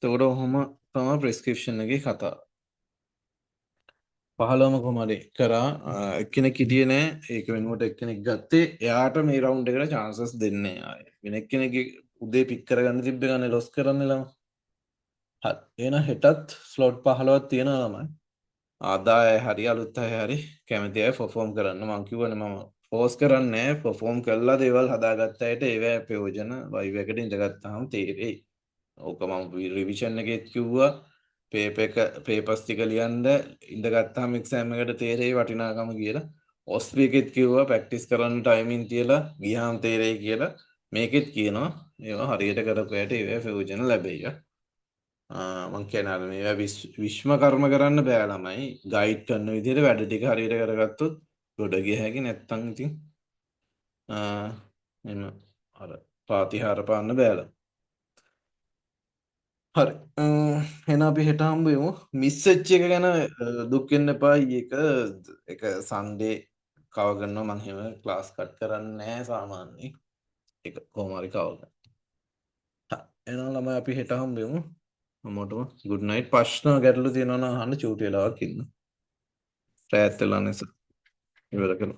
එතකොට ඔහොම තමයි ප්‍රෙස්ක්‍රිප්ෂන් එකේ කතාව. 15ම කොමාරි කරා එක්කෙනෙක් හිටියේ නෑ. ඒක වෙනුවට එක්කෙනෙක් ගත්තේ. එයාට මේ රවුන්ඩ් එකට chances දෙන්නේ ආයේ. වෙන එක්කෙනෙක්ගේ උදේ පික් කරගන්න තිබ්බ ගන්නේ ලොස් කරන්නේ ළම. හරි. එහෙනම් හෙටත් ස්ලොට් 15ක් තියෙනවා ළමයි. ආදාය හරි අලුත් අය හරි කැමති අය perform කරන්න. මම කිව්වනේ මම ෆෝස් කරන්නේ perform කළා දේවල් හදාගත්ත අයට ඒවැ ප්‍රයෝජන වයිව එකට ඉඳගත්තාම තේරෙයි. ඕක මම රිවිෂන් එකේත් කිව්වා පේපර්ස් ටික ලියන්න ඉඳගත්තාම එක්සෑම් එකට තේරෙයි වටිනාකම කියලා. ඔස්පි එකෙත් කිව්වා ප්‍රැක්ටිස් කරන්න ටයිමින් තියලා ගියාම තේරෙයි කියලා. මේකෙත් කියනවා ඒවා හරියට කරපුවාට ඒවැ ප්‍රයෝජන ලැබෙයි. මං කියන්නේ අර මේවා විශ්ම කර්ම කරන්න බෑ ළමයි. ගයිඩ් කරන විදිහට වැඩ ටික හරියට කරගත්තොත් ගොඩ ගිය හැකි නැත්තම් ඉතින් එන්න අර පාතිහාර පාන්න බෑලා. හරි. එහෙනම් අපි හෙට හම්බ වෙමු. මිස් වෙච්ච එක ගැන දුක් වෙන්න එපා. ඒක සන්ඩේ කව කරනවා මම එහෙම ක්ලාස් කට් කරන්නේ නැහැ සාමාන්‍යයෙන්. ඒක කොහොම හරි කව කරනවා. එහෙනම් ළමයි අපි හෙට හම්බ වෙමු. මොටම good night. ප්‍රශ්න ගැටලු තියෙනවා නම් අහන්න චූටි වෙලාවක් ඉන්න. රැත් වෙලා නිසා ඉවර කරමු.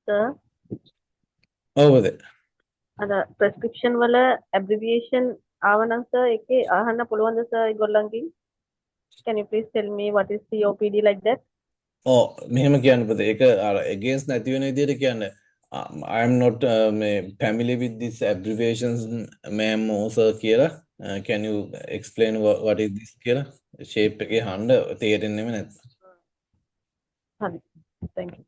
Sir, ඔව්ද? අර prescription වල abbreviation ආවනම් sir ඒකේ අහන්න පුළුවන්ද sir ඒගොල්ලන්ගෙන්? Can you please tell me what is COPD like that? මෙහෙම කියන්න පුතේ. ඒක අර against නැති වෙන විදිහට කියන්නේ I am not familiar with these abbreviations ma'am sir කියලා. Can you explain what is this කියලා? shape එකේ හඬ තේරෙන්නේම නැත්නම්. හරි. Thank you.